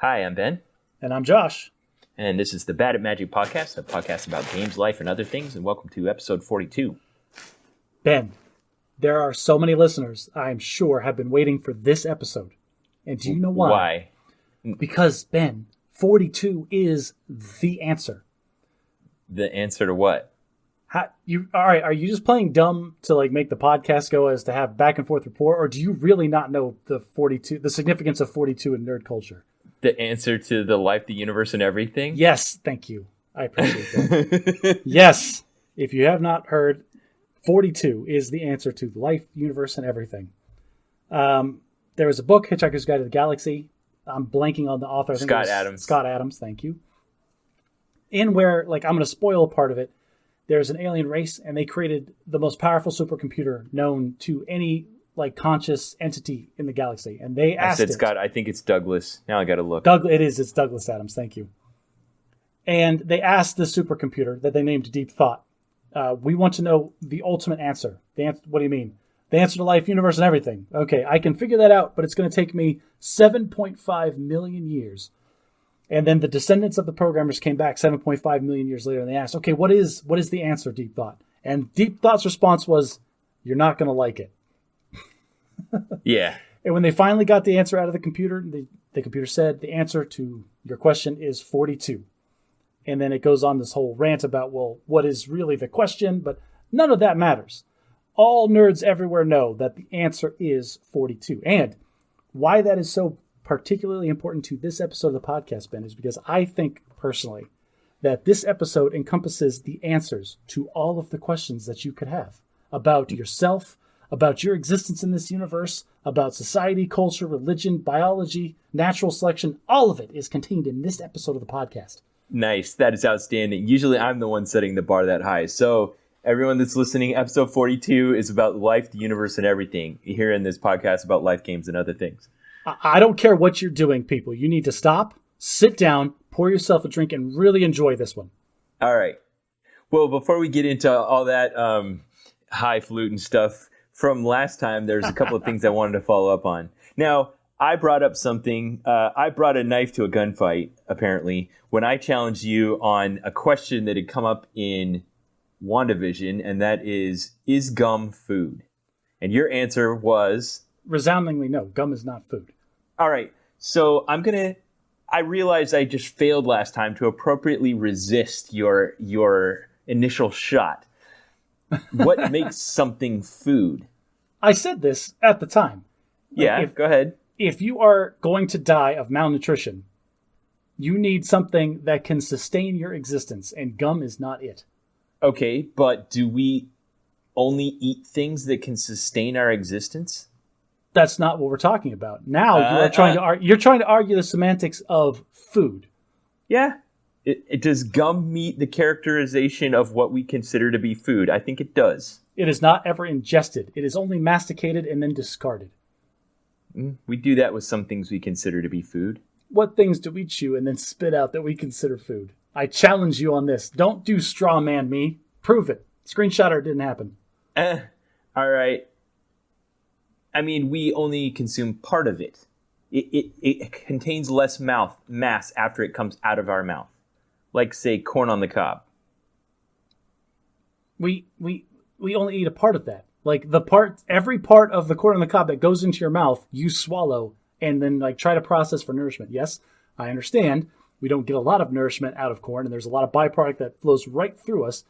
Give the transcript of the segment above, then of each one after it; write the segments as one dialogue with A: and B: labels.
A: Hi, I'm Ben.
B: And I'm Josh.
A: And this is the Bad at Magic podcast, a podcast about games, life, and other things. And welcome to episode 42.
B: Ben, there are so many listeners, I'm sure, have been waiting for this episode. And do you know why?
A: Why?
B: Because, Ben, 42 is the answer.
A: The answer to what?
B: All right, are you just playing dumb to make the podcast go as to have back and forth rapport, or do you really not know the significance of 42 in nerd culture?
A: The answer to the life, the universe, and everything?
B: Yes, thank you. I appreciate that. Yes, if you have not heard, 42 is the answer to life, universe, and everything. There was a book, Hitchhiker's Guide to the Galaxy. I'm blanking on the author.
A: Scott Adams.
B: Scott Adams, thank you. In where, I'm going to spoil a part of it, there's an alien race, and they created the most powerful supercomputer known to any conscious entity in the galaxy. And they asked
A: Scott, I think it's Douglas. Now I got to look.
B: It's Douglas Adams, thank you. And they asked the supercomputer that they named Deep Thought, we want to know the ultimate answer. What do you mean? The answer to life, universe, and everything. Okay, I can figure that out, but it's going to take me 7.5 million years. And then the descendants of the programmers came back 7.5 million years later, and they asked, okay, what is the answer, Deep Thought? And Deep Thought's response was, you're not going to like it.
A: Yeah.
B: And when they finally got the answer out of the computer, the computer said, the answer to your question is 42. And then it goes on this whole rant about, well, what is really the question? But none of that matters. All nerds everywhere know that the answer is 42. And why that is so particularly important to this episode of the podcast, Ben, is because I think personally that this episode encompasses the answers to all of the questions that you could have about yourself, about your existence in this universe, about society, culture, religion, biology, natural selection. All of it is contained in this episode of the podcast.
A: Nice. That is outstanding. Usually I'm the one setting the bar that high. So everyone that's listening, episode 42 is about life, the universe, and everything. Here in this podcast about life, games, and other things.
B: I don't care what you're doing, people. You need to stop, sit down, pour yourself a drink, and really enjoy this one.
A: All right. Well, before we get into all that highfalutin stuff from last time, there's a couple of things I wanted to follow up on. Now, I brought up something. I brought a knife to a gunfight, apparently, when I challenged you on a question that had come up in WandaVision, and that is gum food? And your answer was...
B: Resoundingly no. Gum is not food.
A: All right. So I realized I just failed last time to appropriately resist your initial shot. What makes something food?
B: I said this at the time.
A: Yeah, go ahead.
B: If you are going to die of malnutrition, you need something that can sustain your existence, and gum is not it.
A: Okay, but do we only eat things that can sustain our existence?
B: That's not what we're talking about. Now you're trying to argue the semantics of food.
A: Yeah. It does gum meet the characterization of what we consider to be food? I think it does.
B: It is not ever ingested. It is only masticated and then discarded.
A: We do that with some things we consider to be food.
B: What things do we chew and then spit out that we consider food? I challenge you on this. Don't do straw man me. Prove it. Screenshot or it didn't happen.
A: All right. I mean, we only consume part of it. It contains less mass after it comes out of our mouth. Like, say, corn on the cob.
B: We only eat a part of that. Every part of the corn on the cob that goes into your mouth, you swallow and then try to process for nourishment. Yes, I understand. We don't get a lot of nourishment out of corn, and there's a lot of byproduct that flows right through us.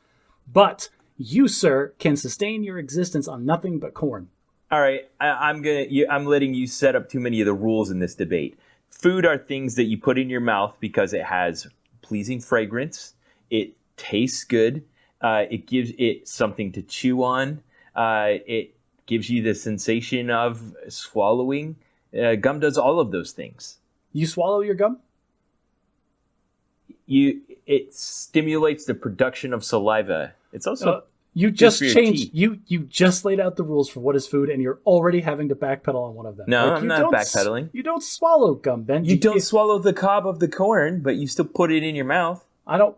B: But you, sir, can sustain your existence on nothing but corn.
A: All right, I'm letting you set up too many of the rules in this debate. Food are things that you put in your mouth because it has pleasing fragrance. It tastes good. It gives it something to chew on. It gives you the sensation of swallowing. Gum does all of those things.
B: You swallow your gum?
A: It stimulates the production of saliva. It's also
B: you just changed. You just laid out the rules for what is food, and you're already having to backpedal on one of them.
A: No, I'm not backpedaling.
B: You don't swallow gum, Ben.
A: You don't swallow the cob of the corn, but you still put it in your mouth.
B: I don't.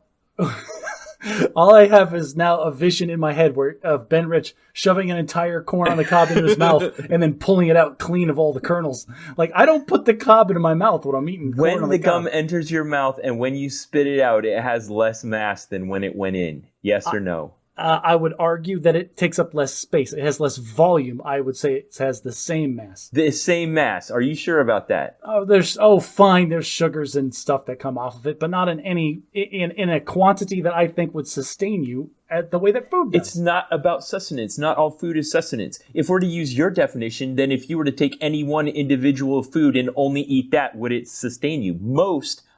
B: All I have is now a vision in my head of Ben Rich shoving an entire corn on the cob into his mouth and then pulling it out clean of all the kernels. Like, I don't put the cob into my mouth when I'm eating corn
A: When
B: on
A: the
B: cob.
A: gum enters your mouth and when you spit it out, it has less mass than when it went in. Yes or no?
B: I would argue that it takes up less space. It has less volume. I would say it has the same mass.
A: The same mass. Are you sure about that?
B: Fine. There's sugars and stuff that come off of it, but not in a quantity that I think would sustain you at the way that food does.
A: It's not about sustenance. Not all food is sustenance. If we're to use your definition, then if you were to take any one individual food and only eat that, would it sustain you?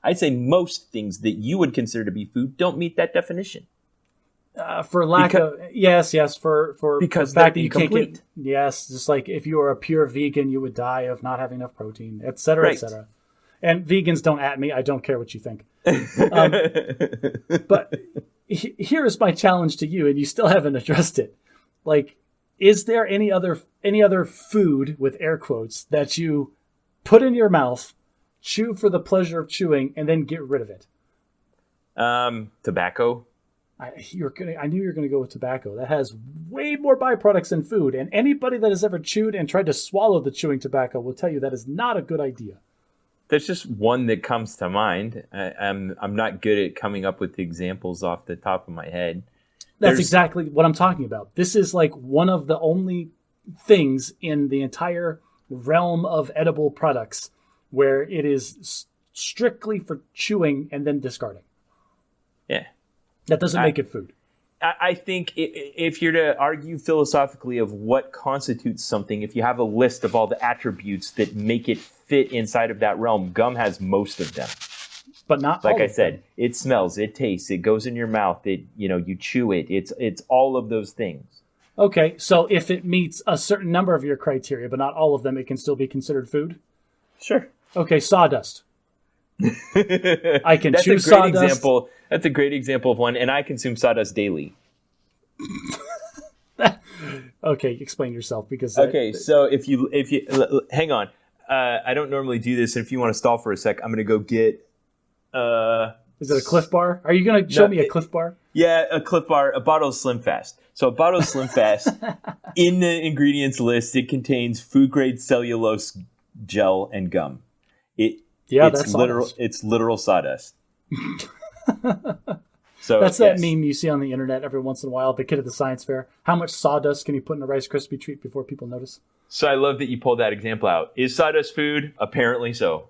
A: I'd say most things that you would consider to be food don't meet that definition.
B: For lack of for
A: because
B: the fact that you
A: incomplete.
B: can't get just like if you were a pure vegan, you would die of not having enough protein, et cetera,
A: right.
B: et cetera. And vegans, don't at me. I don't care what you think. But here is my challenge to you, and you still haven't addressed it. Like, is there any other food with air quotes that you put in your mouth, chew for the pleasure of chewing, and then get rid of it?
A: Tobacco.
B: I knew you were going to go with tobacco. That has way more byproducts than food, and anybody that has ever chewed and tried to swallow the chewing tobacco will tell you that is not a good idea.
A: There's just one that comes to mind. I'm not good at coming up with examples off the top of my head.
B: That's exactly what I'm talking about. This is like one of the only things in the entire realm of edible products where it is strictly for chewing and then discarding.
A: Yeah.
B: That doesn't make it food.
A: I think if you're to argue philosophically of what constitutes something, if you have a list of all the attributes that make it fit inside of that realm, gum has most of them.
B: But not
A: like
B: all
A: I
B: of
A: said,
B: them.
A: It smells, it tastes, it goes in your mouth, you chew it. It's all of those things.
B: Okay, so if it meets a certain number of your criteria, but not all of them, it can still be considered food?
A: Sure.
B: Okay, sawdust. I can
A: That's
B: chew
A: a great
B: sawdust.
A: example. That's a great example of one, and I consume sawdust daily.
B: Okay, explain yourself because.
A: Okay, so if you hang on, I don't normally do this, and if you want to stall for a sec, I'm gonna go get.
B: Is it a Cliff Bar? Are you gonna show me a Cliff Bar?
A: Yeah, a Cliff Bar, a bottle of Slim Fast. So a bottle of Slim Fast, in the ingredients list, it contains food grade cellulose gel and gum.
B: That's
A: literal.
B: sawdust.
A: It's literal sawdust. So
B: that's that meme you see on the internet every once in a while. The kid at the science fair. How much sawdust can you put in a Rice Krispie treat before people notice?
A: So I love that you pulled that example out. Is sawdust food? Apparently so.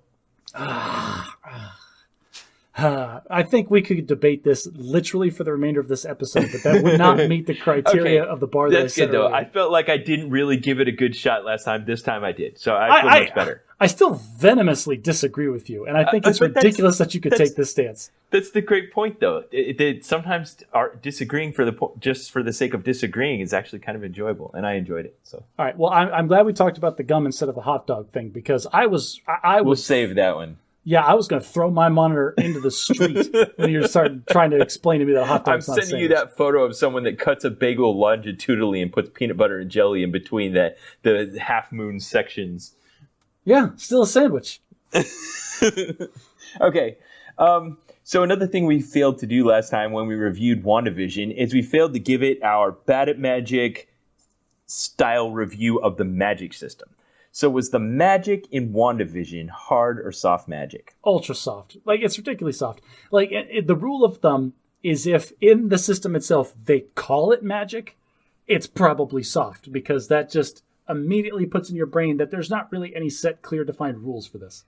B: I think we could debate this literally for the remainder of this episode, but that would not meet the criteria of the bar that I
A: That's
B: set
A: good, though.
B: earlier.
A: I felt like I didn't really give it a good shot last time. This time I did. So I feel much better.
B: I still venomously disagree with you, and I think it's ridiculous that you could take this stance.
A: That's the great point, though. Sometimes disagreeing just for the sake of disagreeing is actually kind of enjoyable, and I enjoyed it. So,
B: all right. Well, I'm glad we talked about the gum instead of the hot dog thing because
A: we'll save that one.
B: Yeah, I was going to throw my monitor into the street when you started trying to explain to me that a hot dog's not a
A: sending you that photo of someone that cuts a bagel longitudinally and puts peanut butter and jelly in between the half moon sections.
B: Yeah, still a sandwich.
A: Okay. So another thing we failed to do last time when we reviewed WandaVision is we failed to give it our Bad at Magic style review of the magic system. So was the magic in WandaVision hard or soft magic?
B: Ultra soft. Like, it's ridiculously soft. Like, the rule of thumb is if in the system itself they call it magic, it's probably soft because that just immediately puts in your brain that there's not really any set, clear, defined rules for this.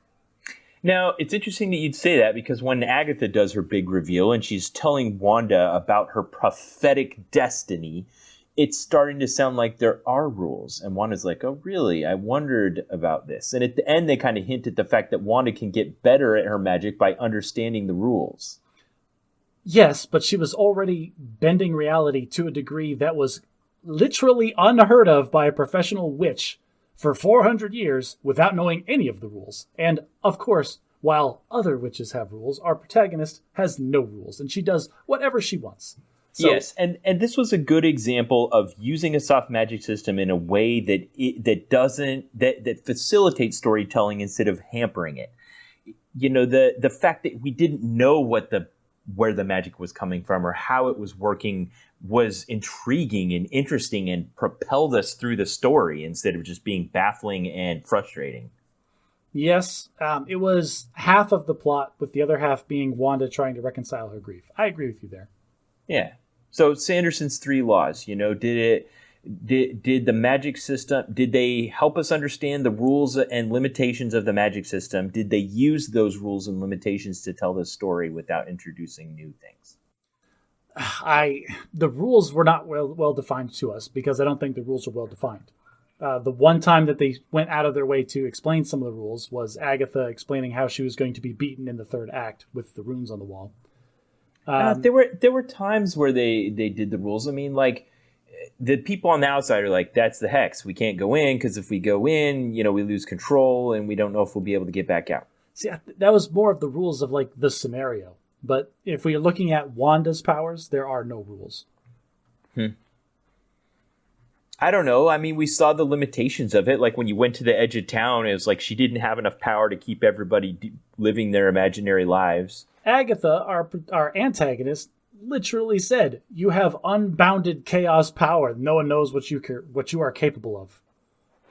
A: Now, it's interesting that you'd say that because when Agatha does her big reveal and she's telling Wanda about her prophetic destiny, it's starting to sound like there are rules. And Wanda's like, oh, really? I wondered about this. And at the end, they kind of hint at the fact that Wanda can get better at her magic by understanding the rules.
B: Yes, but she was already bending reality to a degree that was literally unheard of by a professional witch for 400 years without knowing any of the rules. And, of course, while other witches have rules, our protagonist has no rules, and she does whatever she wants. So,
A: yes, and this was a good example of using a soft magic system in a way that facilitates storytelling instead of hampering it. You know, the fact that we didn't know what the where the magic was coming from or how it was working was intriguing and interesting and propelled us through the story instead of just being baffling and frustrating.
B: Yes, it was half of the plot, with the other half being Wanda trying to reconcile her grief. I agree with you there.
A: Yeah. So Sanderson's 3 laws, did the magic system, did they help us understand the rules and limitations of the magic system? Did they use those rules and limitations to tell the story without introducing new things?
B: The rules were not well defined to us because I don't think the rules are well defined. The one time that they went out of their way to explain some of the rules was Agatha explaining how she was going to be beaten in the 3rd act with the runes on the wall.
A: There were times where they did the rules. I mean, like, the people on the outside are like, that's the hex. We can't go in because if we go in, we lose control and we don't know if we'll be able to get back out.
B: See, that was more of the rules of, like, the scenario. But if we are looking at Wanda's powers, there are no rules.
A: I don't know. I mean, we saw the limitations of it. Like when you went to the edge of town, it was like she didn't have enough power to keep everybody living their imaginary lives.
B: Agatha, our antagonist, literally said, "You have unbounded chaos power. No one knows what you are capable of."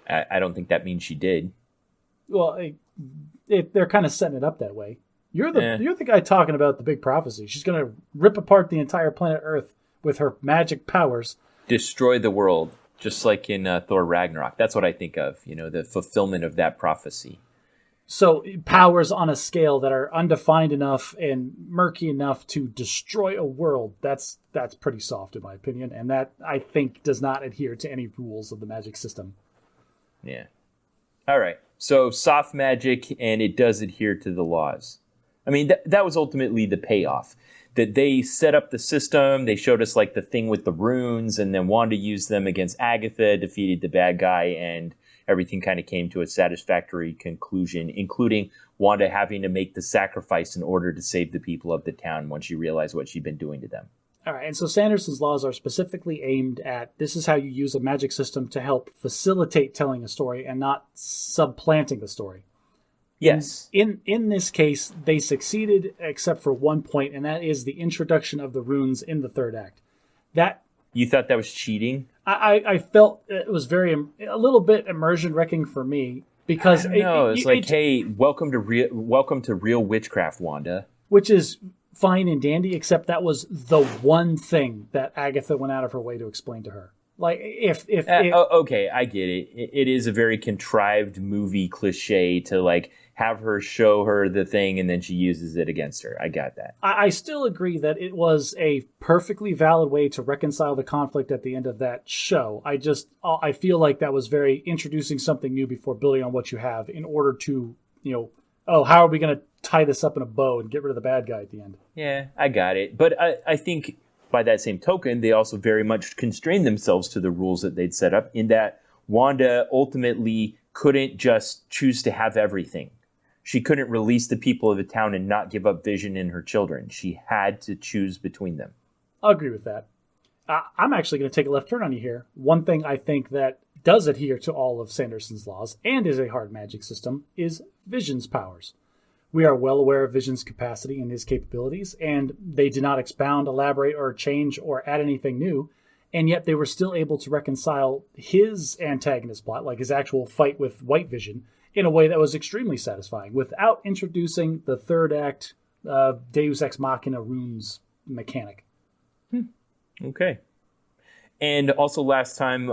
A: I don't think that means she did.
B: Well, they're kind of setting it up that way. You're the guy talking about the big prophecy. She's going to rip apart the entire planet Earth with her magic powers.
A: Destroy the world. Just like in Thor Ragnarok. That's what I think of, the fulfillment of that prophecy.
B: So powers on a scale that are undefined enough and murky enough to destroy a world, that's pretty soft in my opinion. And that, I think, does not adhere to any rules of the magic system.
A: Yeah. All right. So soft magic, and it does adhere to the laws. I mean, that was ultimately the payoff. That they set up the system, they showed us like the thing with the runes, and then Wanda used them against Agatha, defeated the bad guy, and everything kind of came to a satisfactory conclusion, including Wanda having to make the sacrifice in order to save the people of the town once she realized what she'd been doing to them.
B: All right, and so Sanderson's laws are specifically aimed at, this is how you use a magic system to help facilitate telling a story and not supplanting the story.
A: Yes.
B: In this case, they succeeded except for one point, and that is the introduction of the runes in the 3rd act. That
A: you thought that was cheating?
B: I felt it was a little bit immersion wrecking for me because
A: hey, welcome to real witchcraft, Wanda.
B: Which is fine and dandy, except that was the one thing that Agatha went out of her way to explain to her. Like,
A: okay, I get it. It is a very contrived movie cliche to, like, have her show her the thing and then she uses it against her. I got that.
B: I still agree that it was a perfectly valid way to reconcile the conflict at the end of that show. I feel like that was very introducing something new before building on what you have in order to, how are we going to tie this up in a bow and get rid of the bad guy at the end?
A: Yeah, I got it. But I think by that same token, they also very much constrained themselves to the rules that they'd set up, in that Wanda ultimately couldn't just choose to have everything. She couldn't release the people of the town and not give up Vision and her children. She had to choose between them.
B: I'll agree with that. I'm actually going to take a left turn on you here. One thing I think that does adhere to all of Sanderson's laws and is a hard magic system is Vision's powers. We are well aware of Vision's capacity and his capabilities, and they did not expound, elaborate, or change or add anything new, and yet they were still able to reconcile his antagonist plot, like his actual fight with White Vision, in a way that was extremely satisfying, without introducing the 3rd act Deus Ex Machina runes mechanic.
A: Okay. And also last time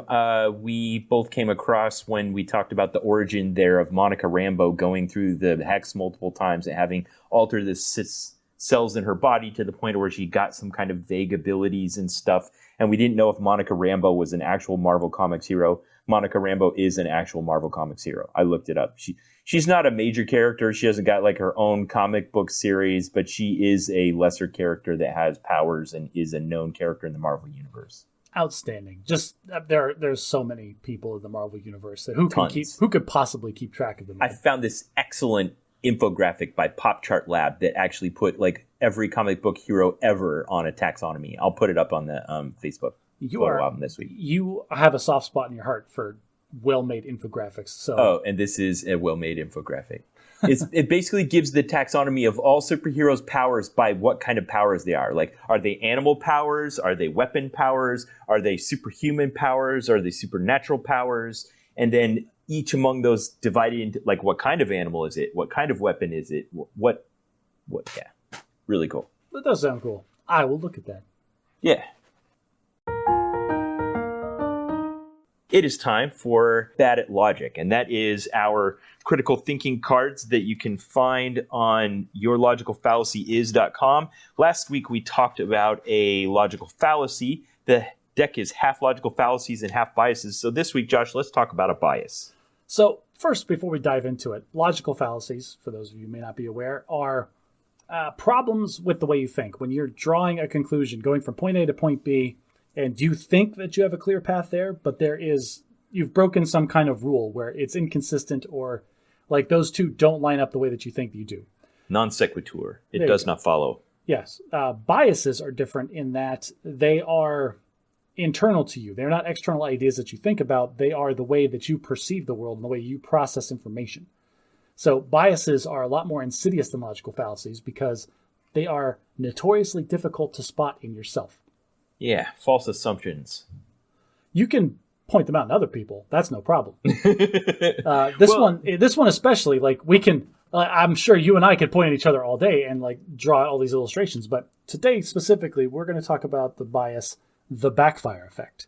A: we both came across, when we talked about the origin there of Monica Rambeau going through the hex multiple times and having altered the cells in her body to the point where she got some kind of vague abilities and stuff. And we didn't know if Monica Rambeau was an actual Marvel Comics hero. Monica Rambeau is an actual Marvel Comics hero. I looked it up. She's not a major character. She hasn't got like her own comic book series, but she is a lesser character that has powers and is a known character in the Marvel Universe.
B: Outstanding. Just there's so many people in the Marvel Universe that who could possibly keep track of them.
A: I found this excellent infographic by PopChartLab that actually put like every comic book hero ever on a taxonomy. I'll put it up on the Facebook photo album this week.
B: You have a soft spot in your heart for well-made infographics. So
A: and this is a well-made infographic. It basically gives the taxonomy of all superheroes' powers by what kind of powers they are. Like, are they animal powers? Are they weapon powers? Are they superhuman powers? Are they supernatural powers? And then each among those divided into, like, what kind of animal is it? What kind of weapon is it? What, yeah. Really cool.
B: That does sound cool. I will look at that.
A: Yeah. It is time for Bad at Logic, and that is our critical thinking cards that you can find on yourlogicalfallacyis.com. Last week we talked about a logical fallacy. The deck is half logical fallacies and half biases. So this week, Josh, let's talk about a bias.
B: So first, before we dive into it, logical fallacies, for those of you who may not be aware, are problems with the way you think. When you're drawing a conclusion, going from point A to point B, and you think that you have a clear path there, but you've broken some kind of rule where it's inconsistent, or like those two don't line up the way that you think you do.
A: Non sequitur. It does not follow.
B: Yes. Biases are different in that they are internal to you. They're not external ideas that you think about. They are the way that you perceive the world and the way you process information. So biases are a lot more insidious than logical fallacies because they are notoriously difficult to spot in yourself.
A: Yeah, false assumptions.
B: You can point them out in other people. That's no problem. This one especially, like we can, I'm sure you and I could point at each other all day and like draw all these illustrations. But today specifically, we're going to talk about the bias, the backfire effect.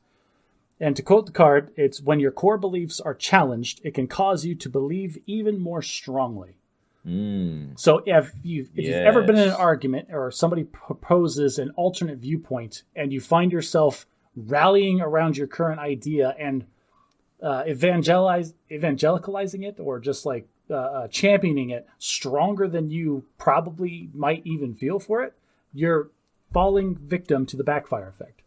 B: And to quote the card, it's when your core beliefs are challenged, it can cause you to believe even more strongly. So if you've ever been in an argument or somebody proposes an alternate viewpoint and you find yourself rallying around your current idea and evangelicalizing it, or just like championing it stronger than you probably might even feel for it, you're falling victim to the backfire effect.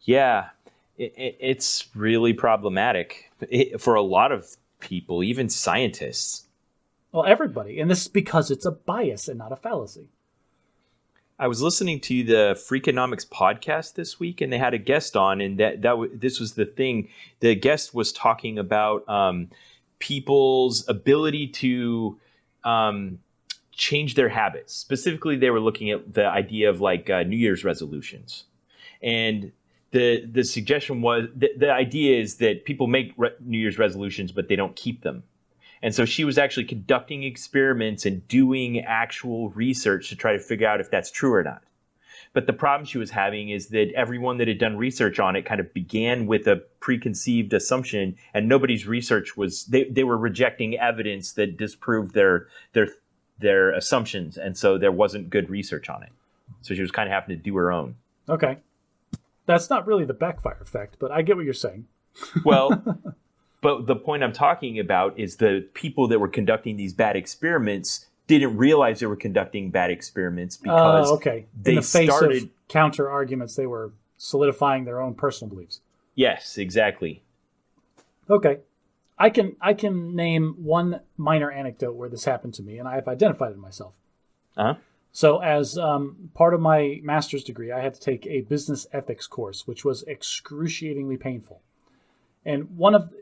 A: Yeah, it's really problematic for a lot of people, even scientists.
B: Well, everybody. And this is because it's a bias and not a fallacy.
A: I was listening to the Freakonomics podcast this week, and they had a guest on, and this was the thing. The guest was talking about people's ability to change their habits. Specifically, they were looking at the idea of like New Year's resolutions. And the suggestion was, the idea is that people make New Year's resolutions, but they don't keep them. And so she was actually conducting experiments and doing actual research to try to figure out if that's true or not. But the problem she was having is that everyone that had done research on it kind of began with a preconceived assumption, and nobody's research was, they were rejecting evidence that disproved their assumptions. And so there wasn't good research on it. So she was kind of having to do her own.
B: Okay. That's not really the backfire effect, but I get what you're saying.
A: Well, but the point I'm talking about is the people that were conducting these bad experiments didn't realize they were conducting bad experiments because
B: in the face of counter arguments, they were solidifying their own personal beliefs.
A: Yes, exactly.
B: Okay. I can name one minor anecdote where this happened to me, and I've identified it myself.
A: Uh-huh.
B: So as part of my master's degree, I had to take a business ethics course, which was excruciatingly painful. And one of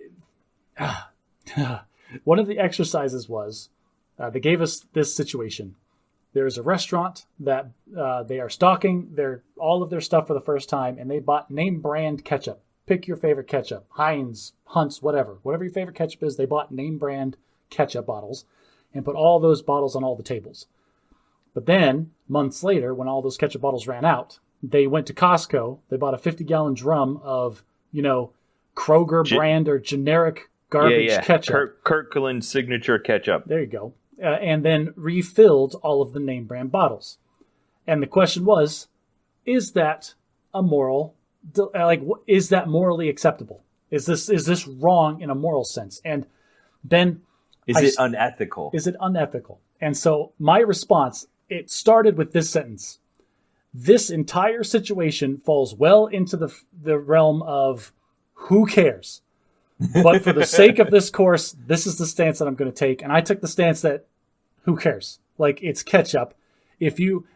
B: the exercises was, they gave us this situation. There's a restaurant that they are stocking all of their stuff for the first time, and they bought name brand ketchup. Pick your favorite ketchup, Heinz, Hunt's, whatever your favorite ketchup is. They bought name brand ketchup bottles and put all those bottles on all the tables. But then months later, when all those ketchup bottles ran out, they went to Costco. They bought a 50-gallon drum of, Kroger brand or generic garbage ketchup.
A: Kirkland signature ketchup.
B: There you go. And then refilled all of the name brand bottles. And the question was, is that a moral, is that morally acceptable? Is this wrong in a moral sense? And then
A: is it unethical?
B: Is it unethical? And so my response, it started with this sentence. This entire situation falls well into the realm of who cares? But for the sake of this course, this is the stance that I'm going to take. And I took the stance that who cares? Like, it's ketchup.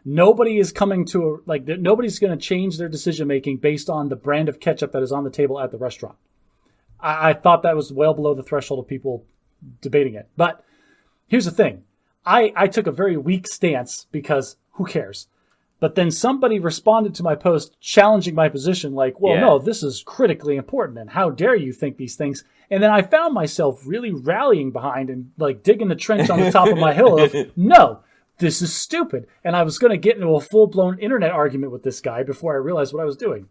B: Nobody is coming to nobody's going to change their decision making based on the brand of ketchup that is on the table at the restaurant. I thought that was well below the threshold of people debating it. But here's the thing. I took a very weak stance because who cares? But then somebody responded to my post challenging my position like, well, no, this is critically important, and how dare you think these things? And then I found myself really rallying behind and like digging the trench on the top of my hill of, no, this is stupid. And I was going to get into a full-blown internet argument with this guy before I realized what I was doing.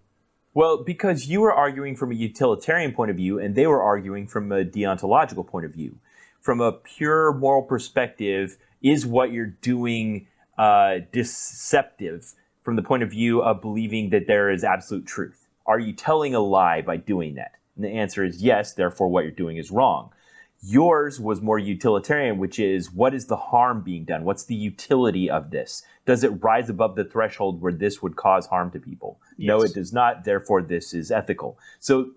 A: Well, because you were arguing from a utilitarian point of view, and they were arguing from a deontological point of view. From a pure moral perspective, is what you're doing deceptive from the point of view of believing that there is absolute truth? Are you telling a lie by doing that? And the answer is yes, therefore what you're doing is wrong. Yours was more utilitarian, which is, what is the harm being done? What's the utility of this? Does it rise above the threshold where this would cause harm to people? Yes. No, it does not. Therefore, this is ethical. So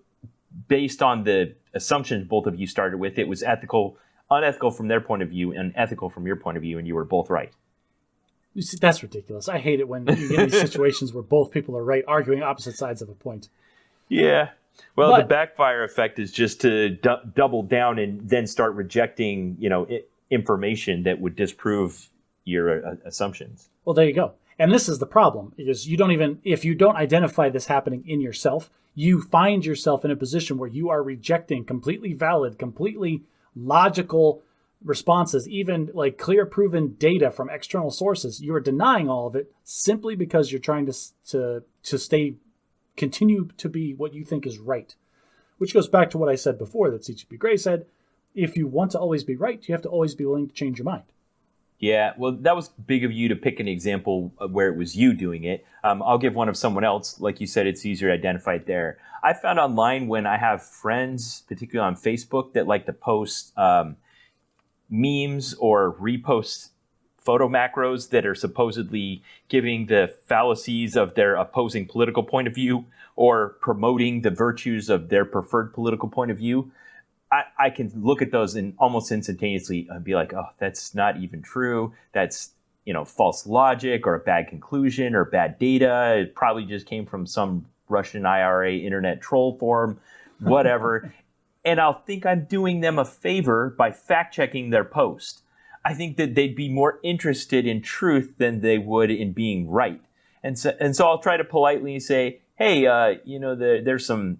A: based on the assumptions both of you started with, it was unethical from their point of view and ethical from your point of view, and you were both right.
B: You see, that's ridiculous. I hate it when you get in these situations where both people are right, arguing opposite sides of a point.
A: Yeah. Well, the backfire effect is just to double down and then start rejecting, information that would disprove your assumptions.
B: Well, there you go. And this is the problem, is if you don't identify this happening in yourself, you find yourself in a position where you are rejecting completely valid, completely logical responses, even like clear proven data from external sources. You are denying all of it simply because you're trying to continue to be what you think is right, which goes back to what I said before that C.G. McRae said, if you want to always be right, you have to always be willing to change your mind.
A: Yeah, well, that was big of you to pick an example of where it was you doing it. I'll give one of someone else. Like you said, it's easier to identify it there. I found online when I have friends, particularly on Facebook, that like to post memes or repost photo macros that are supposedly giving the fallacies of their opposing political point of view or promoting the virtues of their preferred political point of view. I can look at those and almost instantaneously be like, oh, that's not even true. That's, false logic or a bad conclusion or bad data. It probably just came from some Russian IRA internet troll forum, whatever. And I'll think I'm doing them a favor by fact-checking their post. I think that they'd be more interested in truth than they would in being right. And so I'll try to politely say, hey, there's some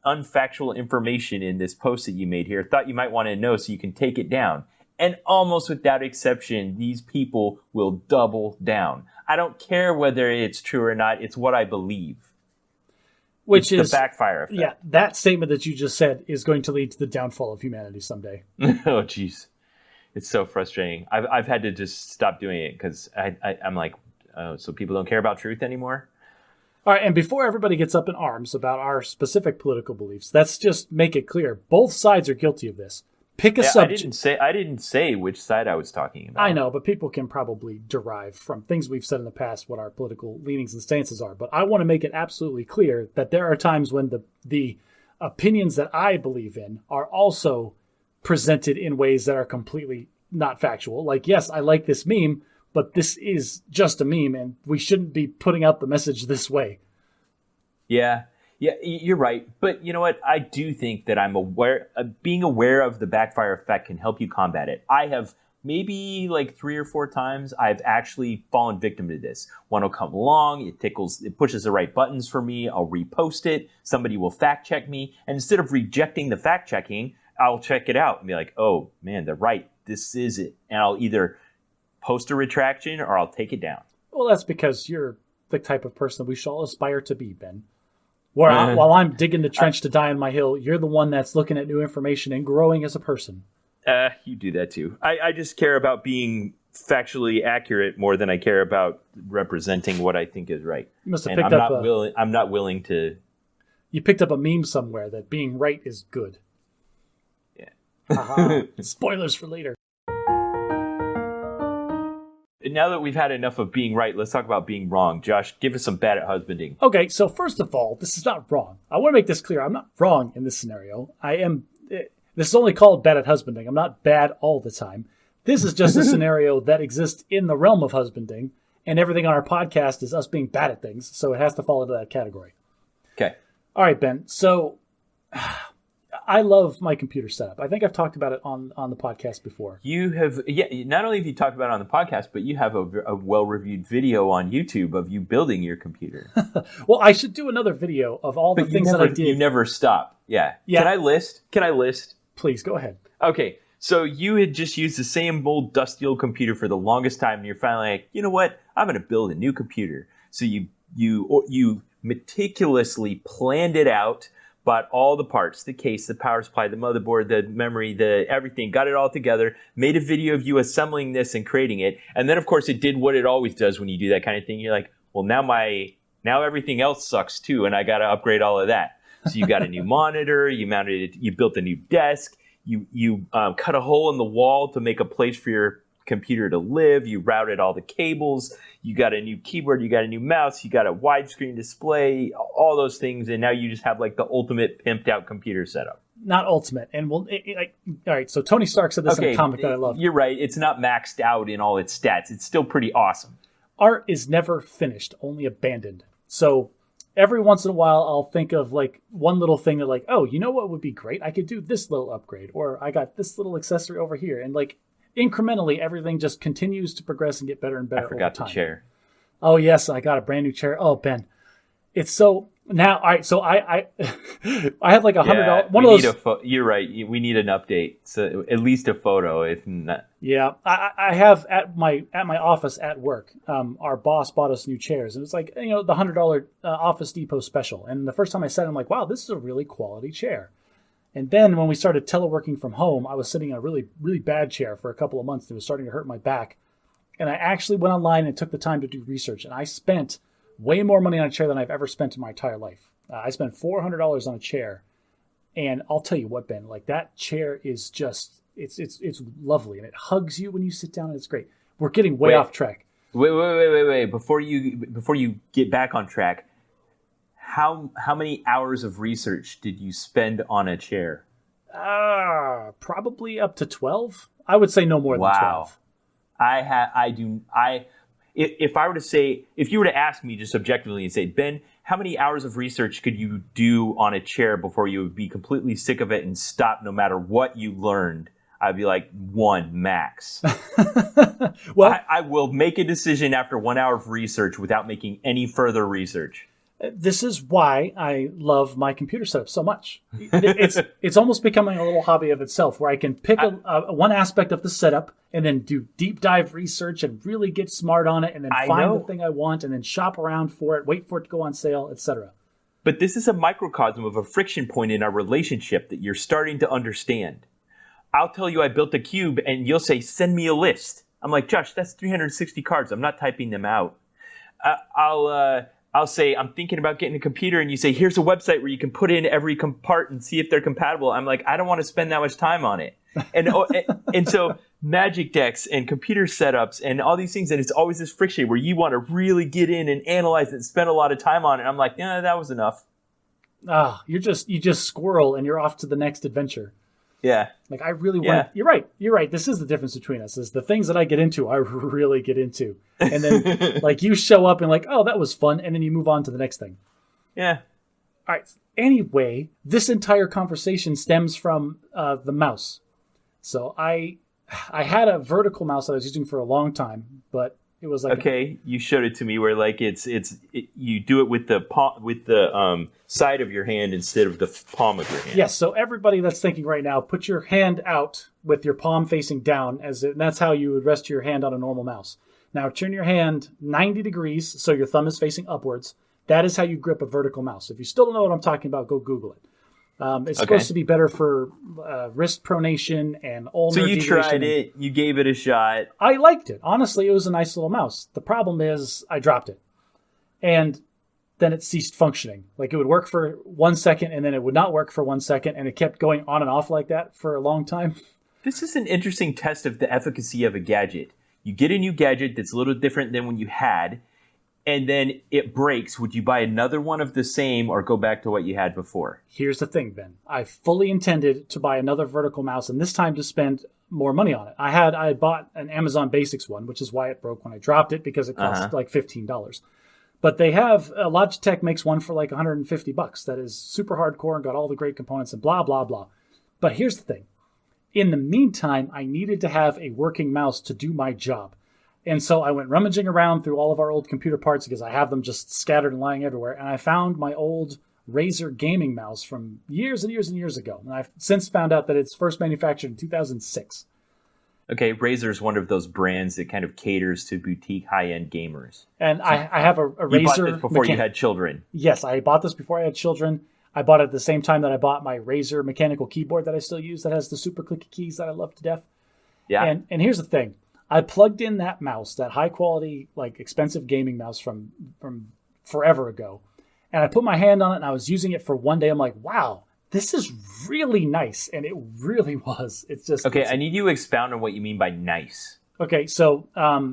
A: unfactual information in this post that you made here. Thought you might want to know so you can take it down. And almost without exception, these people will double down. I don't care whether it's true or not. It's what I believe.
B: Which is
A: the backfire effect.
B: Yeah, that statement that you just said is going to lead to the downfall of humanity someday.
A: Oh, geez. It's so frustrating. I've had to just stop doing it because I'm like, oh, so people don't care about truth anymore?
B: All right, and before everybody gets up in arms about our specific political beliefs, let's just make it clear. Both sides are guilty of this. Pick a subject.
A: I didn't say which side I was talking about.
B: I know, but people can probably derive from things we've said in the past what our political leanings and stances are. But I want to make it absolutely clear that there are times when the opinions that I believe in are also presented in ways that are completely not factual. Like, yes, I like this meme, but this is just a meme, and we shouldn't be putting out the message this way.
A: Yeah, you're right. But you know what? I do think that I'm aware. Being aware of the backfire effect can help you combat it. I have maybe like 3 or 4 times I've actually fallen victim to this. One will come along, it pushes the right buttons for me. I'll repost it. Somebody will fact check me, and instead of rejecting the fact checking, I'll check it out and be like, oh man, they're right. This is it, and I'll either post a retraction or I'll take it down.
B: Well, that's because you're the type of person that we shall aspire to be, Ben. While I'm digging the trench to die on my hill, you're the one that's looking at new information and growing as a person.
A: You do that too. I just care about being factually accurate more than I care about representing what I think is right.
B: You must have picked up
A: I'm not willing to.
B: You picked up a meme somewhere that being right is good.
A: Yeah.
B: Spoilers for later.
A: Now that we've had enough of being right, let's talk about being wrong. Josh, give us some bad at husbanding.
B: Okay, so first of all, this is not wrong. I want to make this clear. I'm not wrong in this scenario. This is only called bad at husbanding. I'm not bad all the time. This is just a scenario that exists in the realm of husbanding, and everything on our podcast is us being bad at things, so it has to fall into that category.
A: Okay.
B: All right, Ben. So I love my computer setup. I think I've talked about it on the podcast before.
A: You have, not only have you talked about it on the podcast, but you have a well-reviewed video on YouTube of you building your computer.
B: Well, I should do another video of all the things that I did.
A: You never stop. Yeah. Can I list?
B: Please, go ahead.
A: Okay. So you had just used the same old dusty old computer for the longest time, and you're finally like, you know what? I'm going to build a new computer. So you meticulously planned it out, bought all the parts, the case, the power supply, the motherboard, the memory, the everything, got it all together, made a video of you assembling this and creating it. And then, of course, it did what it always does when you do that kind of thing. You're like, well, now everything else sucks too, and I got to upgrade all of that. So you got a new monitor, you mounted it, you built a new desk, you cut a hole in the wall to make a place for your computer to live, you routed all the cables, you got a new keyboard, you got a new mouse, you got a widescreen display, all those things, and now you just have like the ultimate pimped out computer setup.
B: Not ultimate, and all right, so Tony Stark said this in a comic that I love.
A: You're right, it's not maxed out in all its stats, it's still pretty awesome.
B: Art is never finished, only abandoned. So every once in a while, I'll think of like one little thing that like, oh, you know what would be great? I could do this little upgrade, or I got this little accessory over here, and like incrementally, everything just continues to progress and get better and better.
A: I forgot
B: over time.
A: The chair.
B: Oh yes, I got a brand new chair. Oh Ben, it's so now. All right, so I have like $100. One of those.
A: You're right. We need an update. So at least a photo, if not.
B: Yeah, I have at my office at work. Our boss bought us new chairs, and it's like the $100 Office Depot special. And the first time I sat, I'm like, wow, this is a really quality chair. And then when we started teleworking from home, I was sitting in a really, really bad chair for a couple of months. It was starting to hurt my back. And I actually went online and took the time to do research. And I spent way more money on a chair than I've ever spent in my entire life. I spent $400 on a chair. And I'll tell you what, Ben, like that chair is just, it's lovely. And it hugs you when you sit down, and it's great. We're getting way off track.
A: Wait. Before you get back on track, How many hours of research did you spend on a chair?
B: Probably up to 12. I would say no more than 12. If you were to ask me just objectively and say, Ben, how many hours of research could you do on a chair before you would be completely sick of it and stop no matter what you learned? I'd be like 1 max. Well, I will make a decision after 1 hour of research without making any further research. This is why I love my computer setup so much. It's almost becoming a little hobby of itself, where I can pick one aspect of the setup and then do deep dive research and really get smart on it, and then find the thing I want, and then shop around for it, wait for it to go on sale, etc.
A: But this is a microcosm of a friction point in our relationship that you're starting to understand. I'll tell you I built a cube, and you'll say, send me a list. I'm like, Josh, that's 360 cards. I'm not typing them out. I'll say, I'm thinking about getting a computer, and you say, here's a website where you can put in every part and see if they're compatible. I'm like, I don't want to spend that much time on it. And so magic decks and computer setups and all these things, and it's always this friction where you want to really get in and analyze it and spend a lot of time on it. I'm like, yeah, that was enough.
B: You just squirrel and you're off to the next adventure.
A: Yeah.
B: Like I really want to, you're right. This is the difference between us, is the things that I get into, I really get into. And then like you show up and like, oh, that was fun. And then you move on to the next thing.
A: Yeah.
B: All right. Anyway, this entire conversation stems from the mouse. So I had a vertical mouse that I was using for a long time, but it was like
A: you showed it to me where like you do it with the side of your hand instead of the palm of your hand.
B: Yes, so everybody that's thinking right now, put your hand out with your palm facing down, and that's how you would rest your hand on a normal mouse. Now turn your hand 90 degrees so your thumb is facing upwards. That is how you grip a vertical mouse. If you still don't know what I'm talking about, go Google it. It's supposed to be better for wrist pronation and ulnar deviation.
A: So you tried it. You gave it a shot.
B: I liked it. Honestly, it was a nice little mouse. The problem is I dropped it. And then it ceased functioning. Like it would work for 1 second and then it would not work for 1 second. And it kept going on and off like that for a long time.
A: This is an interesting test of the efficacy of a gadget. You get a new gadget that's a little different than when you had, and then it breaks. Would you buy another one of the same or go back to what you had before?
B: Here's the thing, Ben. I fully intended to buy another vertical mouse, and this time to spend more money on it. I had bought an Amazon Basics one, which is why it broke when I dropped it, because it cost like $15. But they have, Logitech makes one for like $150 that is super hardcore and got all the great components and blah, blah, blah. But here's the thing. In the meantime, I needed to have a working mouse to do my job. And so I went rummaging around through all of our old computer parts because I have them just scattered and lying everywhere. And I found my old Razr gaming mouse from years and years and years ago. And I've since found out that it's first manufactured in 2006.
A: Okay, Razr is one of those brands that kind of caters to boutique high-end gamers.
B: And I have a Razr.
A: You bought this before you had children.
B: Yes, I bought this before I had children. I bought it at the same time that I bought my Razr mechanical keyboard that I still use that has the super clicky keys that I love to death.
A: Yeah.
B: And here's the thing. I plugged in that mouse, that high-quality, like expensive gaming mouse from forever ago. And I put my hand on it, and I was using it for one day. I'm like, wow, this is really nice. And it really was. It's just...
A: Okay, I need you to expound on what you mean by nice.
B: Okay, so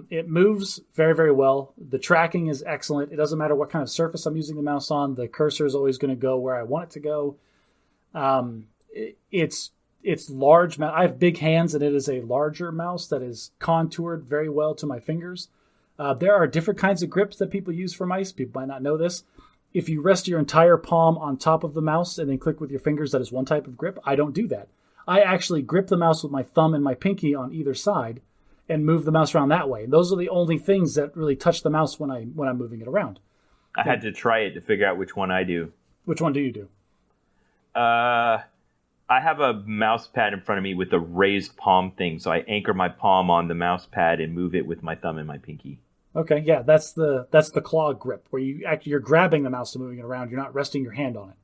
B: it moves very, very well. The tracking is excellent. It doesn't matter what kind of surface I'm using the mouse on. The cursor is always going to go where I want it to go. It's large. I have big hands, and it is a larger mouse that is contoured very well to my fingers. There are different kinds of grips that people use for mice. People might not know this. If you rest your entire palm on top of the mouse and then click with your fingers, that is one type of grip. I don't do that. I actually grip the mouse with my thumb and my pinky on either side and move the mouse around that way. And those are the only things that really touch the mouse when I'm moving it around.
A: I had to try it to figure out which one I do.
B: Which one do you do?
A: I have a mouse pad in front of me with a raised palm thing, so I anchor my palm on the mouse pad and move it with my thumb and my pinky.
B: Okay, yeah, that's the claw grip, where you're grabbing the mouse and moving it around. You're not resting your hand on it.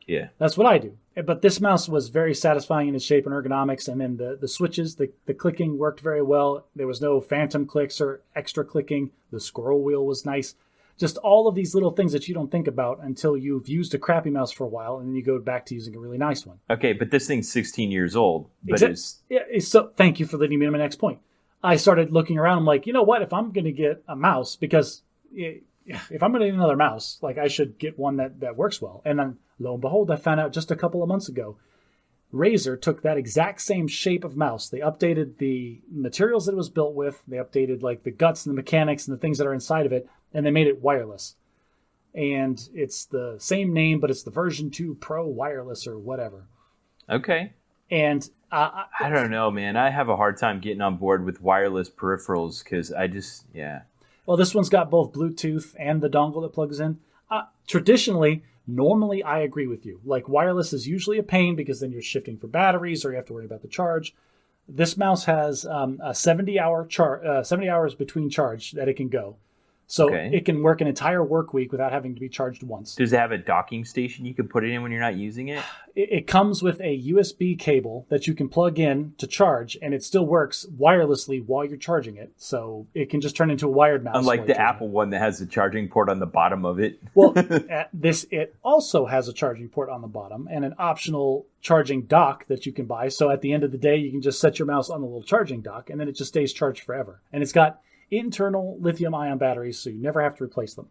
A: Yeah.
B: That's what I do. But this mouse was very satisfying in its shape and ergonomics, and then the switches, the clicking worked very well. There was no phantom clicks or extra clicking. The scroll wheel was nice. Just all of these little things that you don't think about until you've used a crappy mouse for a while, and then you go back to using a really nice one.
A: Okay, but this thing's 16 years old. But
B: so thank you for leading me to my next point. I started looking around. I'm like, you know what? If I'm going to get a mouse, because if I'm going to get another mouse, like I should get one that works well. And then lo and behold, I found out just a couple of months ago, Razr took that exact same shape of mouse. They updated the materials that it was built with. They updated like the guts and the mechanics and the things that are inside of it, and they made it wireless. And it's the same name, but it's the version 2 Pro Wireless or whatever.
A: Okay.
B: And
A: I don't know, man. I have a hard time getting on board with wireless peripherals because
B: Well, this one's got both Bluetooth and the dongle that plugs in. Normally I agree with you. Like wireless is usually a pain because then you're shifting for batteries or you have to worry about the charge. This mouse has a 70 hours between charge that it can go. So It can work an entire work week without having to be charged once.
A: Does it have a docking station you can put it in when you're not using it?
B: It comes with a USB cable that you can plug in to charge, and it still works wirelessly while you're charging it. So it can just turn into a wired mouse.
A: Unlike the Apple one that has the charging port on the bottom of it.
B: Well, it also has a charging port on the bottom and an optional charging dock that you can buy. So at the end of the day, you can just set your mouse on the little charging dock, and then it just stays charged forever. And it's got internal lithium-ion batteries, so you never have to replace them.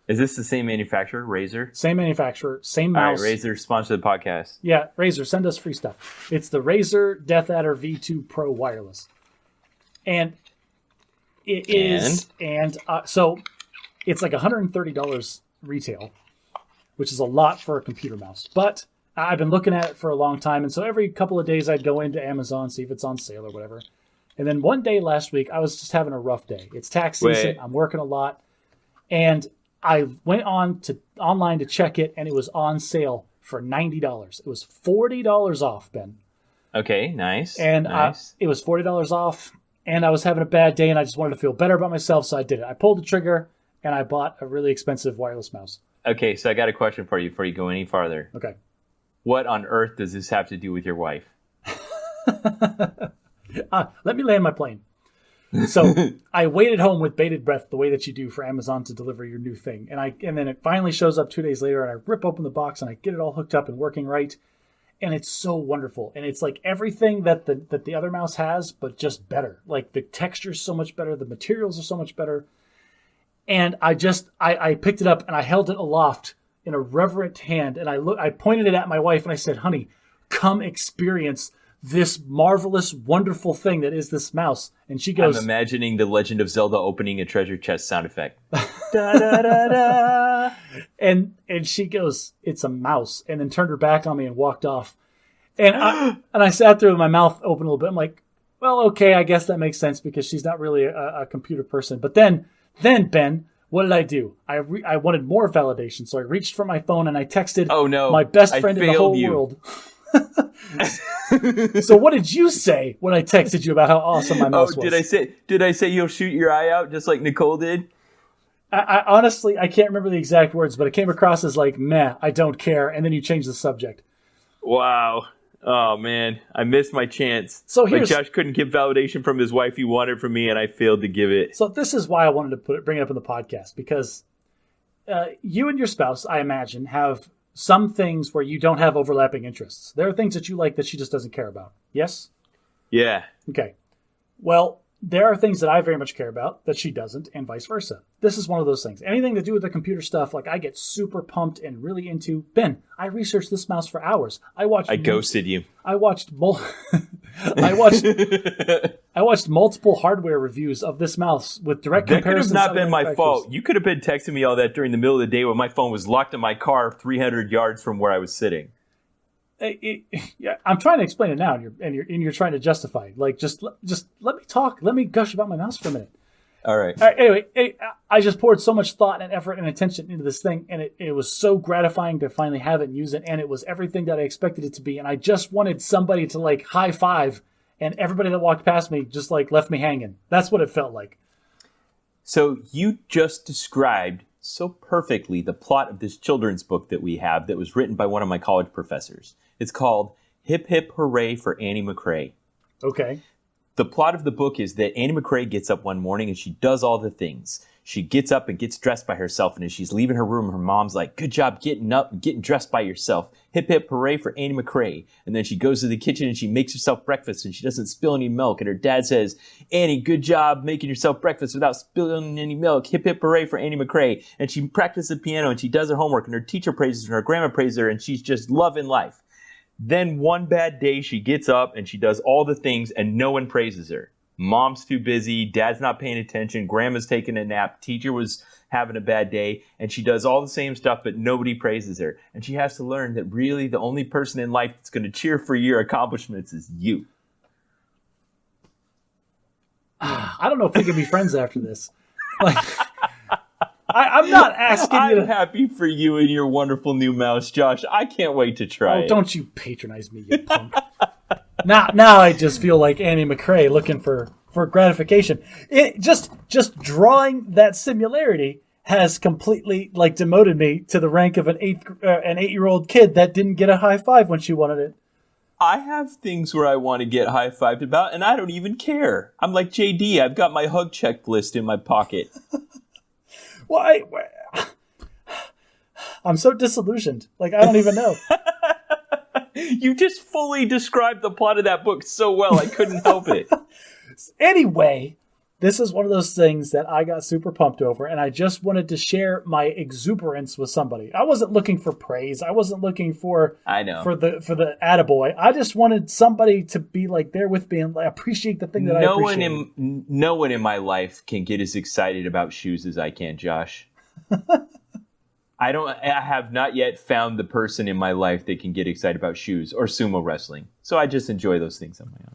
A: Is this the same manufacturer, Razr?
B: Same manufacturer, same mouse.
A: All right, Razr, sponsor the podcast.
B: Yeah, Razr, send us free stuff. It's the Razr Deathadder V2 Pro Wireless. And it is... So it's like $130 retail, which is a lot for a computer mouse. But I've been looking at it for a long time, and so every couple of days I'd go into Amazon, see if it's on sale or whatever. And then one day last week, I was just having a rough day. It's tax season. I'm working a lot. And I went online to check it, and it was on sale for $90. It was $40 off, Ben.
A: Okay, nice.
B: And
A: nice.
B: It was $40 off, and I was having a bad day, and I just wanted to feel better about myself, so I did it. I pulled the trigger, and I bought a really expensive wireless mouse.
A: Okay, so I got a question for you before you go any farther.
B: Okay.
A: What on earth does this have to do with your wife?
B: Let me land my plane. So I waited home with bated breath, the way that you do for Amazon to deliver your new thing. And then it finally shows up 2 days later, and I rip open the box and I get it all hooked up and working right. And it's so wonderful. And it's like everything that the other mouse has, but just better. Like the texture is so much better. The materials are so much better. And I picked it up and I held it aloft in a reverent hand. And I pointed it at my wife and I said, honey, come experience this marvelous, wonderful thing that is this mouse. And she goes...
A: I'm imagining the Legend of Zelda opening a treasure chest sound effect. Da, da, da, da.
B: And she goes, "It's a mouse," and then turned her back on me and walked off. And I sat there with my mouth open a little bit. I'm like, well, okay, I guess that makes sense because she's not really a computer person. But then Ben, what did I do? I wanted more validation, so I reached for my phone and I texted my best friend in the whole world. So what did you say when I texted you about how awesome my mouse was?
A: Did I say you'll shoot your eye out just like Nicole did?
B: I honestly, I can't remember the exact words, but it came across as like, meh, I don't care. And then you changed the subject.
A: Wow. Oh, man. I missed my chance.
B: So
A: Josh couldn't get validation from his wife he wanted from me, and I failed to give it.
B: So this is why I wanted to bring it up in the podcast, because you and your spouse, I imagine, have some things where you don't have overlapping interests. There are things that you like that she just doesn't care about. Yes?
A: Yeah.
B: Okay. Well, there are things that I very much care about that she doesn't, and vice versa. This is one of those things. Anything to do with the computer stuff, like I get super pumped and really into. Ben, I researched this mouse for hours. I
A: ghosted you.
B: I watched multiple hardware reviews of this mouse with direct comparisons.
A: That could have not been my fault. You could have been texting me all that during the middle of the day when my phone was locked in my car 300 yards from where I was sitting.
B: Yeah, I'm trying to explain it now, and you're trying to justify it. Like, just let me talk. Let me gush about my mouse for a minute.
A: All right.
B: Anyway, I just poured so much thought and effort and attention into this thing, and it was so gratifying to finally have it and use it, and it was everything that I expected it to be. And I just wanted somebody to like high five, and everybody that walked past me just like left me hanging. That's what it felt like.
A: So you just described so perfectly the plot of this children's book that we have that was written by one of my college professors. It's called Hip Hip Hooray for Annie McRae.
B: Okay.
A: The plot of the book is that Annie McRae gets up one morning and she does all the things. She gets up and gets dressed by herself, and as she's leaving her room, her mom's like, "Good job getting up and getting dressed by yourself. Hip hip hooray for Annie McRae." And then she goes to the kitchen and she makes herself breakfast and she doesn't spill any milk. And her dad says, "Annie, good job making yourself breakfast without spilling any milk. Hip hip hooray for Annie McRae." And she practices the piano and she does her homework and her teacher praises her and her grandma praises her and she's just loving life. Then one bad day she gets up and she does all the things and no one praises her. Mom's too busy, dad's not paying attention, grandma's taking a nap, teacher was having a bad day, and she does all the same stuff, but nobody praises her. And she has to learn that really the only person in life that's going to cheer for your accomplishments is you.
B: I don't know if we can be friends after this. Like, I'm not asking you.
A: I'm happy for you and your wonderful new mouse, Josh. I can't wait to try it.
B: Don't you patronize me, you punk. Now I just feel like Annie McRae looking for gratification. It just drawing that similarity has completely like demoted me to the rank of an 8-year-old kid that didn't get a high five when she wanted it.
A: I have things where I want to get high-fived about, and I don't even care. I'm like JD. I've got my hug checklist in my pocket.
B: Well, I'm so disillusioned. Like, I don't even know.
A: You just fully described the plot of that book so well, I couldn't help it.
B: Anyway, this is one of those things that I got super pumped over, and I just wanted to share my exuberance with somebody. I wasn't looking for praise. I wasn't looking for the attaboy. I just wanted somebody to be like there with me and like, appreciate the thing that I appreciate.
A: No one in my life can get as excited about shoes as I can, Josh. I have not yet found the person in my life that can get excited about shoes or sumo wrestling. So I just enjoy those things on my own.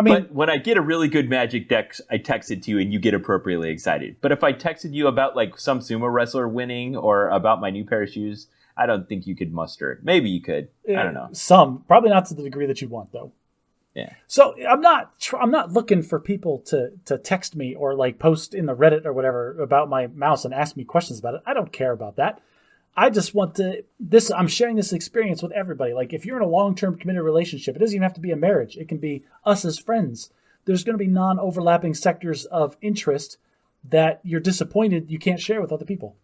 A: But when I get a really good magic deck, I text it to you and you get appropriately excited. But if I texted you about like some sumo wrestler winning or about my new pair of shoes, I don't think you could muster it. Maybe you could. I don't know.
B: Probably not to the degree that you want, though.
A: Yeah.
B: So I'm not looking for people to text me or like post in the Reddit or whatever about my mouse and ask me questions about it. I don't care about that. I just want I'm sharing this experience with everybody. Like if you're in a long-term committed relationship, it doesn't even have to be a marriage. It can be us as friends. There's going to be non-overlapping sectors of interest that you're disappointed you can't share with other people.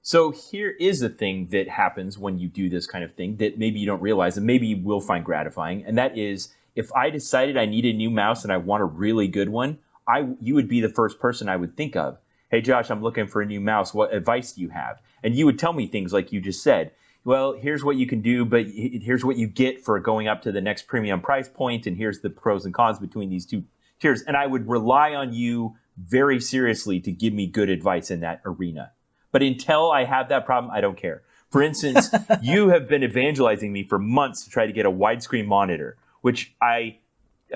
A: So here is a thing that happens when you do this kind of thing that maybe you don't realize and maybe you will find gratifying. And that is, if I decided I need a new mouse and I want a really good one, you would be the first person I would think of. Hey, Josh, I'm looking for a new mouse. What advice do you have? And you would tell me things like you just said. Well, here's what you can do, but here's what you get for going up to the next premium price point, and here's the pros and cons between these two tiers. And I would rely on you very seriously to give me good advice in that arena. But until I have that problem, I don't care. For instance, you have been evangelizing me for months to try to get a widescreen monitor, which I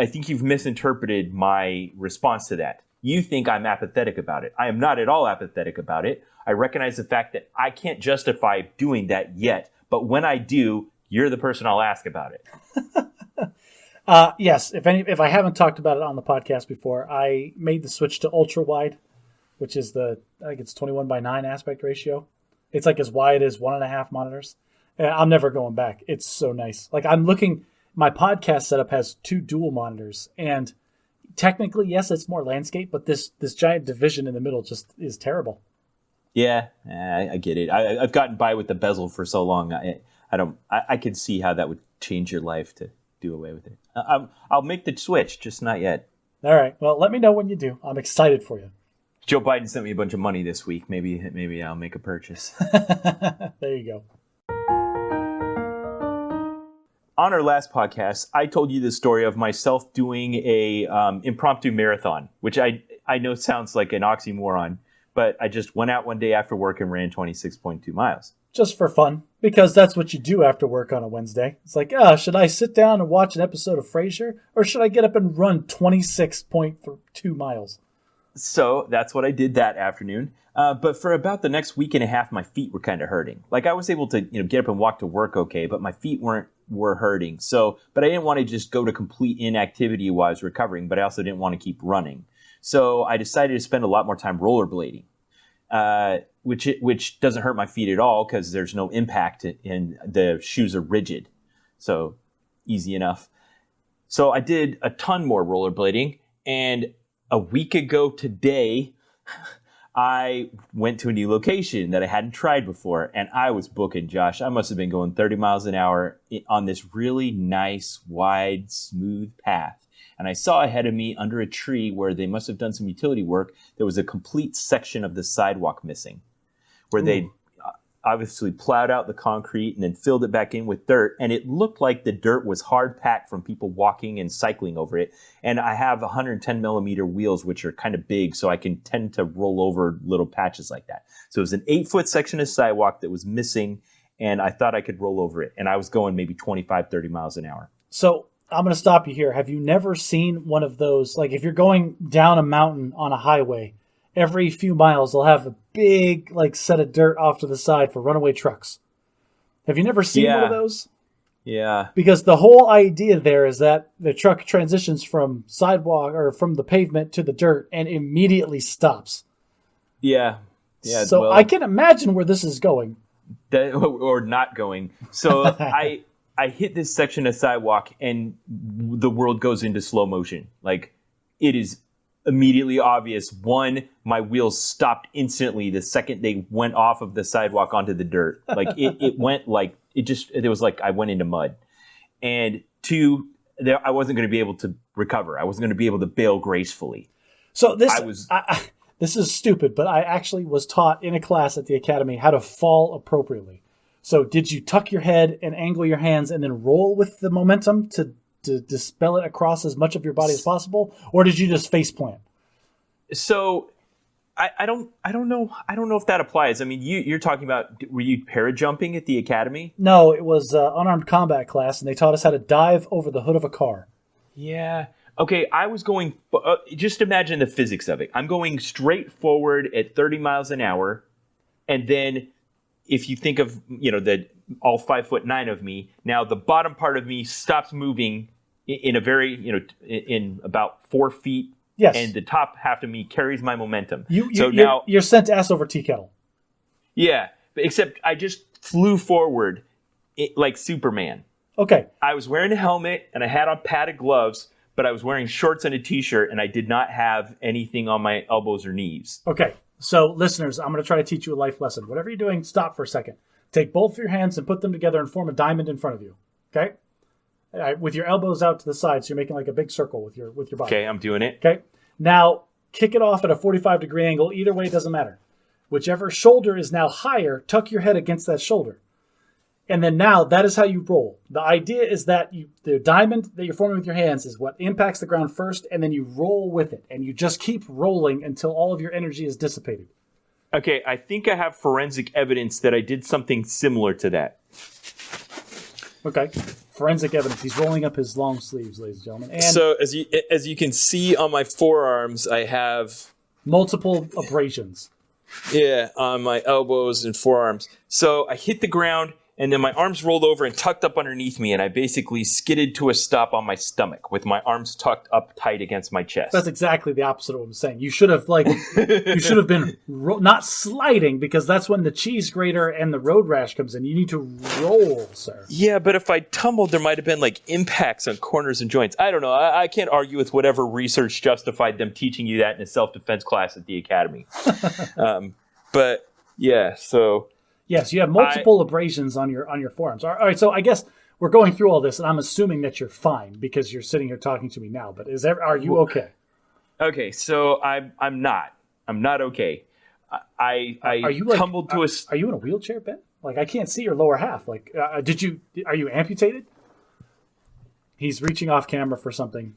A: think you've misinterpreted my response to that. You think I'm apathetic about it. I am not at all apathetic about it. I recognize the fact that I can't justify doing that yet. But when I do, you're the person I'll ask about it.
B: Yes, if I haven't talked about it on the podcast before, I made the switch to ultra wide, which is I think it's 21:9 aspect ratio. It's like as wide as 1.5 monitors. And I'm never going back. It's so nice. Like I'm looking, my podcast setup has 2 dual monitors, and technically, yes, it's more landscape, but this giant division in the middle just is terrible.
A: Yeah, I get it. I've gotten by with the bezel for so long. I could see how that would change your life to do away with it. I'll make the switch, just not yet.
B: All right. Well, let me know when you do. I'm excited for you.
A: Joe Biden sent me a bunch of money this week. Maybe I'll make a purchase.
B: There you go.
A: On our last podcast, I told you the story of myself doing a impromptu marathon, which I know sounds like an oxymoron, but I just went out one day after work and ran 26.2 miles.
B: Just for fun, because that's what you do after work on a Wednesday. It's like, should I sit down and watch an episode of Frasier, or should I get up and run 26.2 miles?
A: So that's what I did that afternoon. But for about the next week and a half, my feet were kind of hurting. Like I was able to, get up and walk to work okay, but my feet were hurting. So, but I didn't want to just go to complete inactivity while I was recovering, but I also didn't want to keep running. So I decided to spend a lot more time rollerblading, which doesn't hurt my feet at all because there's no impact and the shoes are rigid. So easy enough. So I did a ton more rollerblading, and a week ago today, I went to a new location that I hadn't tried before, and I was booking, Josh. I must have been going 30 miles an hour on this really nice, wide, smooth path. And I saw ahead of me under a tree where they must have done some utility work, there was a complete section of the sidewalk missing, where they obviously plowed out the concrete and then filled it back in with dirt. And it looked like the dirt was hard packed from people walking and cycling over it. And I have 110 millimeter wheels, which are kind of big, so I can tend to roll over little patches like that. So it was an 8-foot section of sidewalk that was missing, and I thought I could roll over it. And I was going maybe 25, 30 miles an hour.
B: So I'm going to stop you here. Have you never seen one of those, like if you're going down a mountain on a highway, every few miles they'll have a big set of dirt off to the side for runaway trucks? Have you never seen one of those?
A: Yeah.
B: Because the whole idea there is that the truck transitions from sidewalk or from the pavement to the dirt and immediately stops.
A: Yeah. Yeah.
B: So I can imagine where this is going.
A: Or not going. So I hit this section of sidewalk and the world goes into slow motion. Like it is immediately obvious. One, my wheels stopped instantly the second they went off of the sidewalk onto the dirt. Like it went like it was like I went into mud. And 2, I wasn't going to be able to recover. I wasn't going to be able to bail gracefully.
B: So this is stupid, but I actually was taught in a class at the academy how to fall appropriately. So did you tuck your head and angle your hands and then roll with the momentum to dispel it across as much of your body as possible, or did you just face plant?
A: So I don't know if that applies. I mean, you're talking about, were you parajumping at the academy?
B: No, it was unarmed combat class, and they taught us how to dive over the hood of a car.
A: Yeah. Okay, I was going, just imagine the physics of it. I'm going straight forward at 30 miles an hour, and then if you think of, the all 5'9" of me, now the bottom part of me stops moving in a very, in about 4 feet.
B: Yes.
A: And the top half of me carries my momentum.
B: You're sent ass over tea kettle.
A: Yeah, except I just flew forward like Superman.
B: Okay.
A: I was wearing a helmet and I had on padded gloves, but I was wearing shorts and a t-shirt, and I did not have anything on my elbows or knees.
B: Okay. So listeners, I'm going to try to teach you a life lesson. Whatever you're doing, stop for a second. Take both of your hands and put them together and form a diamond in front of you. Okay? With your elbows out to the side, so you're making like a big circle with your body.
A: Okay, I'm doing it.
B: Okay? Now, kick it off at a 45-degree angle. Either way, it doesn't matter. Whichever shoulder is now higher, tuck your head against that shoulder. And then now that is how you roll. The idea is that the diamond that you're forming with your hands is what impacts the ground first, and then you roll with it. And you just keep rolling until all of your energy is dissipated.
A: Okay, I think I have forensic evidence that I did something similar to that.
B: Okay, forensic evidence. He's rolling up his long sleeves, ladies and gentlemen. And
A: so as you can see on my forearms, I have
B: multiple abrasions.
A: Yeah, on my elbows and forearms. So I hit the ground, and then my arms rolled over and tucked up underneath me, and I basically skidded to a stop on my stomach with my arms tucked up tight against my chest.
B: That's exactly the opposite of what I'm saying. You should have been not sliding, because that's when the cheese grater and the road rash comes in. You need to roll, sir.
A: Yeah, but if I tumbled, there might have been like impacts on corners and joints. I don't know. I can't argue with whatever research justified them teaching you that in a self-defense class at the academy. But yeah, so...
B: Yes, you have multiple abrasions on your forearms. All right, so I guess we're going through all this, and I'm assuming that you're fine because you're sitting here talking to me now. But are you okay?
A: Okay, so I'm not. I'm not okay. I tumbled to a.
B: Are you in a wheelchair, Ben? Like, I can't see your lower half. Like, are you amputated? He's reaching off camera for something.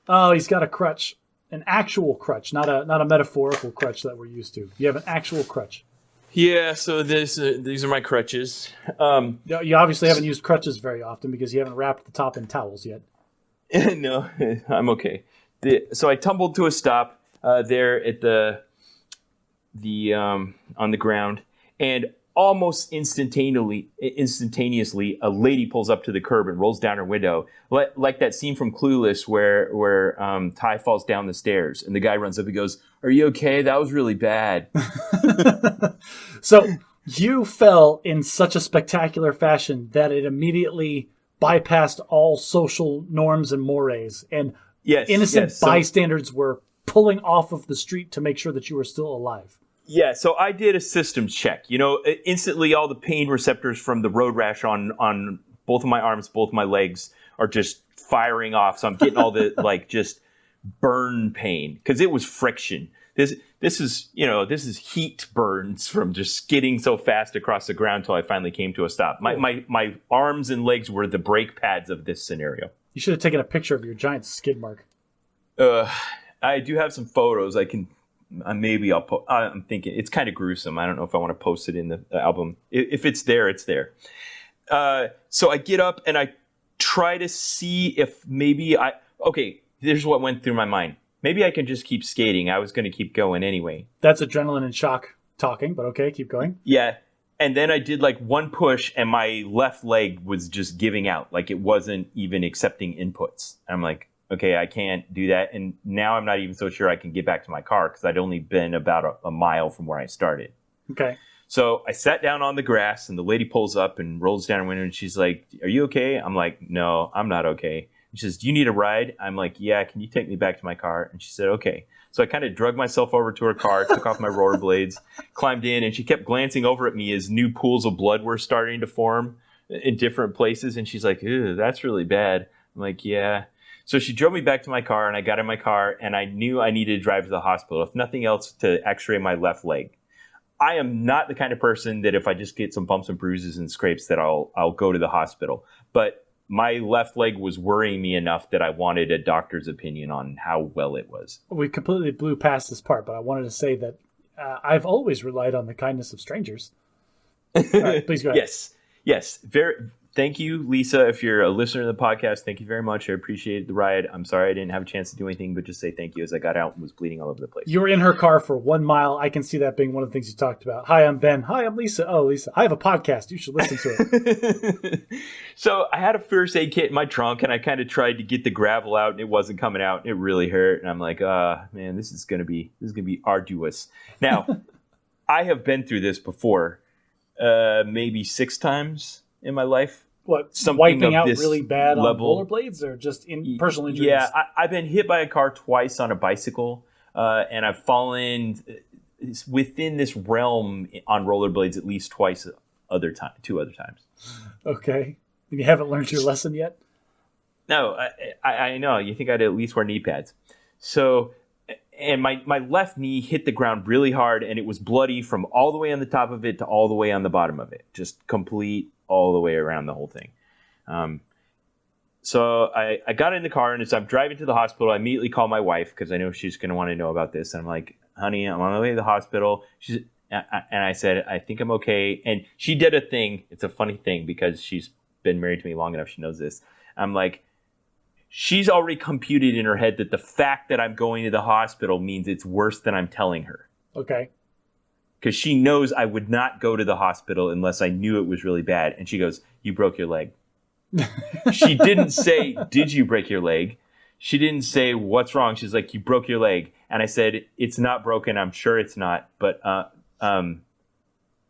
B: Oh, he's got a crutch, an actual crutch, not a metaphorical crutch that we're used to. You have an actual crutch.
A: Yeah, so these are my crutches.
B: You obviously haven't used crutches very often because you haven't wrapped the top in towels yet.
A: No, I'm okay. So I tumbled to a stop there at the on the ground, and almost instantaneously, a lady pulls up to the curb and rolls down her window, like that scene from Clueless where Ty falls down the stairs, and the guy runs up and goes, "Are you okay? That was really bad."
B: So you fell in such a spectacular fashion that it immediately bypassed all social norms and mores, and innocent bystanders were pulling off of the street to make sure that you were still alive.
A: Yeah, so I did a systems check. Instantly all the pain receptors from the road rash on both of my arms, both of my legs are just firing off. So I'm getting all the just burn pain because it was friction. This is heat burns from just skidding so fast across the ground till I finally came to a stop. My arms and legs were the brake pads of this scenario.
B: You should have taken a picture of your giant skid mark.
A: I do have some photos. I can maybe I'll. I'm thinking it's kind of gruesome. I don't know if I want to post it in the album. If it's there, it's there. So I get up and I try to see if maybe here's what went through my mind. Maybe I can just keep skating. I was going to keep going anyway.
B: That's adrenaline and shock talking, but okay, keep going.
A: Yeah. And then I did one push and my left leg was just giving out. Like it wasn't even accepting inputs. And I'm like, okay, I can't do that. And now I'm not even so sure I can get back to my car because I'd only been about a mile from where I started.
B: Okay.
A: So I sat down on the grass and the lady pulls up and rolls down her window and she's like, "Are you okay?" I'm like, "No, I'm not okay." She says, "Do you need a ride?" I'm like, "Yeah, can you take me back to my car?" And she said, "Okay." So I kind of drug myself over to her car, took off my rollerblades, climbed in, and she kept glancing over at me as new pools of blood were starting to form in different places. And she's like, "Ew, that's really bad." I'm like, "Yeah." So she drove me back to my car, and I got in my car, and I knew I needed to drive to the hospital, if nothing else, to x-ray my left leg. I am not the kind of person that if I just get some bumps and bruises and scrapes that I'll go to the hospital. But my left leg was worrying me enough that I wanted a doctor's opinion on how well it was.
B: We completely blew past this part, but I wanted to say that I've always relied on the kindness of strangers. All right, please go ahead.
A: Yes. Thank you, Lisa. If you're a listener to the podcast, thank you very much. I appreciate the ride. I'm sorry I didn't have a chance to do anything, but just say thank you as I got out and was bleeding all over the place.
B: You were in her car for 1 mile. I can see that being one of the things you talked about. "Hi, I'm Ben." "Hi, I'm Lisa." "Oh, Lisa, I have a podcast. You should listen to it."
A: So I had a first aid kit in my trunk, and I kind of tried to get the gravel out, and it wasn't coming out. It really hurt, and I'm like, man, this is gonna be arduous. Now, I have been through this before, maybe 6 times in my life.
B: What, wiping out really bad on rollerblades or just in personal injuries?
A: Yeah, I've been hit by a car twice on a bicycle, and I've fallen within this realm on rollerblades at least 2 other times.
B: Okay. And you haven't learned your lesson yet?
A: No, I know. You think I'd at least wear knee pads. So, and my left knee hit the ground really hard, and it was bloody from all the way on the top of it to all the way on the bottom of it. Just complete all the way around the whole thing. So I got in the car, and as I'm driving to the hospital, I immediately call my wife because I know she's going to want to know about this. And I'm like, honey, I'm on my way to the hospital. And I said, I think I'm okay. And she did a thing. It's a funny thing because she's been married to me long enough. She knows this. I'm like, she's already computed in her head that the fact that I'm going to the hospital means it's worse than I'm telling her.
B: Okay.
A: Because she knows I would not go to the hospital unless I knew it was really bad. And she goes, you broke your leg. She didn't say, did you break your leg? She didn't say, what's wrong? She's like, you broke your leg. And I said, it's not broken. I'm sure it's not. But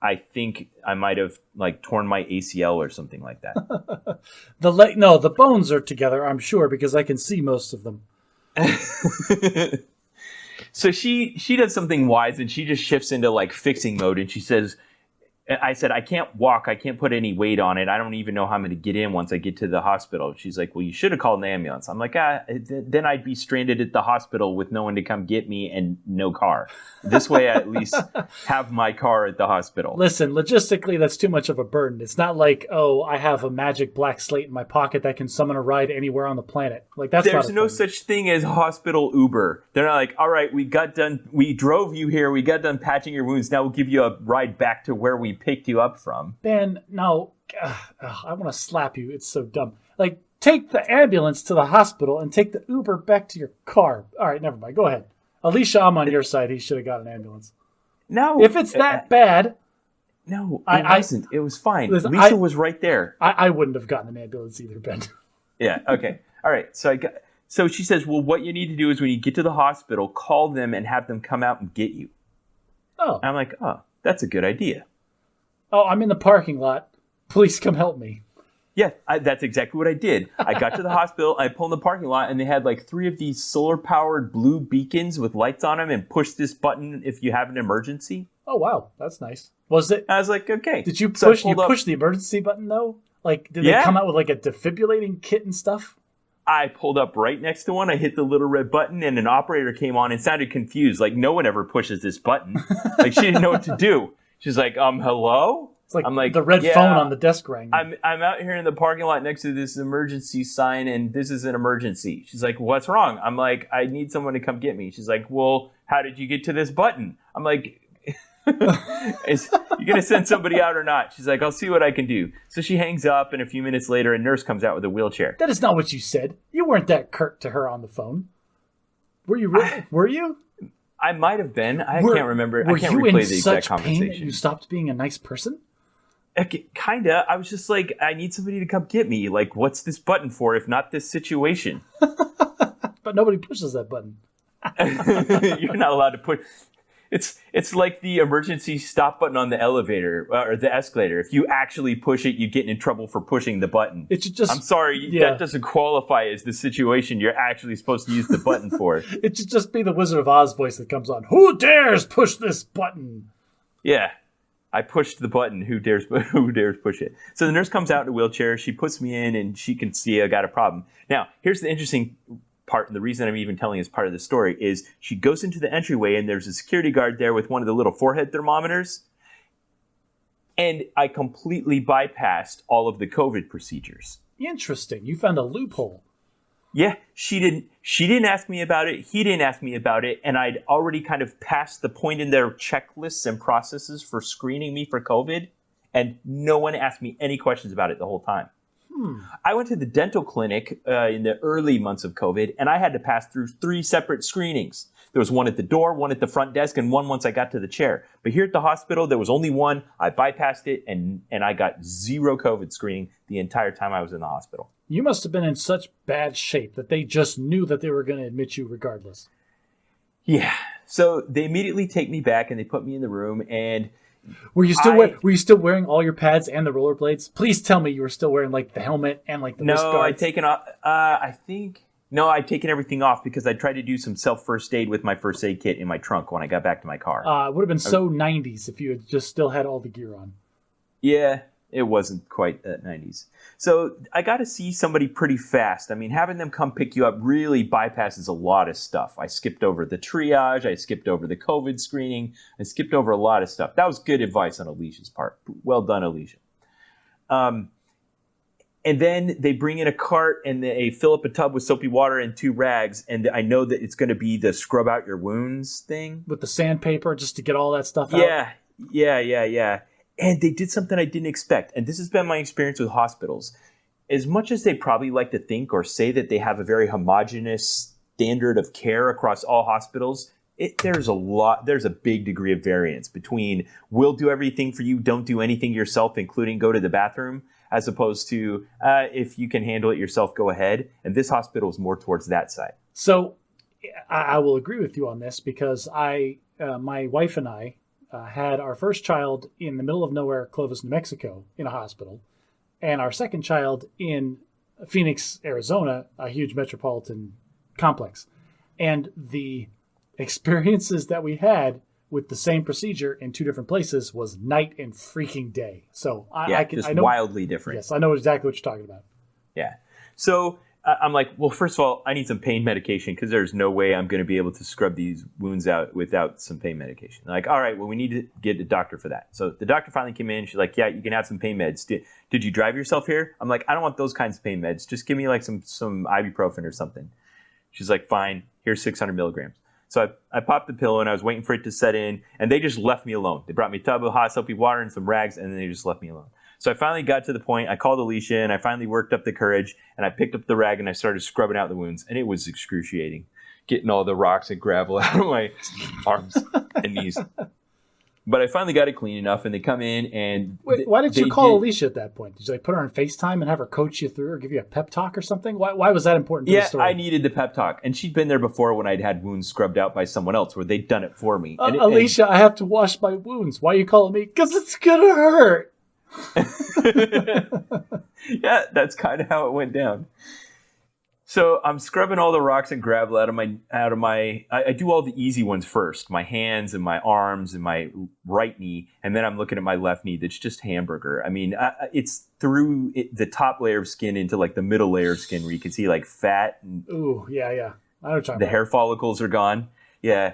A: I think I might have like torn my ACL or something like that.
B: The bones are together, I'm sure, because I can see most of them.
A: So she does something wise, and she just shifts into like fixing mode, and she says, I said, I can't walk. I can't put any weight on it. I don't even know how I'm going to get in once I get to the hospital. She's like, well, you should have called an ambulance. I'm like, then I'd be stranded at the hospital with no one to come get me and no car. This way, I at least have my car at the hospital.
B: Listen, logistically, that's too much of a burden. It's not like, oh, I have a magic black slate in my pocket that can summon a ride anywhere on the planet. Like
A: There's no such thing as hospital Uber. They're not like, all right, we drove you here. We got done patching your wounds. Now we'll give you a ride back to where we picked you up from.
B: Ben, no, I want to slap you. It's so dumb. Like, take the ambulance to the hospital and take the Uber back to your car. All right, never mind. Go ahead. Alicia, I'm on your side. He should have got an ambulance.
A: No.
B: If it's that bad.
A: No, it wasn't. It was fine.
B: Listen,
A: Lisa was right there.
B: I wouldn't have gotten an ambulance either, Ben.
A: Yeah, okay. All right. So she says, well, what you need to do is when you get to the hospital, call them and have them come out and get you.
B: Oh.
A: And I'm like, oh, that's a good idea.
B: Oh, I'm in the parking lot. Please come help me.
A: Yeah, that's exactly what I did. I got to the hospital, I pulled in the parking lot, and they had like 3 of these solar-powered blue beacons with lights on them, and push this button if you have an emergency.
B: Oh, wow. That's nice. Was it?
A: I was like, okay.
B: Did you push the emergency button, though? Like, did they come out with like a defibrillating kit and stuff?
A: I pulled up right next to one. I hit the little red button, and an operator came on and sounded confused. Like, no one ever pushes this button. Like, she didn't know what to do. She's like, hello?
B: It's like,
A: I'm like
B: the red phone on the desk rang.
A: I'm out here in the parking lot next to this emergency sign, and this is an emergency. She's like, what's wrong? I'm like, I need someone to come get me. She's like, well, how did you get to this button? I'm like, you going to send somebody out or not? She's like, I'll see what I can do. So she hangs up, and a few minutes later, a nurse comes out with a wheelchair.
B: That is not what you said. You weren't that curt to her on the phone. Were you really? Were you?
A: I might have been. I can't remember. I can't replay the exact conversation.
B: Were you in such pain that you stopped being a nice person?
A: Kinda. I was just like, I need somebody to come get me. Like, what's this button for if not this situation?
B: But nobody pushes that button.
A: You're not allowed to push. It's like the emergency stop button on the elevator or the escalator. If you actually push it, you get in trouble for pushing the button. I'm sorry, that doesn't qualify as the situation you're actually supposed to use the button for.
B: It should just be the Wizard of Oz voice that comes on. Who dares push this button?
A: Yeah, I pushed the button. Who dares push it? So the nurse comes out in a wheelchair. She puts me in, and she can see I got a problem. Now, here's the interesting part, and the reason I'm even telling this part of the story is she goes into the entryway, and there's a security guard there with one of the little forehead thermometers, and I completely bypassed all of the COVID procedures.
B: Interesting. You found a loophole.
A: Yeah, she didn't ask me about it. He didn't ask me about it, and I'd already kind of passed the point in their checklists and processes for screening me for COVID, and no one asked me any questions about it the whole time. I went to the dental clinic in the early months of COVID, and I had to pass through 3 separate screenings. There was one at the door, one at the front desk, and one once I got to the chair. But here at the hospital, there was only one. I bypassed it, and I got 0 COVID screening the entire time I was in the hospital.
B: You must have been in such bad shape that they just knew that they were going to admit you regardless.
A: Yeah. So they immediately take me back, and they put me in the room, and...
B: Were you still wearing all your pads and the rollerblades? Please tell me you were still wearing like the helmet and like the wrist guards.
A: No, I'd taken off. I'd taken everything off because I tried to do some self first aid with my first aid kit in my trunk when I got back to my car.
B: It would have been so 90s if you had just still had all the gear on.
A: Yeah, it wasn't quite that 90s. So I got to see somebody pretty fast. I mean, having them come pick you up really bypasses a lot of stuff. I skipped over the triage. I skipped over the COVID screening. I skipped over a lot of stuff. That was good advice on Alicia's part. Well done, Alicia. And then they bring in a cart and they fill up a tub with soapy water and 2 rags. And I know that it's going to be the scrub out your wounds thing.
B: With the sandpaper, just to get all that stuff out.
A: Yeah. And they did something I didn't expect. And this has been my experience with hospitals. As much as they probably like to think or say that they have a very homogeneous standard of care across all hospitals, there's a big degree of variance between we'll do everything for you, don't do anything yourself, including go to the bathroom, as opposed to if you can handle it yourself, go ahead. And this hospital is more towards that side.
B: So I will agree with you on this because my wife and I had our first child in the middle of nowhere, Clovis, New Mexico, in a hospital, and our second child in Phoenix, Arizona, a huge metropolitan complex. And the experiences that we had with the same procedure in 2 different places was night and freaking day. So I know,
A: wildly different.
B: Yes, I know exactly what you're talking about.
A: Yeah. So I'm like, well, first of all, I need some pain medication because there's no way I'm going to be able to scrub these wounds out without some pain medication. They're like, all right, well, we need to get a doctor for that. So the doctor finally came in. She's like, yeah, you can have some pain meds. Did you drive yourself here? I'm like, I don't want those kinds of pain meds. Just give me like some ibuprofen or something. She's like, fine, here's 600 milligrams. So I popped the pill and I was waiting for it to set in, and they just left me alone. They brought me a tub of hot soapy water and some rags, and then they just left me alone. So I finally got to the point. I called Alicia, and I finally worked up the courage, and I picked up the rag, and I started scrubbing out the wounds, and it was excruciating, getting all the rocks and gravel out of my arms and knees. But I finally got it clean enough, and they come in and...
B: Wait, why did you call Alicia at that point? Did you put her on FaceTime and have her coach you through or give you a pep talk or something? Why was that important to the story?
A: I needed the pep talk. And she'd been there before when I'd had wounds scrubbed out by someone else where they'd done it for me.
B: Alicia, I have to wash my wounds. Why are you calling me? Because it's going to hurt.
A: Yeah, that's kind of how it went down. So I'm scrubbing all the rocks and gravel out of my. I do all the easy ones first, my hands and my arms and my right knee, and then I'm looking at my left knee that's just hamburger. I mean, it's through the top layer of skin into like the middle layer of skin where you can see like fat. And
B: ooh, yeah. I know what you're talking
A: the
B: about.
A: hair follicles are gone. Yeah,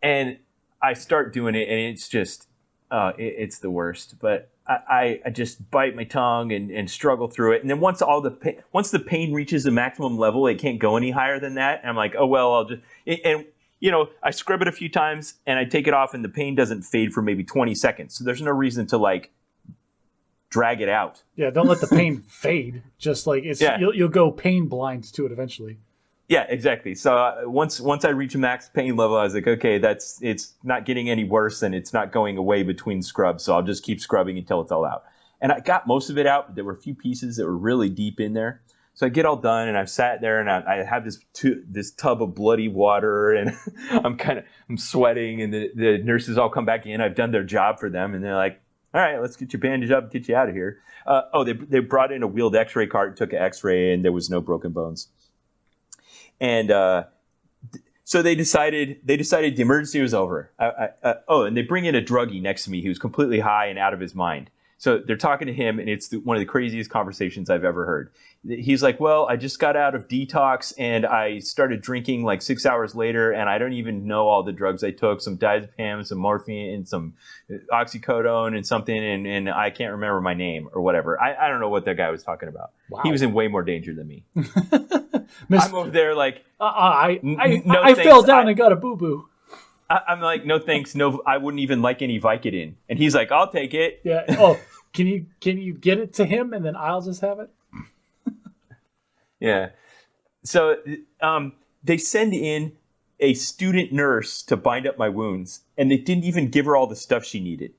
A: and I start doing it, and it's just it's the worst. But I just bite my tongue and struggle through it. And then once the pain reaches the maximum level, it can't go any higher than that. And I'm like, oh, well, I'll just, and I scrub it a few times and I take it off and the pain doesn't fade for maybe 20 seconds. So there's no reason to like drag it out.
B: Yeah. Don't let the pain fade. Just like you'll go pain blind to it eventually.
A: Yeah, exactly. So once I reach a max pain level, I was like, okay, it's not getting any worse and it's not going away between scrubs. So I'll just keep scrubbing until it's all out. And I got most of it out, but there were a few pieces that were really deep in there. So I get all done and I've sat there and I have this tub of bloody water and I'm sweating and the nurses all come back in. I've done their job for them and they're like, all right, let's get you bandaged up and get you out of here. They brought in a wheeled x-ray cart, took an x-ray, and there was no broken bones. And so they decided the emergency was over. And they bring in a druggie next to me who's completely high and out of his mind. So they're talking to him, and it's one of the craziest conversations I've ever heard. He's like, well, I just got out of detox, and I started drinking like 6 hours later, and I don't even know all the drugs I took, some diazepam, some morphine, and some oxycodone and something, and I can't remember my name or whatever. I don't know what that guy was talking about. Wow. He was in way more danger than me. I'm over there like,
B: I fell down and got a boo-boo.
A: I'm like, no thanks, no, I wouldn't even like any Vicodin. And he's like, I'll take it.
B: Yeah. Oh, can you get it to him and then I'll just have it?
A: Yeah. So they send in a student nurse to bind up my wounds, and they didn't even give her all the stuff she needed.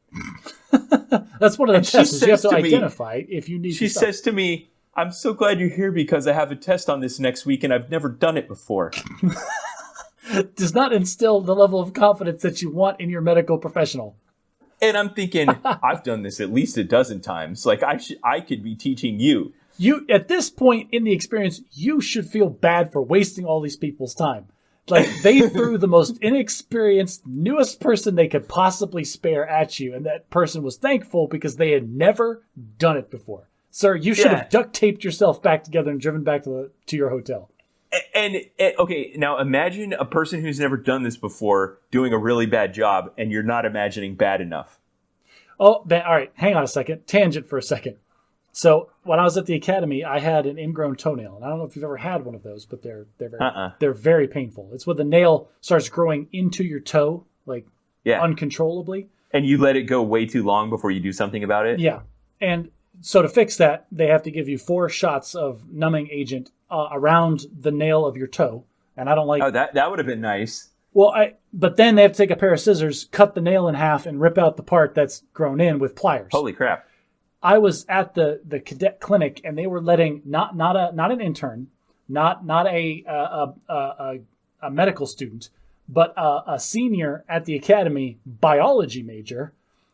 B: That's one of the tests. You have to identify if you need.
A: She says to me, I'm so glad you're here because I have a test on this next week and I've never done it before.
B: Does not instill the level of confidence that you want in your medical professional.
A: And I'm thinking, I've done this at least a dozen times. Like I could be teaching you.
B: You at this point in the experience, you should feel bad for wasting all these people's time. Like they threw the most inexperienced, newest person they could possibly spare at you, and that person was thankful because they had never done it before. Sir, you should have duct taped yourself back together and driven back to your hotel.
A: And okay, now imagine a person who's never done this before doing a really bad job, and you're not imagining bad enough.
B: Oh, all right. Hang on a second. Tangent for a second. So when I was at the academy, I had an ingrown toenail, and I don't know if you've ever had one of those, but they're very painful. It's when the nail starts growing into your toe, like uncontrollably.
A: And you let it go way too long before you do something about it?
B: Yeah. And so to fix that, they have to give you 4 shots of numbing agent around the nail of your toe. And I don't like...
A: Oh, that would have been nice.
B: Well, but then they have to take a pair of scissors, cut the nail in half, and rip out the part that's grown in with pliers.
A: Holy crap.
B: I was at the cadet clinic, and they were letting not an intern, not a medical student, but a senior at the academy biology major.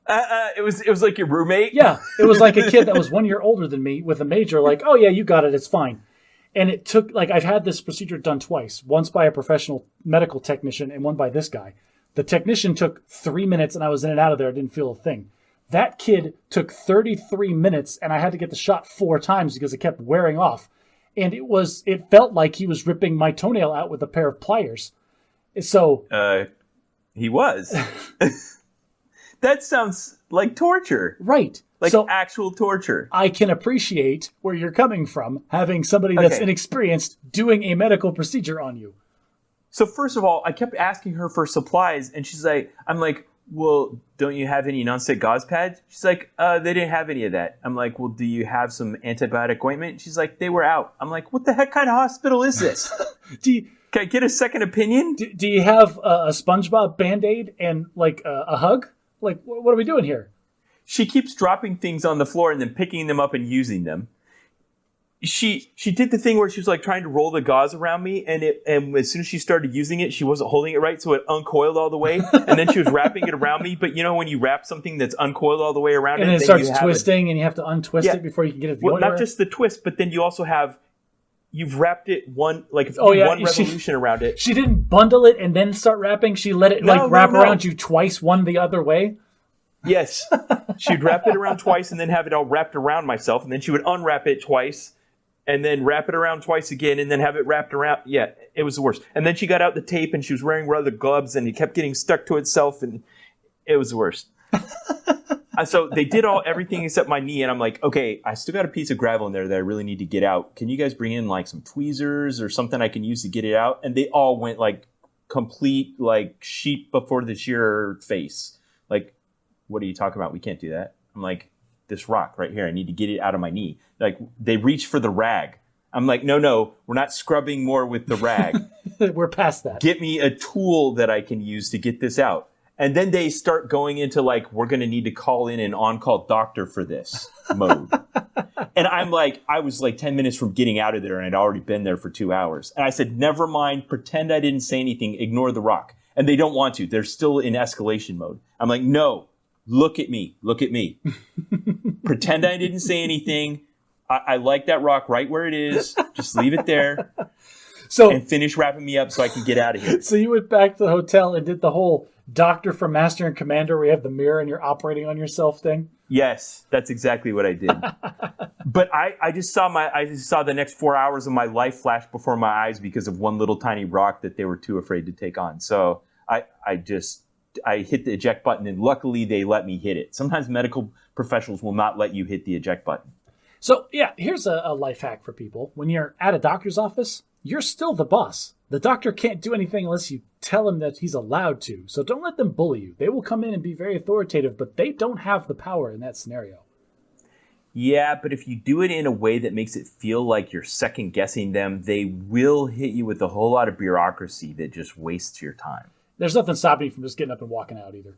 A: It was like your roommate?
B: Yeah, it was like a kid that was 1 year older than me with a major, like, oh yeah, you got it, it's fine. And it took, like, I've had this procedure done twice, once by a professional medical technician and one by this guy. The technician took 3 minutes and I was in and out of there. I didn't feel a thing. That kid took 33 minutes and I had to get the shot 4 times because it kept wearing off. And it felt like he was ripping my toenail out with a pair of pliers. So.
A: He was. That sounds like torture.
B: Right.
A: Like actual torture.
B: I can appreciate where you're coming from, having somebody that's inexperienced doing a medical procedure on you.
A: So first of all, I kept asking her for supplies, and she's like, I'm like, well, don't you have any nonstick gauze pads? She's like, they didn't have any of that. I'm like, well, do you have some antibiotic ointment? She's like, they were out. I'm like, what the heck kind of hospital is this? Can I get a second opinion?
B: Do you have a SpongeBob Band-Aid and like a hug? Like, what are we doing here?
A: She keeps dropping things on the floor and then picking them up and using them. She did the thing where she was like trying to roll the gauze around me, and as soon as she started using it, she wasn't holding it right, so it uncoiled all the way. And then she was wrapping it around me. But you know when you wrap something that's uncoiled all the way around
B: and
A: it,
B: it starts twisting, and you have to untwist it before you can get it.
A: Not just the twist, but then you also have you've wrapped it one revolution around it.
B: She didn't bundle it and then start wrapping. She let it wrap around you twice, one the other way.
A: Yes. She'd wrap it around twice and then have it all wrapped around myself. And then she would unwrap it twice and then wrap it around twice again and then have it wrapped around. Yeah, it was the worst. And then she got out the tape and she was wearing rubber gloves and it kept getting stuck to itself and it was the worst. So they did everything except my knee. And I'm like, okay, I still got a piece of gravel in there that I really need to get out. Can you guys bring in like some tweezers or something I can use to get it out? And they all went like complete like sheep before the shearer face. Like, what are you talking about? We can't do that. I'm like, this rock right here, I need to get it out of my knee. Like, they reach for the rag. I'm like, no, we're not scrubbing more with the rag.
B: We're past that.
A: Get me a tool that I can use to get this out. And then they start going into like, we're going to need to call in an on-call doctor for this mode. And I'm like, I was like 10 minutes from getting out of there and I'd already been there for 2 hours. And I said, never mind, pretend I didn't say anything, ignore the rock. And they don't want to. They're still in escalation mode. I'm like, no. Look at me. Pretend I didn't say anything. I like that rock right where it is. Just leave it there. And finish wrapping me up so I can get out of here.
B: So you went back to the hotel and did the whole Doctor from Master and Commander where you have the mirror and you're operating on yourself thing?
A: Yes, that's exactly what I did. But I just saw the next 4 hours of my life flash before my eyes because of one little tiny rock that they were too afraid to take on. So I hit the eject button, and luckily they let me hit it. Sometimes medical professionals will not let you hit the eject button.
B: So, yeah, here's a life hack for people. When you're at a doctor's office, you're still the boss. The doctor can't do anything unless you tell him that he's allowed to. So don't let them bully you. They will come in and be very authoritative, but they don't have the power in that scenario.
A: Yeah, but if you do it in a way that makes it feel like you're second-guessing them, they will hit you with a whole lot of bureaucracy that just wastes your time.
B: There's nothing stopping you from just getting up and walking out either.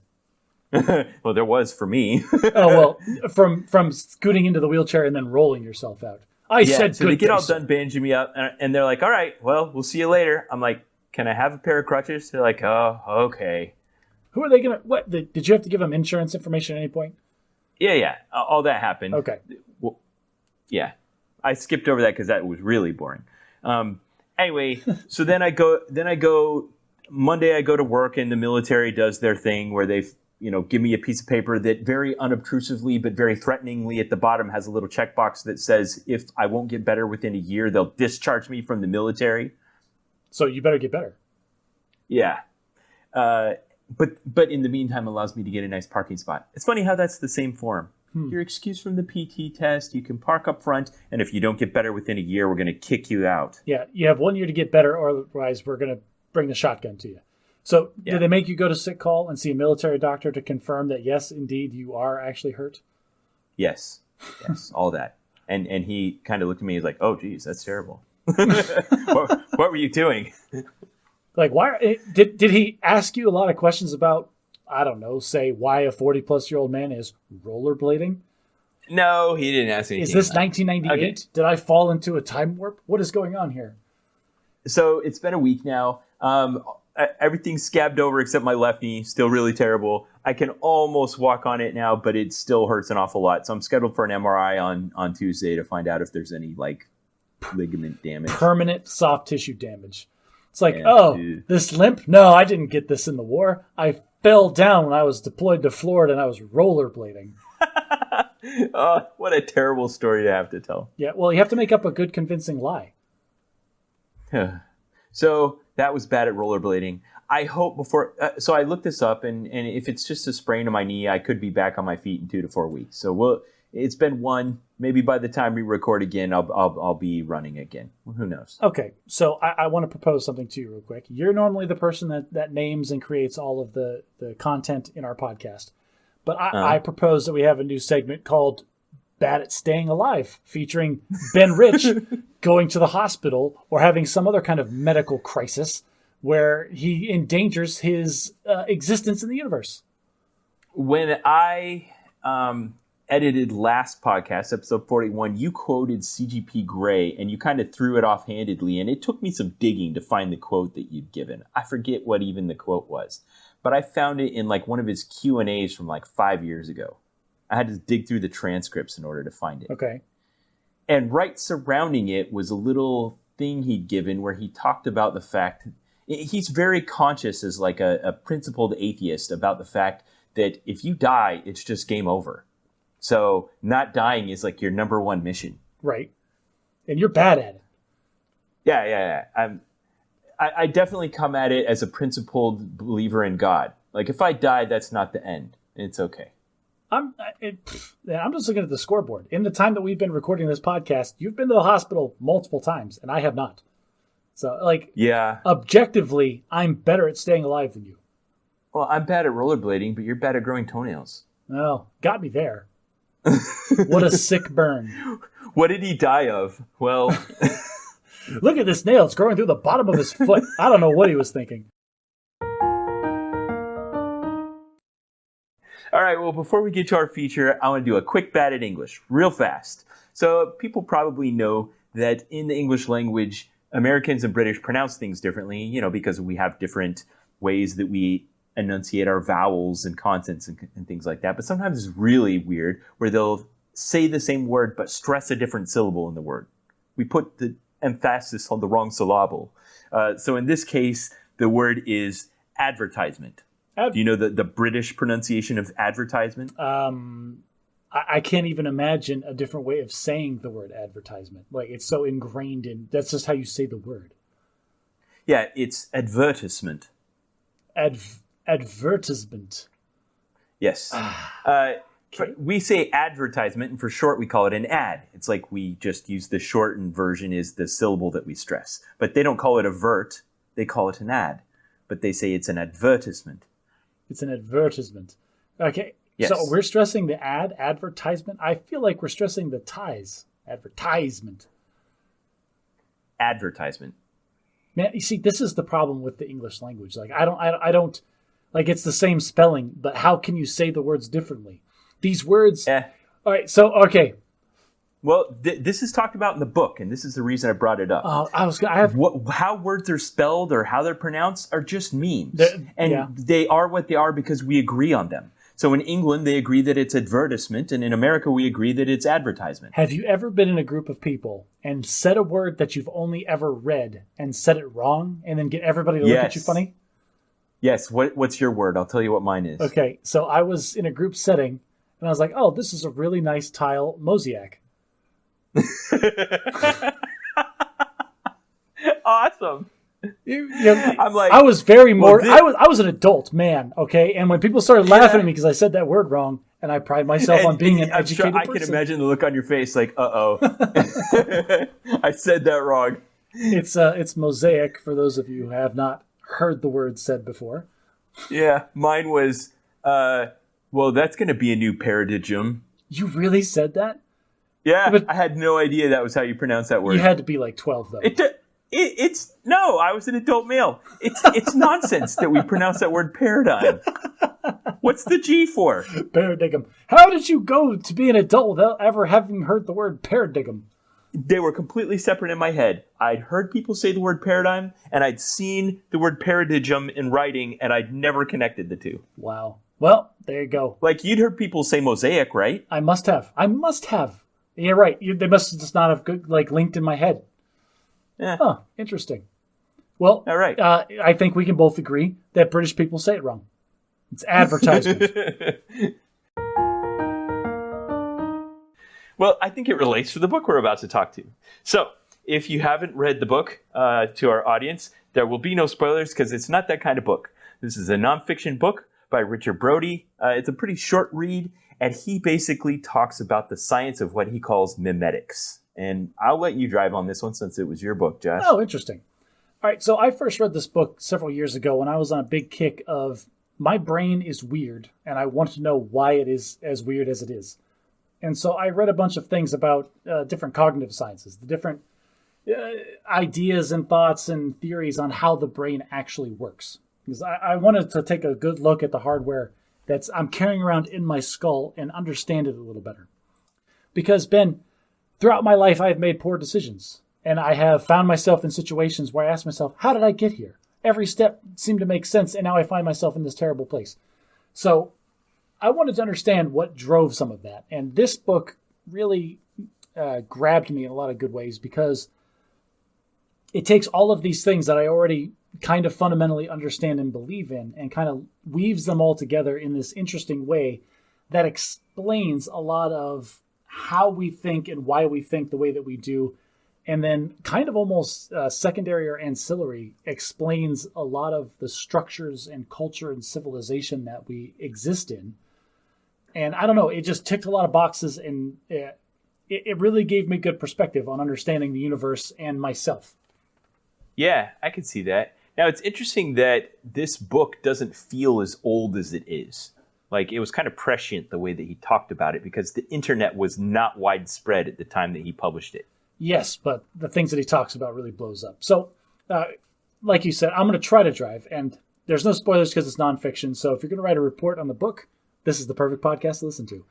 A: Well, there was for me.
B: Oh, well, from scooting into the wheelchair and then rolling yourself out.
A: So they get all done bandaging me up, and they're like, all right, well, we'll see you later. I'm like, can I have a pair of crutches? They're like, oh, okay.
B: Who are they going to... What? Did you have to give them insurance information at any point?
A: Yeah. All that happened.
B: Okay.
A: Well, yeah. I skipped over that because that was really boring. Anyway, so then I go... Monday I go to work and the military does their thing where they give me a piece of paper that very unobtrusively but very threateningly at the bottom has a little checkbox that says if I won't get better within a year, they'll discharge me from the military.
B: So you better get better.
A: Yeah. But in the meantime allows me to get a nice parking spot. It's funny how that's the same form. You're excused from the PT test. You can park up front. And if you don't get better within a year, we're going to kick you out.
B: Yeah, you have 1 year to get better, or otherwise we're going to bring the shotgun to you. So did they make you go to sick call and see a military doctor to confirm that, yes, indeed, you are actually hurt?
A: Yes, all that. And he kind of looked at me. He's like, "Oh, geez, that's terrible. what were you doing?"
B: Like, why did he ask you a lot of questions about, I don't know, say why a 40-plus-year-old man is rollerblading?
A: No, he didn't ask anything.
B: Is this 1998? Okay. Did I fall into a time warp? What is going on here?
A: So it's been a week now. Everything's scabbed over except my left knee. Still really terrible. I can almost walk on it now, but it still hurts an awful lot. So I'm scheduled for an MRI on Tuesday to find out if there's any ligament damage.
B: Permanent soft tissue damage. It's like, this limp? No, I didn't get this in the war. I fell down when I was deployed to Florida and I was rollerblading.
A: Oh, what a terrible story to have to tell.
B: Yeah, well, you have to make up a good convincing lie.
A: So that was bad at rollerblading. I hope before... so I looked this up, and if it's just a sprain of my knee, I could be back on my feet in 2 to 4 weeks. So it's been one. Maybe by the time we record again, I'll be running again. Well, who knows?
B: Okay, so I want to propose something to you real quick. You're normally the person that names and creates all of the content in our podcast. But I propose that we have a new segment called Bad at Staying Alive, featuring Ben Rich going to the hospital or having some other kind of medical crisis where he endangers his existence in the universe.
A: When I edited last podcast, episode 41, you quoted CGP Grey, and you kind of threw it offhandedly, and it took me some digging to find the quote that you'd given. I forget what even the quote was, but I found it in one of his Q&As from 5 years ago. I had to dig through the transcripts in order to find it.
B: Okay.
A: And right surrounding it was a little thing he'd given where he talked about the fact... He's very conscious as a principled atheist about the fact that if you die, it's just game over. So not dying is your number one mission.
B: Right. And you're bad at it.
A: Yeah. I definitely come at it as a principled believer in God. If I die, that's not the end. It's okay.
B: I'm just looking at the scoreboard. In the time that we've been recording this podcast, you've been to the hospital multiple times, and I have not. So, objectively, I'm better at staying alive than you.
A: Well, I'm bad at rollerblading, but you're bad at growing toenails.
B: Oh, got me there. What a sick burn.
A: What did he die of? Well...
B: Look at this nail. It's growing through the bottom of his foot. I don't know what he was thinking.
A: All right, well, before we get to our feature, I want to do a quick bad at English, real fast. So people probably know that in the English language, Americans and British pronounce things differently, because we have different ways that we enunciate our vowels and consonants and things like that. But sometimes it's really weird where they'll say the same word but stress a different syllable in the word. We put the emphasis on the wrong syllable. So in this case, the word is advertisement. Do you know the British pronunciation of advertisement?
B: I can't even imagine a different way of saying the word advertisement. It's so ingrained in, that's just how you say the word.
A: Yeah, it's advertisement.
B: Advertisement.
A: Yes. We say advertisement, and for short, we call it an ad. It's we just use the shortened version is the syllable that we stress. But they don't call it a vert. They call it an ad. But they say it's an advertisement.
B: It's an advertisement. Okay.
A: Yes.
B: So we're stressing the advertisement. I feel like we're stressing the ties. Advertisement.
A: Advertisement.
B: Man, you see, this is the problem with the English language. I don't it's the same spelling, but how can you say the words differently? These words. All right. So, okay.
A: Well, this is talked about in the book, and this is the reason I brought it up. How words are spelled or how they're pronounced are just memes. They are what they are because we agree on them. So in England, they agree that it's advertisement, and in America, we agree that it's advertisement.
B: Have you ever been in a group of people and said a word that you've only ever read and said it wrong, and then get everybody to look at you funny?
A: Yes. What's your word? I'll tell you what mine is.
B: Okay. So I was in a group setting, and I was like, oh, this is a really nice tile mosaic.
A: Awesome.
B: I'm like, I was very I was an adult man, okay? And when people started laughing at me because I said that word wrong, And I pride myself on being an educated person.
A: I can imagine the look on your face like, uh-oh. I said that wrong.
B: It's mosaic for those of you who have not heard the word said before.
A: Yeah, mine was, well, that's going to be a new paradigm.
B: You really said that?
A: Yeah, but I had no idea that was how you pronounce that word.
B: You had to be like 12, though.
A: No, I was an adult male. It's nonsense that we pronounce that word paradigm. What's the G for?
B: Paradigm. How did you go to be an adult without ever having heard the word paradigm?
A: They were completely separate in my head. I'd heard people say the word paradigm, and I'd seen the word paradigm in writing, and I'd never connected the two.
B: Wow. Well, there you go.
A: Like, you'd heard people say mosaic, right?
B: I must have. Yeah, right. They must just not have linked in my head.
A: Yeah.
B: Huh. Interesting. Well,
A: all right.
B: I think we can both agree that British people say it wrong. It's advertisement.
A: Well, I think it relates to the book we're about to talk to. So, if you haven't read the book to our audience, there will be no spoilers because it's not that kind of book. This is a nonfiction book by Richard Brodie. It's a pretty short read, and he basically talks about the science of what he calls mimetics. And I'll let you drive on this one since it was your book, Josh.
B: Oh, interesting. All right, so I first read this book several years ago when I was on a big kick of my brain is weird, and I want to know why it is as weird as it is. And so I read a bunch of things about different cognitive sciences, the different ideas and thoughts and theories on how the brain actually works. Because I wanted to take a good look at the hardware that's I'm carrying around in my skull and understand it a little better. Because, Ben, throughout my life, I have made poor decisions. And I have found myself in situations where I ask myself, how did I get here? Every step seemed to make sense, and now I find myself in this terrible place. So I wanted to understand what drove some of that. And this book really grabbed me in a lot of good ways because it takes all of these things that I already kind of fundamentally understand and believe in and kind of weaves them all together in this interesting way that explains a lot of how we think and why we think the way that we do. And then kind of almost secondary or ancillary explains a lot of the structures and culture and civilization that we exist in. And I don't know, it just ticked a lot of boxes, and it really gave me good perspective on understanding the universe and myself.
A: Yeah, I can see that. Now, it's interesting that this book doesn't feel as old as it is. Like, it was kind of prescient the way that he talked about it because the internet was not widespread at the time that he published it.
B: Yes, but the things that he talks about really blows up. So, like you said, I'm going to try to drive, and there's no spoilers because it's nonfiction. So if you're going to write a report on the book, this is the perfect podcast to listen to.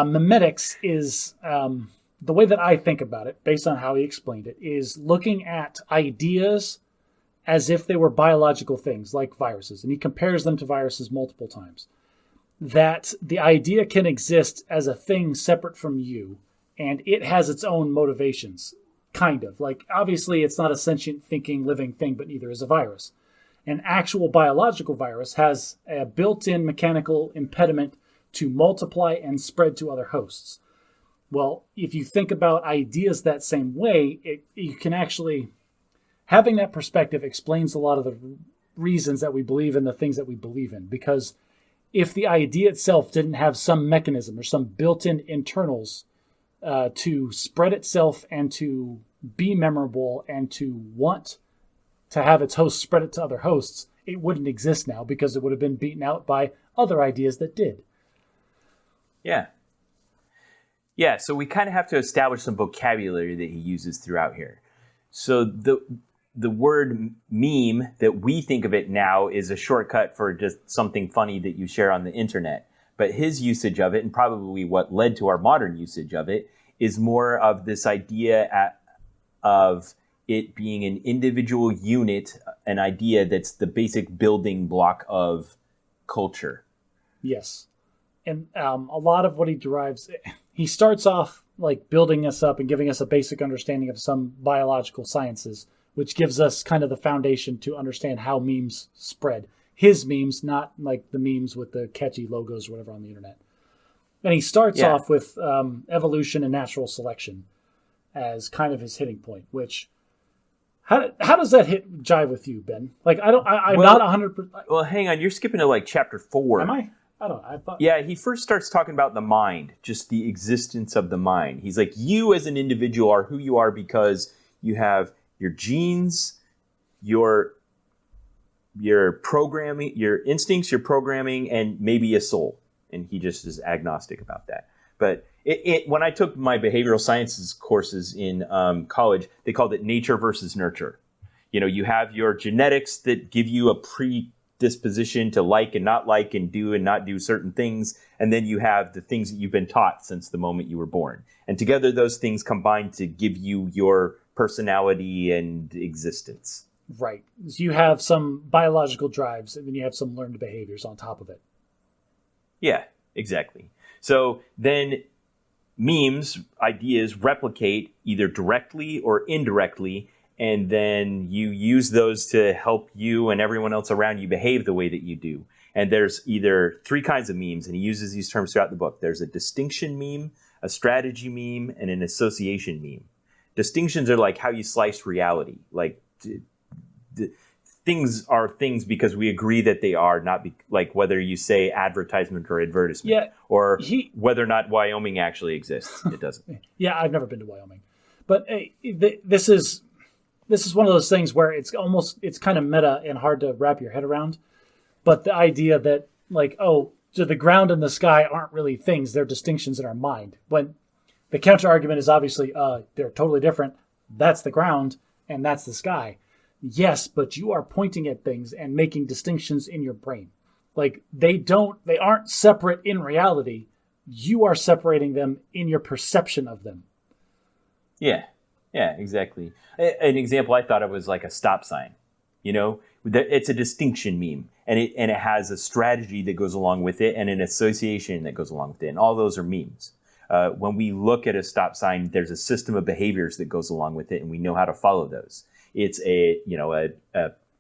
B: Mimetics is, the way that I think about it, based on how he explained it, is looking at ideas as if they were biological things, like viruses. And he compares them to viruses multiple times. That the idea can exist as a thing separate from you, and it has its own motivations, kind of. Like, obviously, it's not a sentient, thinking, living thing, but neither is a virus. An actual biological virus has a built-in mechanical impediment to multiply and spread to other hosts. Well, if you think about ideas that same way, you can actually... Having that perspective explains a lot of the reasons that we believe in the things that we believe in. Because if the idea itself didn't have some mechanism or some built-in internals to spread itself and to be memorable and to want to have its hosts spread it to other hosts, it wouldn't exist now because it would have been beaten out by other ideas that did.
A: Yeah. Yeah, so we kind of have to establish some vocabulary that he uses throughout here. So the word meme that we think of it now is a shortcut for just something funny that you share on the internet. But his usage of it, and probably what led to our modern usage of it, is more of this idea of it being an individual unit, an idea that's the basic building block of culture.
B: Yes. And a lot of what he derives, he starts off like building us up and giving us a basic understanding of some biological sciences, which gives us kind of the foundation to understand how memes spread. His memes, not like the memes with the catchy logos or whatever on the internet. And he starts off with evolution and natural selection as kind of his hitting point, which... How does that jive with you, Ben? Like, I'm not 100%...
A: Well, hang on. You're skipping to, like, chapter 4.
B: Am I? I don't know. I thought.
A: Yeah, he first starts talking about the mind, just the existence of the mind. He's like, you as an individual are who you are because you have your genes, your programming, your instincts, your programming, and maybe a soul. And he just is agnostic about that. But when I took my behavioral sciences courses in college, they called it nature versus nurture. You have your genetics that give you a predisposition to like and not like and do and not do certain things. And then you have the things that you've been taught since the moment you were born. And together those things combine to give you your personality and existence.
B: Right. So you have some biological drives, and then you have some learned behaviors on top of it.
A: Yeah, exactly. So then memes, ideas replicate either directly or indirectly, and then you use those to help you and everyone else around you behave the way that you do. And there's either three kinds of memes, and he uses these terms throughout the book. There's a distinction meme, a strategy meme, and an association meme. Distinctions are like how you slice reality. Like things are things because we agree that they are, not like whether you say advertisement or advertisement, or whether or not Wyoming actually exists. It doesn't.
B: Yeah, I've never been to Wyoming, but this is one of those things where it's kind of meta and hard to wrap your head around. But the idea that so the ground and the sky aren't really things; they're distinctions in our mind. When the counter argument is obviously they're totally different. That's the ground and that's the sky. Yes, but you are pointing at things and making distinctions in your brain. Like they aren't separate in reality. You are separating them in your perception of them. Yeah,
A: exactly. An example I thought of was like a stop sign. It's a distinction meme, and it has a strategy that goes along with it and an association that goes along with it, and all those are memes. When we look at a stop sign, there's a system of behaviors that goes along with it, and we know how to follow those. It's a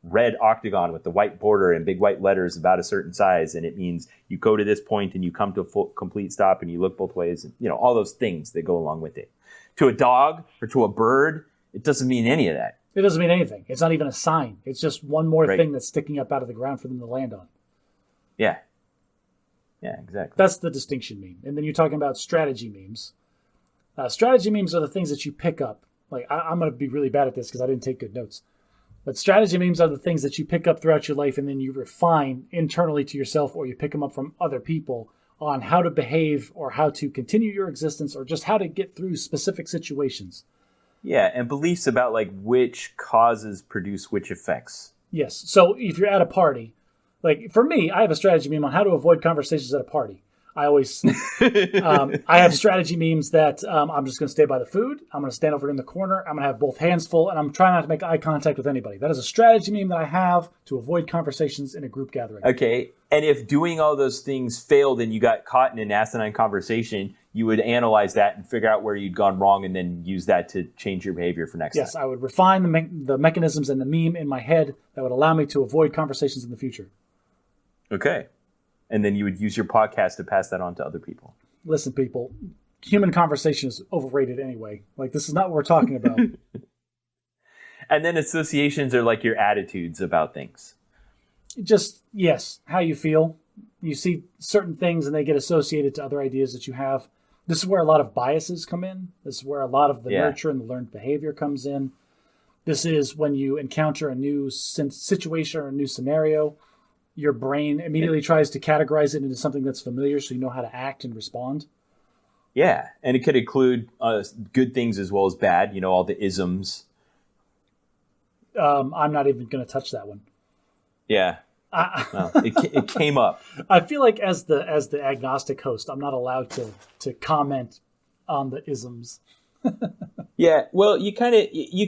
A: red octagon with the white border and big white letters about a certain size, and it means you go to this point and you come to a full, complete stop and you look both ways, and all those things that go along with it. To a dog or to a bird, it doesn't mean any of that.
B: It doesn't mean anything. It's not even a sign. It's just one more thing that's sticking up out of the ground for them to land on.
A: Yeah, exactly.
B: That's the distinction meme. And then you're talking about strategy memes. Strategy memes are the things that you pick up. I'm going to be really bad at this because I didn't take good notes. But strategy memes are the things that you pick up throughout your life and then you refine internally to yourself, or you pick them up from other people on how to behave or how to continue your existence or just how to get through specific situations.
A: Yeah, and beliefs about which causes produce which effects.
B: Yes. So if you're at a party, for me, I have a strategy meme on how to avoid conversations at a party. I always, I have strategy memes that I'm just going to stay by the food. I'm going to stand over in the corner. I'm going to have both hands full, and I'm trying not to make eye contact with anybody. That is a strategy meme that I have to avoid conversations in a group gathering.
A: Okay, and if doing all those things failed and you got caught in an asinine conversation, you would analyze that and figure out where you'd gone wrong and then use that to change your behavior for next time.
B: Yes, I would refine the mechanisms and the meme in my head that would allow me to avoid conversations in the future.
A: Okay. And then you would use your podcast to pass that on to other people.
B: Listen, people, human conversation is overrated anyway. This is not what we're talking about.
A: And then associations are like your attitudes about things.
B: Just, yes, how you feel. You see certain things and they get associated to other ideas that you have. This is where a lot of biases come in. This is where a lot of the nurture and the learned behavior comes in. This is when you encounter a new situation or a new scenario. Your brain immediately tries to categorize it into something that's familiar so you know how to act and respond.
A: Yeah, and it could include good things as well as bad, all the isms.
B: I'm not even going to touch that one.
A: Yeah. Well, it came up.
B: I feel like as the agnostic host, I'm not allowed to comment on the isms.
A: Yeah, well, you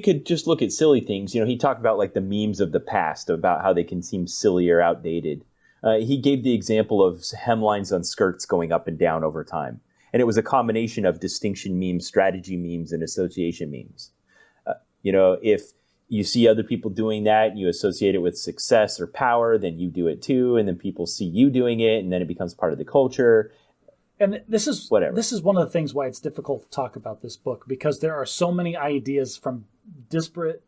A: could just look at silly things. He talked about the memes of the past, about how they can seem silly or outdated. He gave the example of hemlines on skirts going up and down over time. And it was a combination of distinction memes, strategy memes, and association memes. If you see other people doing that, you associate it with success or power, then you do it too, and then people see you doing it, and then it becomes part of the culture.
B: And this is one of the things why it's difficult to talk about this book, because there are so many ideas from disparate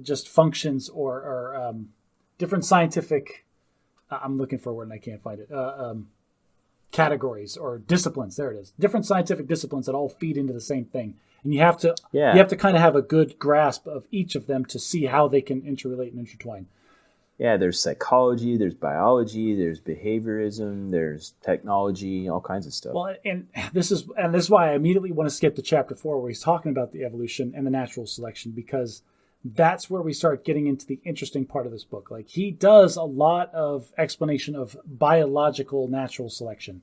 B: just functions or different scientific I'm looking for a word and I can't find it. Categories or disciplines. There it is. Different scientific disciplines that all feed into the same thing. And you have to kind of have a good grasp of each of them to see how they can interrelate and intertwine.
A: Yeah, there's psychology, there's biology, there's behaviorism, there's technology, all kinds of stuff.
B: Well, and this is why I immediately want to skip to chapter 4 where he's talking about the evolution and the natural selection, because that's where we start getting into the interesting part of this book. Like, he does a lot of explanation of biological natural selection.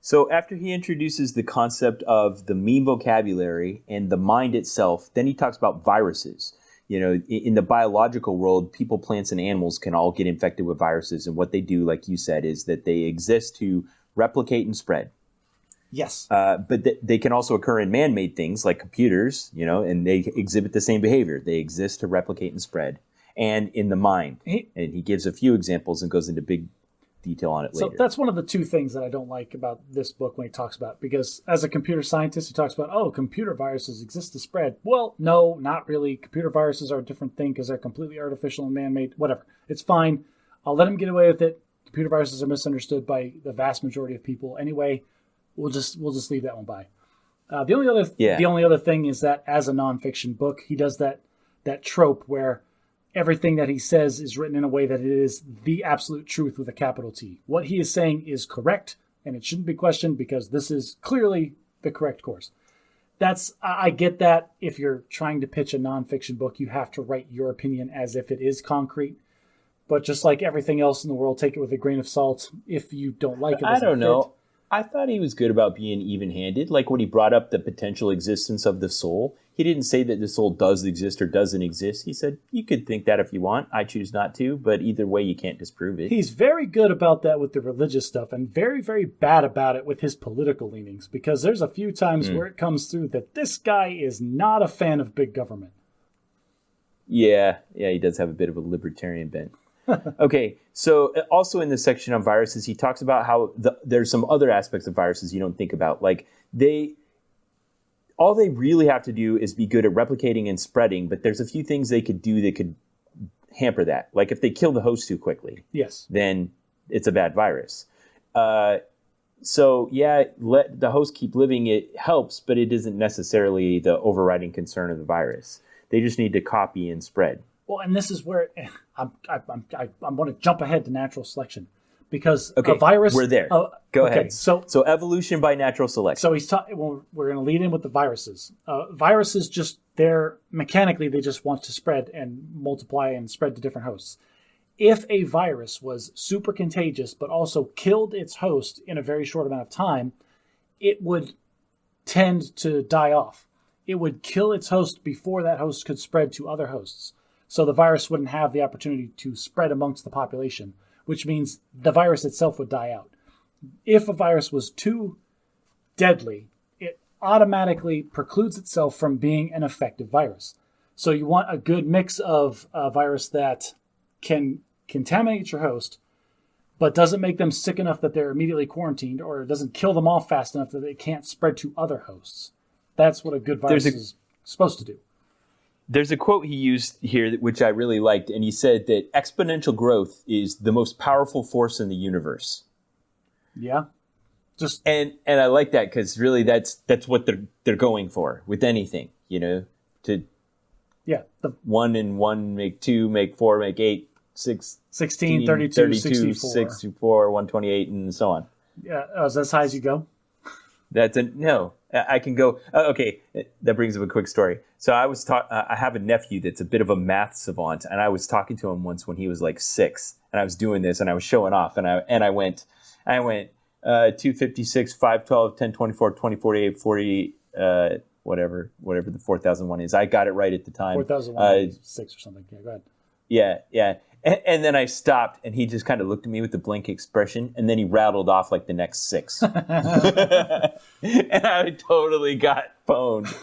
A: So after he introduces the concept of the meme vocabulary and the mind itself, then he talks about viruses. You know, in the biological world, people, plants, and animals can all get infected with viruses. And what they do, like you said, is that they exist to replicate and spread.
B: Yes.
A: But they can also occur in man-made things like computers, you know, and they exhibit the same behavior. They exist to replicate and spread. And in the mind. And he gives a few examples and goes into big detail on it later.
B: So that's one of the two things that I don't like about this book when he talks about, because as a computer scientist, he talks about, computer viruses exist to spread. Well, no, not really. Computer viruses are a different thing because they're completely artificial and man-made. Whatever. It's fine. I'll let him get away with it. Computer viruses are misunderstood by the vast majority of people. Anyway, we'll just leave that one by. The only other thing is that as a nonfiction book, he does that trope where everything that he says is written in a way that it is the absolute truth with a capital T. What he is saying is correct, and it shouldn't be questioned because this is clearly the correct course. I get that if you're trying to pitch a nonfiction book, you have to write your opinion as if it is concrete. But just like everything else in the world, take it with a grain of salt. If you don't like it,
A: I don't know. I thought he was good about being even-handed. Like when he brought up the potential existence of the soul, he didn't say that the soul does exist or doesn't exist. He said, you could think that if you want. I choose not to, but either way, you can't disprove it.
B: He's very good about that with the religious stuff and very, very bad about it with his political leanings, because there's a few times where it comes through that this guy is not a fan of big government.
A: Yeah, he does have a bit of a libertarian bent. Okay, so also in this section on viruses, he talks about how there's some other aspects of viruses you don't think about. Like all they really have to do is be good at replicating and spreading, but there's a few things they could do that could hamper that. Like if they kill the host too quickly,
B: yes,
A: then it's a bad virus. So yeah, let the host keep living. It helps, but it isn't necessarily the overriding concern of the virus. They just need to copy and spread.
B: Well, and this is where I'm going to jump ahead to natural selection, because a virus.
A: We're there. Go ahead.
B: So
A: evolution by natural selection.
B: So he's we're going to lead in with the viruses. Viruses mechanically they just want to spread and multiply and spread to different hosts. If a virus was super contagious but also killed its host in a very short amount of time, it would tend to die off. It would kill its host before that host could spread to other hosts. So the virus wouldn't have the opportunity to spread amongst the population, which means the virus itself would die out. If a virus was too deadly, it automatically precludes itself from being an effective virus. So you want a good mix of a virus that can contaminate your host, but doesn't make them sick enough that they're immediately quarantined, or doesn't kill them off fast enough that it can't spread to other hosts. That's what a good virus is supposed to do.
A: There's a quote he used here which I really liked, and he said that exponential growth is the most powerful force in the universe.
B: Yeah.
A: And I like that because really that's what they're going for with anything, to 1 and 1 make 2, make 4, make 8,
B: 16, 32,
A: 64, 128, and so on.
B: Yeah, is that as high as you go?
A: No. I can go. Okay, that brings up a quick story. So I have a nephew that's a bit of a math savant, and I was talking to him once when he was like 6, and I was doing this, and I was showing off, and I went 256, 512, 1024, 2048, 40, whatever the 4001 is. I got it right at the time.
B: 4006 or something. Yeah, go ahead.
A: Yeah. And then I stopped, and he just kind of looked at me with a blank expression, and then he rattled off like the next 6. And I totally got pwned.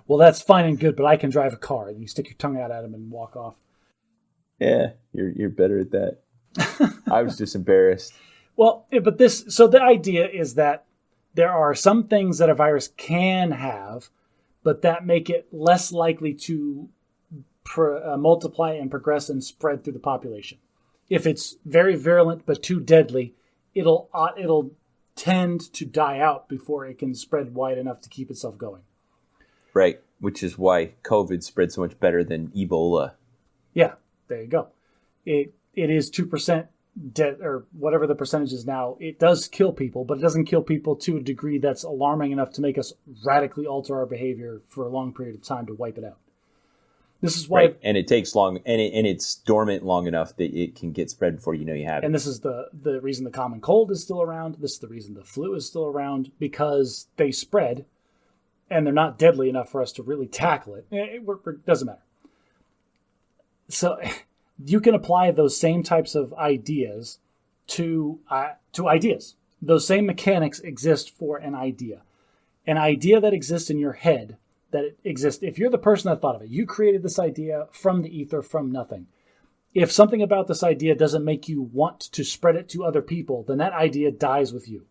B: Well, that's fine and good, but I can drive a car, and you stick your tongue out at him and walk off.
A: Yeah, you're better at that. I was just embarrassed.
B: Well, but the idea is that there are some things that a virus can have, but that make it less likely to multiply and progress and spread through the population. If it's very virulent but too deadly, it'll tend to die out before it can spread wide enough to keep itself going.
A: Right, which is why COVID spread so much better than Ebola.
B: Yeah, there you go. It is 2% dead, or whatever the percentage is now. It does kill people, but it doesn't kill people to a degree that's alarming enough to make us radically alter our behavior for a long period of time to wipe it out. This is why,
A: right. And it takes long, and it's dormant long enough that it can get spread before you know you have it.
B: And this is the reason the common cold is still around. This is the reason the flu is still around, because they spread, and they're not deadly enough for us to really tackle it. It doesn't matter. So you can apply those same types of ideas to ideas. Those same mechanics exist for an idea. An idea that exists in your head, that it exists. If you're the person that thought of it, you created this idea from the ether, from nothing. If something about this idea doesn't make you want to spread it to other people, then that idea dies with you.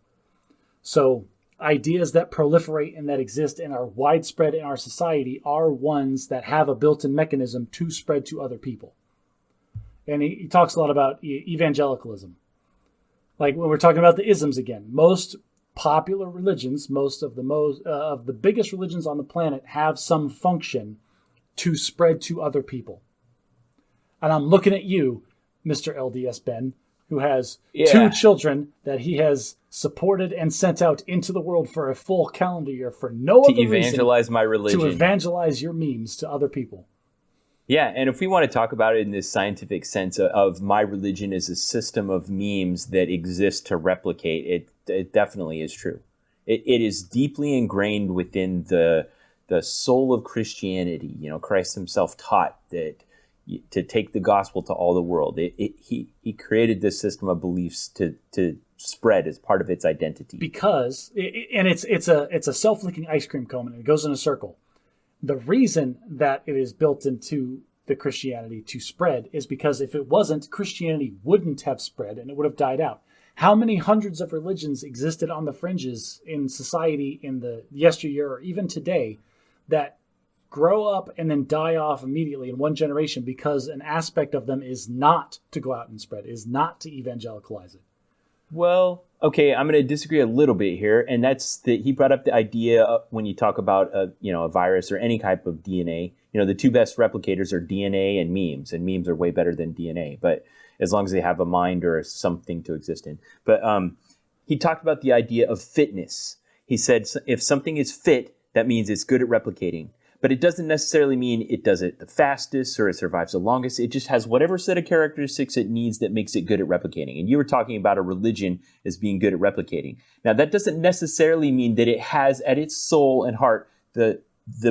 B: So ideas that proliferate and that exist and are widespread in our society are ones that have a built-in mechanism to spread to other people. And he talks a lot about evangelicalism. Like when we're talking about the isms again, most popular religions, most of the biggest religions on the planet have some function to spread to other people. And I'm looking at you, Mr. LDS Ben, who has 2 children that he has supported and sent out into the world for a full calendar year for no other reason.
A: To evangelize my religion.
B: To evangelize your memes to other people.
A: Yeah, and if we want to talk about it in this scientific sense of my religion as a system of memes that exist to replicate, it definitely is true. It is deeply ingrained within the soul of Christianity. You know, Christ himself taught that to take the gospel to all the world. He created this system of beliefs to spread as part of its identity.
B: Because it's a self-licking ice cream cone, and it goes in a circle. The reason that it is built into the Christianity to spread is because if it wasn't, Christianity wouldn't have spread and it would have died out. How many hundreds of religions existed on the fringes in society in the yesteryear or even today that grow up and then die off immediately in one generation because an aspect of them is not to go out and spread, is not to evangelicalize it?
A: Well, okay, I'm going to disagree a little bit here, and that's that he brought up the idea of when you talk about a virus or any type of DNA. You know, the 2 best replicators are DNA and memes are way better than DNA, but as long as they have a mind or something to exist in. But he talked about the idea of fitness. He said if something is fit, that means it's good at replicating. But it doesn't necessarily mean it does it the fastest or it survives the longest. It just has whatever set of characteristics it needs that makes it good at replicating. And you were talking about a religion as being good at replicating. Now, that doesn't necessarily mean that it has at its soul and heart the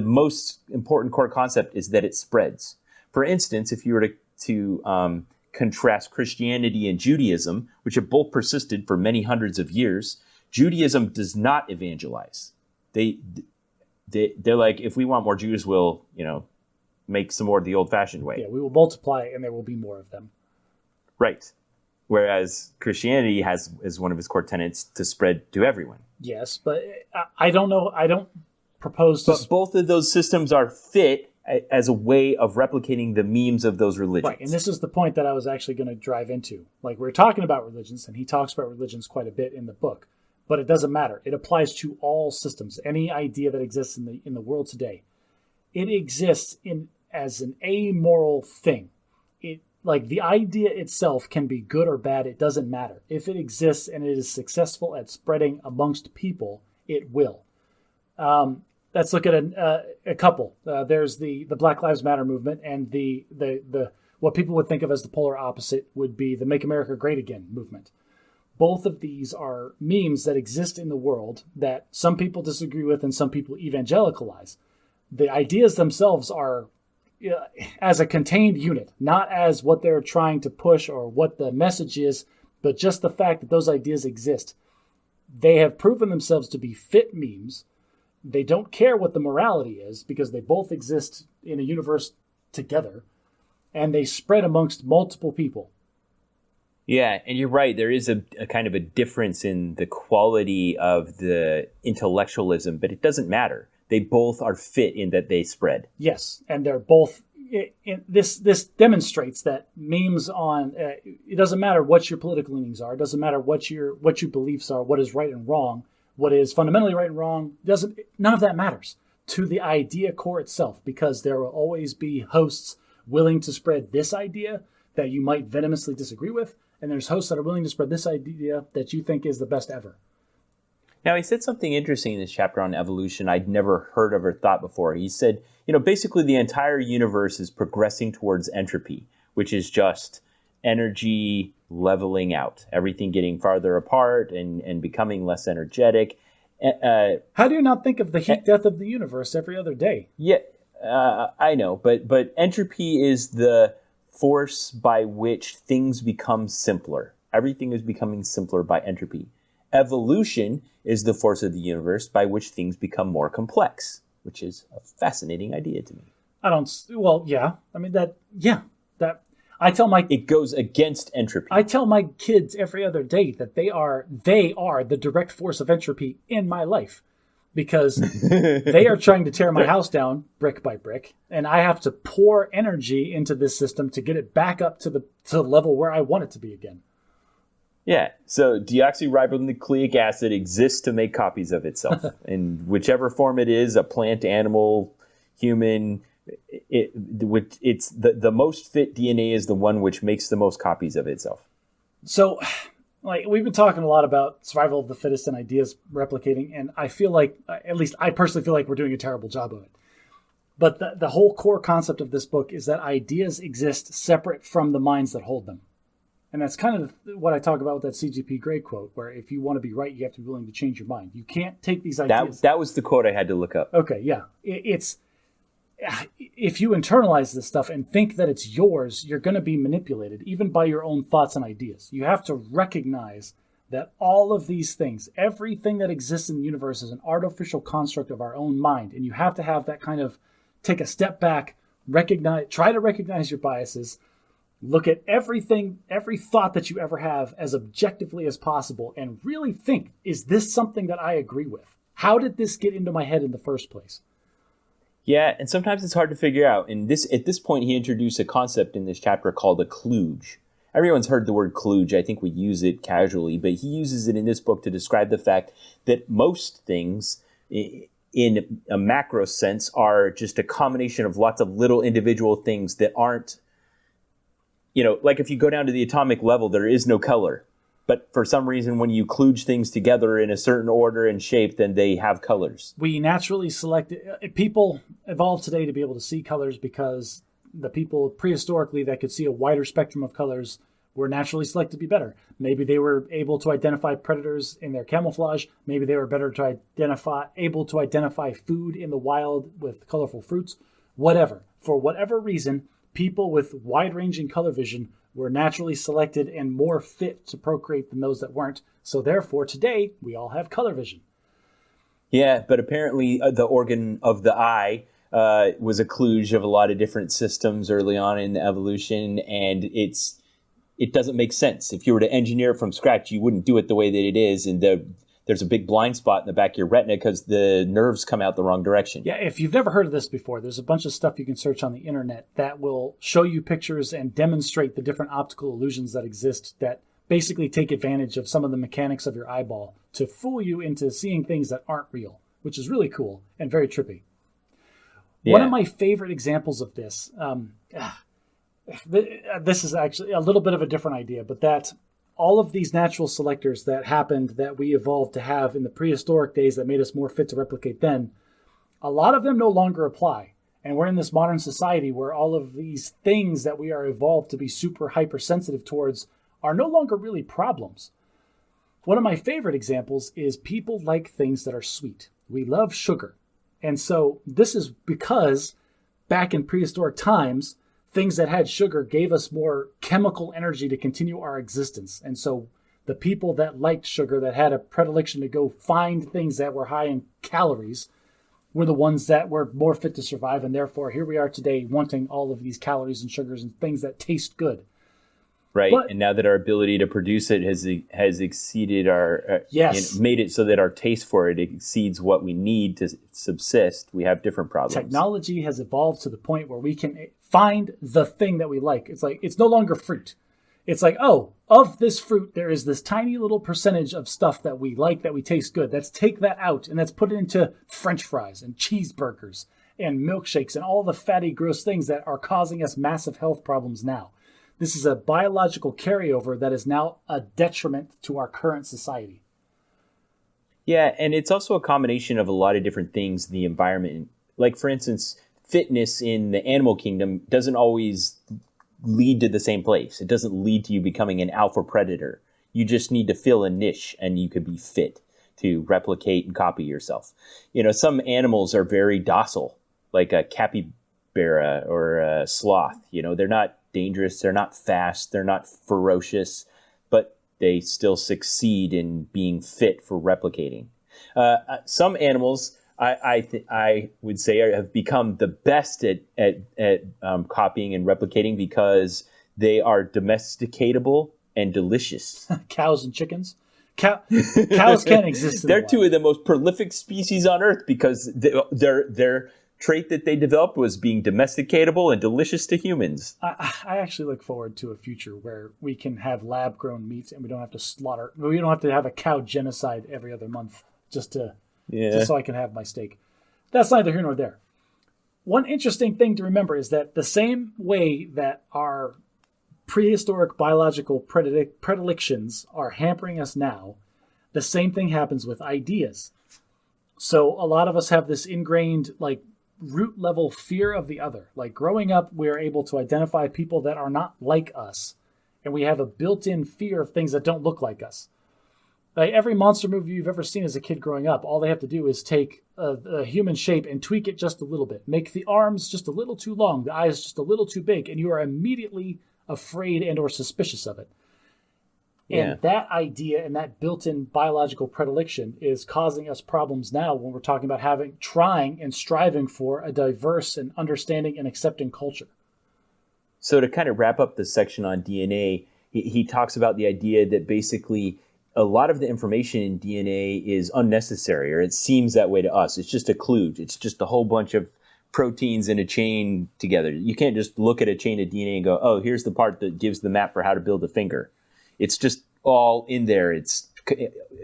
A: most important core concept is that it spreads. For instance, if you were to contrast Christianity and Judaism, which have both persisted for many hundreds of years, Judaism does not evangelize. They're like, if we want more Jews, we'll, make some more the old-fashioned way.
B: Yeah, we will multiply and there will be more of them.
A: Right. Whereas Christianity has as one of its core tenets to spread to everyone.
B: Yes, but I don't know. I don't propose to...
A: But both of those systems are fit as a way of replicating the memes of those religions.
B: Right, and this is the point that I was actually going to drive into. Like, we're talking about religions, and he talks about religions quite a bit in the book. But it doesn't matter. It applies to all systems. Any idea that exists in the world today, it exists as an amoral thing. Like the idea itself can be good or bad. It doesn't matter. If it exists and it is successful at spreading amongst people, it will. Let's look at a couple. There's the Black Lives Matter movement, and the what people would think of as the polar opposite would be the Make America Great Again movement. Both of these are memes that exist in the world that some people disagree with and some people evangelicalize. The ideas themselves are as a contained unit, not as what they're trying to push or what the message is, but just the fact that those ideas exist. They have proven themselves to be fit memes. They don't care what the morality is because they both exist in a universe together, and they spread amongst multiple people.
A: Yeah, and you're right. There is a kind of a difference in the quality of the intellectualism, but it doesn't matter. They both are fit in that they spread.
B: Yes, and they're both this demonstrates that memes on it doesn't matter what your political leanings are, it doesn't matter what your beliefs are, what is right and wrong, what is fundamentally right and wrong, none of that matters to the idea core itself, because there will always be hosts willing to spread this idea that you might venomously disagree with, and there's hosts that are willing to spread this idea that you think is the best ever.
A: Now, he said something interesting in this chapter on evolution I'd never heard of or thought before. He said, basically the entire universe is progressing towards entropy, which is just energy leveling out, everything getting farther apart and becoming less energetic.
B: How do you not think of the heat death of the universe every other day?
A: Yeah, I know, but entropy is the force by which things become simpler. Everything is becoming simpler by entropy. Evolution is the force of the universe by which things become more complex, which is a fascinating idea to me. It goes against entropy.
B: I tell my kids every other day that they are the direct force of entropy in my life, because they are trying to tear my house down brick by brick, and I have to pour energy into this system to get it back up to the level where I want it to be again.
A: Yeah, so deoxyribonucleic acid exists to make copies of itself. In whichever form it is, a plant, animal, human, it's the most fit DNA is the one which makes the most copies of itself.
B: So, we've been talking a lot about survival of the fittest and ideas replicating, and I feel like, at least I personally feel like we're doing a terrible job of it. But the whole core concept of this book is that ideas exist separate from the minds that hold them. And that's kind of what I talk about with that CGP Grey quote, where if you want to be right, you have to be willing to change your mind. You can't take these ideas.
A: That was the quote I had to look up.
B: Okay, yeah. It's if you internalize this stuff and think that it's yours, you're going to be manipulated, even by your own thoughts and ideas. You have to recognize that all of these things, everything that exists in the universe is an artificial construct of our own mind. And you have to have that kind of take a step back, try to recognize your biases, look at everything, every thought that you ever have as objectively as possible, and really think, is this something that I agree with? How did this get into my head in the first place?
A: Yeah, and sometimes it's hard to figure out. And at this point, he introduced a concept in this chapter called a kludge. Everyone's heard the word kludge. I think we use it casually, but he uses it in this book to describe the fact that most things in a macro sense are just a combination of lots of little individual things that aren't, like if you go down to the atomic level, there is no color. But for some reason, when you kludge things together in a certain order and shape, then they have colors.
B: We naturally people evolved today to be able to see colors because the people prehistorically that could see a wider spectrum of colors were naturally selected to be better. Maybe they were able to identify predators in their camouflage. Maybe they were able to identify food in the wild with colorful fruits. Whatever. For whatever reason, people with wide-ranging color vision were naturally selected and more fit to procreate than those that weren't. So therefore, today, we all have color vision.
A: Yeah, but apparently the organ of the eye was a kludge of a lot of different systems early on in the evolution, and it doesn't make sense. If you were to engineer it from scratch, you wouldn't do it the way that it is, and there's a big blind spot in the back of your retina because the nerves come out the wrong direction.
B: Yeah, if you've never heard of this before, there's a bunch of stuff you can search on the internet that will show you pictures and demonstrate the different optical illusions that exist that basically take advantage of some of the mechanics of your eyeball to fool you into seeing things that aren't real, which is really cool and very trippy. Yeah. One of my favorite examples of this, this is actually a little bit of a different idea, but that all of these natural selectors that happened that we evolved to have in the prehistoric days that made us more fit to replicate then, a lot of them no longer apply. And we're in this modern society where all of these things that we are evolved to be super hypersensitive towards are no longer really problems. One of my favorite examples is people like things that are sweet. We love sugar. And so this is because back in prehistoric times, things that had sugar gave us more chemical energy to continue our existence. And so the people that liked sugar, that had a predilection to go find things that were high in calories, were the ones that were more fit to survive. And therefore, here we are today wanting all of these calories and sugars and things that taste good.
A: right?
B: But,
A: and now that our ability to produce it has exceeded our,
B: yes,
A: made it so that our taste for it exceeds what we need to subsist, we have different problems.
B: Technology has evolved to the point where we can find the thing that we like. It's like, it's no longer fruit. It's like, oh, of this fruit, there is this tiny little percentage of stuff that we like, that we taste good. Let's take that out and let's put it into French fries and cheeseburgers and milkshakes and all the fatty, gross things that are causing us massive health problems now. This is a biological carryover that is now a detriment to our current society.
A: Yeah, and it's also a combination of a lot of different things in the environment. Like, for instance, fitness in the animal kingdom doesn't always lead to the same place. It doesn't lead to you becoming an alpha predator. You just need to fill a niche and you could be fit to replicate and copy yourself. Some animals are very docile, like a capybara or a sloth. They're not dangerous, they're not fast, they're not ferocious, but they still succeed in being fit for replicating. Some animals, I would say, have become the best at copying and replicating because they are domesticatable and delicious.
B: Cows and chickens. Cows can't exist in
A: They're
B: the
A: two
B: wild.
A: of the most prolific species on Earth because their trait that they developed was being domesticatable and delicious to humans.
B: I actually look forward to a future where we can have lab-grown meat and we don't have to slaughter. We don't have to have a cow genocide every other month just so I can have my steak. That's neither here nor there. One interesting thing to remember is that the same way that our prehistoric biological predilections are hampering us now, the same thing happens with ideas. So a lot of us have this ingrained, root level fear of the other. Like, growing up, we're able to identify people that are not like us, and we have a built-in fear of things that don't look like us. Like, every monster movie you've ever seen as a kid growing up, all they have to do is take a human shape and tweak it just a little bit. Make the arms just a little too long, the eyes just a little too big, and you are immediately afraid and or suspicious of it.
A: Yeah.
B: And that idea and that built-in biological predilection is causing us problems now when we're talking about trying and striving for a diverse and understanding and accepting culture.
A: So to kind of wrap up the section on DNA, he talks about the idea that basically a lot of the information in DNA is unnecessary, or it seems that way to us. It's just a kludge. It's just a whole bunch of proteins in a chain together. You can't just look at a chain of DNA and go, oh, here's the part that gives the map for how to build a finger. It's just all in there. It's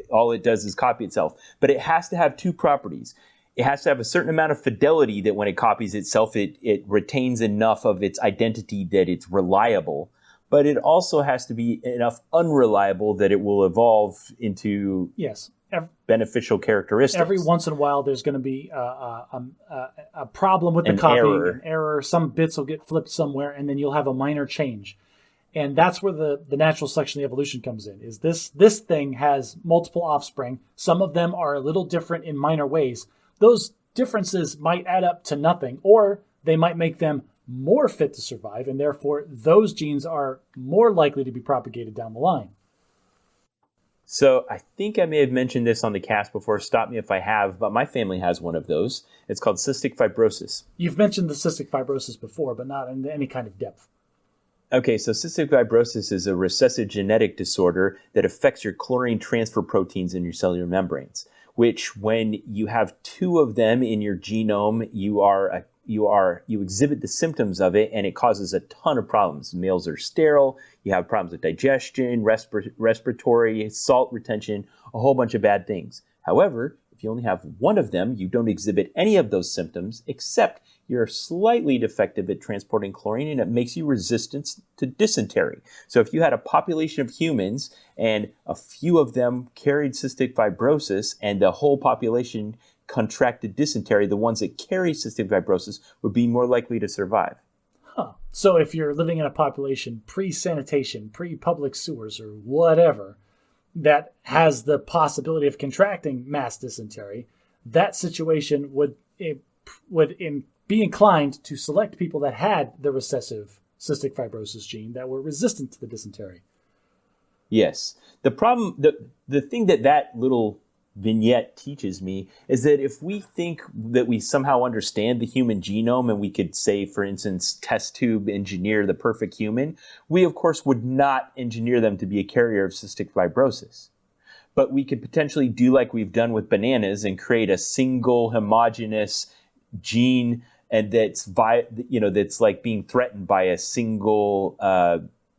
A: all it does is copy itself. But it has to have two properties. It has to have a certain amount of fidelity that when it copies itself, it retains enough of its identity that it's reliable. But it also has to be enough unreliable that it will evolve into beneficial characteristics.
B: Every once in a while, there's going to be a problem with the copying, an error. Some bits will get flipped somewhere, and then you'll have a minor change. And that's where the natural selection of the evolution comes in. Is this thing has multiple offspring. Some of them are a little different in minor ways. Those differences might add up to nothing, or they might make them more fit to survive, and therefore those genes are more likely to be propagated down the line.
A: So I think I may have mentioned this on the cast before. Stop me if I have, but my family has one of those. It's called cystic fibrosis.
B: You've mentioned the cystic fibrosis before, but not in any kind of depth.
A: Okay, so cystic fibrosis is a recessive genetic disorder that affects your chlorine transfer proteins in your cellular membranes, which when you have two of them in your genome, you exhibit the symptoms of it, and it causes a ton of problems. Males are sterile, you have problems with digestion, respiratory, salt retention, a whole bunch of bad things. However, if you only have one of them, you don't exhibit any of those symptoms, except you're slightly defective at transporting chlorine, and it makes you resistant to dysentery. So if you had a population of humans and a few of them carried cystic fibrosis and the whole population contracted dysentery, the ones that carry cystic fibrosis would be more likely to survive.
B: Huh. So if you're living in a population pre-sanitation, pre-public sewers, or whatever, that has the possibility of contracting mass dysentery, that situation would be inclined to select people that had the recessive cystic fibrosis gene that were resistant to the dysentery.
A: Yes. The problem, the thing that little vignette teaches me is that if we think that we somehow understand the human genome and we could say, for instance, test tube engineer the perfect human, we of course would not engineer them to be a carrier of cystic fibrosis. But we could potentially do like we've done with bananas and create a single homogeneous gene, and that's that's like being threatened by a single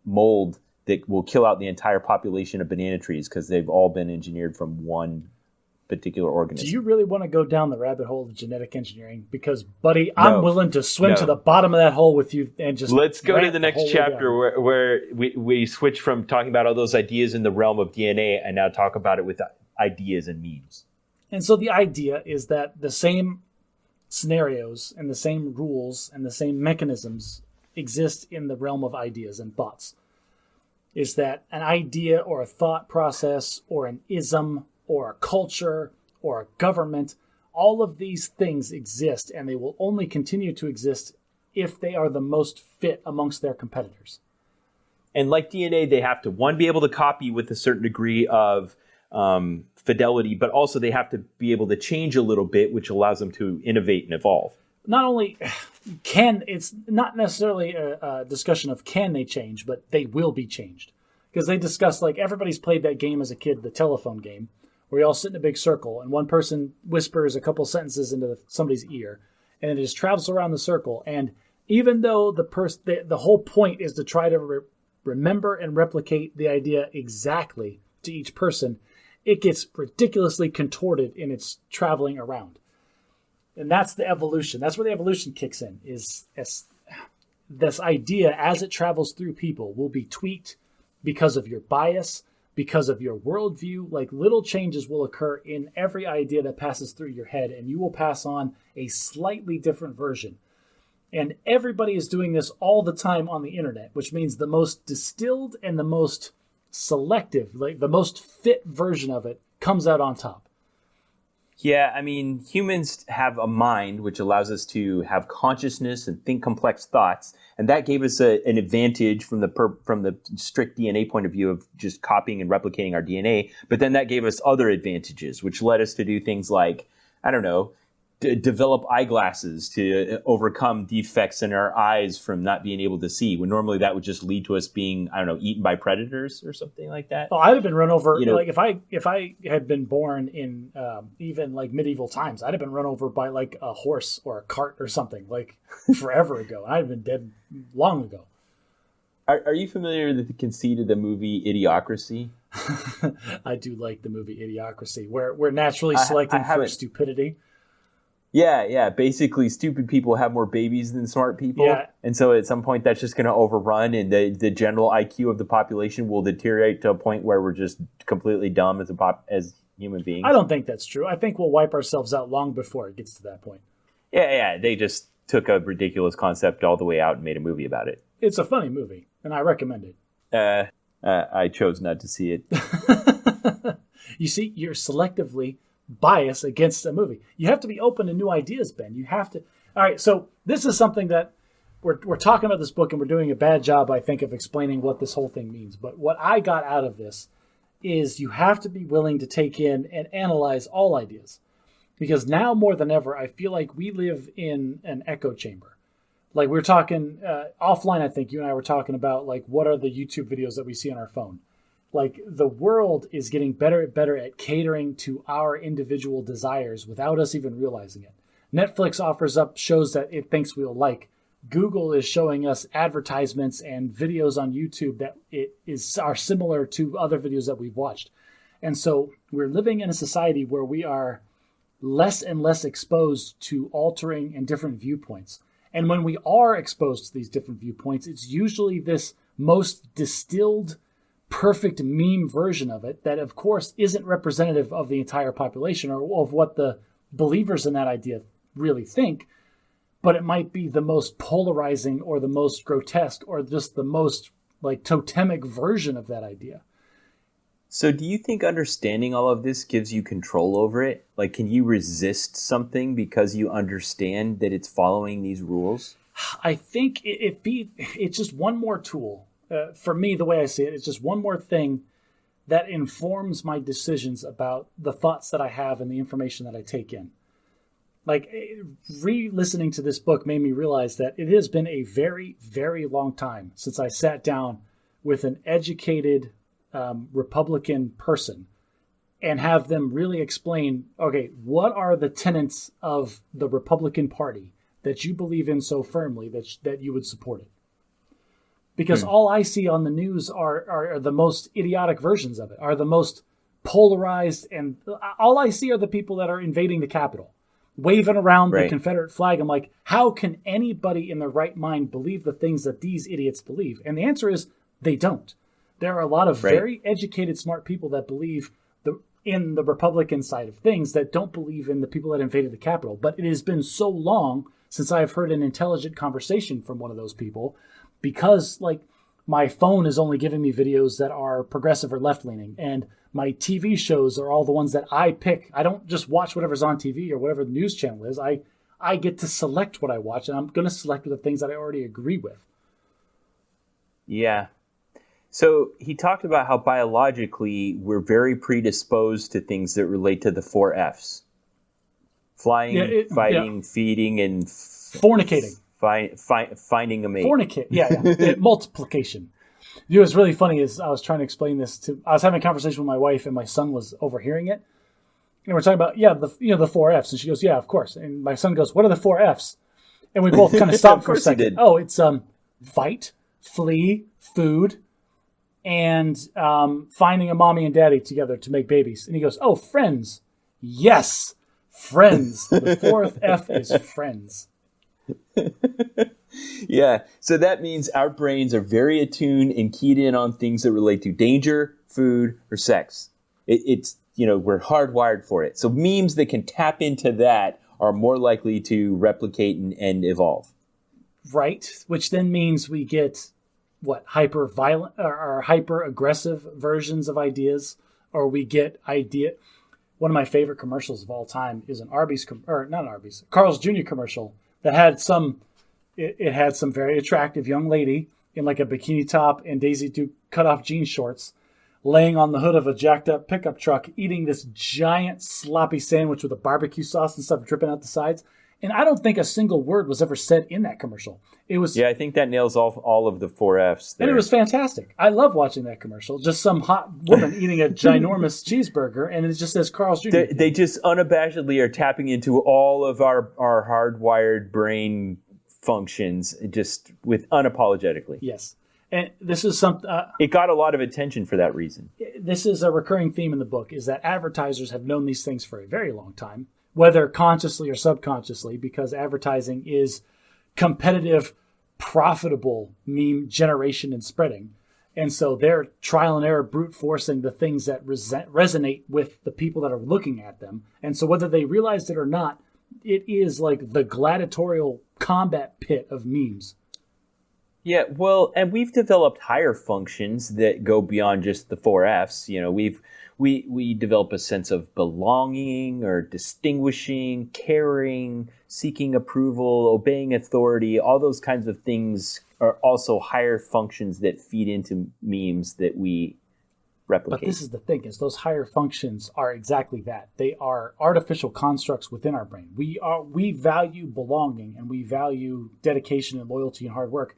A: mold that will kill out the entire population of banana trees because they've all been engineered from one particular organism.
B: Do you really want to go down the rabbit hole of genetic engineering? Because, buddy, I'm willing to swim to the bottom of that hole with you and just
A: let's go to the next chapter where we switch from talking about all those ideas in the realm of DNA and now talk about it with ideas and memes.
B: And so the idea is that the same scenarios and the same rules and the same mechanisms exist in the realm of ideas and thoughts. Is that an idea or a thought process or an ism or a culture or a government, all of these things exist, and they will only continue to exist if they are the most fit amongst their competitors.
A: And like DNA, they have to, one, be able to copy with a certain degree of fidelity, but also they have to be able to change a little bit, which allows them to innovate and evolve.
B: Not only it's not necessarily a discussion of can they change, but they will be changed. Because they discuss, like, everybody's played that game as a kid, the telephone game, where you all sit in a big circle and one person whispers a couple sentences into somebody's ear and it just travels around the circle. And even though the whole point is to try to remember and replicate the idea exactly to each person, it gets ridiculously contorted in its traveling around. And that's the evolution. That's where the evolution kicks in, is this idea as it travels through people will be tweaked because of your bias, because of your worldview. Like, little changes will occur in every idea that passes through your head, and you will pass on a slightly different version. And everybody is doing this all the time on the internet, which means the most distilled and the most selective, like the most fit version of it, comes out on top.
A: Yeah, I mean, humans have a mind which allows us to have consciousness and think complex thoughts, and that gave us an advantage from the strict DNA point of view of just copying and replicating our DNA. But then that gave us other advantages, which led us to do things like, I don't know, develop eyeglasses to overcome defects in our eyes from not being able to see, when normally that would just lead to us being, I don't know, eaten by predators or something like that.
B: Oh, I'd have been run over. Like, if I had been born in even like medieval times, I'd have been run over by like a horse or a cart or something, like forever ago. I'd have been dead long ago.
A: Are you familiar with the conceit of the movie Idiocracy?
B: I do like the movie Idiocracy, where we're naturally selecting for stupidity.
A: Yeah. Basically, stupid people have more babies than smart people.
B: Yeah.
A: And so at some point, that's just going to overrun, and the general IQ of the population will deteriorate to a point where we're just completely dumb as human beings.
B: I don't think that's true. I think we'll wipe ourselves out long before it gets to that point.
A: Yeah. They just took a ridiculous concept all the way out and made a movie about it.
B: It's a funny movie, and I recommend it.
A: I chose not to see it.
B: You see, you're selectively bias against a movie. You have to be open to new ideas, Ben. You have to. All right, so this is something that we're talking about this book, and we're doing a bad job, I think, of explaining what this whole thing means. But what I got out of this is you have to be willing to take in and analyze all ideas. Because now more than ever, I feel like we live in an echo chamber. Like, we were talking offline, I think you and I were talking about, like, what are the YouTube videos that we see on our phone? Like, the world is getting better and better at catering to our individual desires without us even realizing it. Netflix offers up shows that it thinks we'll like. Google is showing us advertisements and videos on YouTube that are similar to other videos that we've watched. And so we're living in a society where we are less and less exposed to altering and different viewpoints. And when we are exposed to these different viewpoints, it's usually this most distilled, perfect meme version of it that, of course, isn't representative of the entire population or of what the believers in that idea really think, but it might be the most polarizing or the most grotesque or just the most, like, totemic version of that idea.
A: So do you think understanding all of this gives you control over it? Like, can you resist something because you understand that it's following these rules?
B: I think it's just one more tool. For me, the way I see it, it's just one more thing that informs my decisions about the thoughts that I have and the information that I take in. Like, re-listening to this book made me realize that it has been a very, very long time since I sat down with an educated Republican person and have them really explain, okay, what are the tenets of the Republican Party that you believe in so firmly that you would support it? Because all I see on the news are the most idiotic versions of it, are the most polarized, and all I see are the people that are invading the Capitol, waving around the Confederate flag. I'm like, how can anybody in their right mind believe the things that these idiots believe? And the answer is they don't. There are a lot of very educated, smart people that believe in the Republican side of things that don't believe in the people that invaded the Capitol. But it has been so long since I've heard an intelligent conversation from one of those people, because like my phone is only giving me videos that are progressive or left-leaning, and my TV shows are all the ones that I pick. I don't just watch whatever's on TV or whatever the news channel is. I get to select what I watch, and I'm going to select the things that I already agree with.
A: Yeah. So he talked about how biologically we're very predisposed to things that relate to the 4 Fs. Flying, fighting, feeding, and...
B: fornicating.
A: Finding a mate.
B: Fornicate, multiplication. You know what's really funny is I was trying to explain this I was having a conversation with my wife, and my son was overhearing it. And we're talking about, the 4 Fs. And she goes, yeah, of course. And my son goes, what are the 4 Fs? And we both kind of stopped for a second. Oh, it's fight, flee, food, and finding a mommy and daddy together to make babies. And he goes, oh, friends. Yes, friends. The 4th F is friends.
A: Yeah, so that means our brains are very attuned and keyed in on things that relate to danger, food, or sex. It's we're hardwired for it. So memes that can tap into that are more likely to replicate and evolve. Right,
B: which then means we get hyper violent or hyper aggressive versions of ideas, or we get One of my favorite commercials of all time is an Carl's Jr. commercial that had it had some very attractive young lady in like a bikini top and Daisy Duke cutoff jean shorts laying on the hood of a jacked up pickup truck eating this giant sloppy sandwich with a barbecue sauce and stuff dripping out the sides. And I don't think a single word was ever said in that commercial. It was
A: I think that nails all of the 4 Fs there.
B: And it was fantastic. I love watching that commercial. Just some hot woman eating a ginormous cheeseburger, and it just says Carl's Jr.
A: They just unabashedly are tapping into all of our hardwired brain functions just with unapologetically.
B: Yes. And this is something...
A: it got a lot of attention for that reason.
B: This is a recurring theme in the book, is that advertisers have known these things for a very long time, whether consciously or subconsciously, because advertising is competitive, profitable meme generation and spreading. And so they're trial and error brute forcing the things that resonate with the people that are looking at them. And so whether they realized it or not, it is like the gladiatorial combat pit of memes.
A: Yeah, well, and we've developed higher functions that go beyond just the 4 Fs. We develop a sense of belonging or distinguishing, caring, seeking approval, obeying authority. All those kinds of things are also higher functions that feed into memes that we replicate.
B: But this is the thing, is those higher functions are exactly that. They are artificial constructs within our brain. We value belonging, and we value dedication and loyalty and hard work.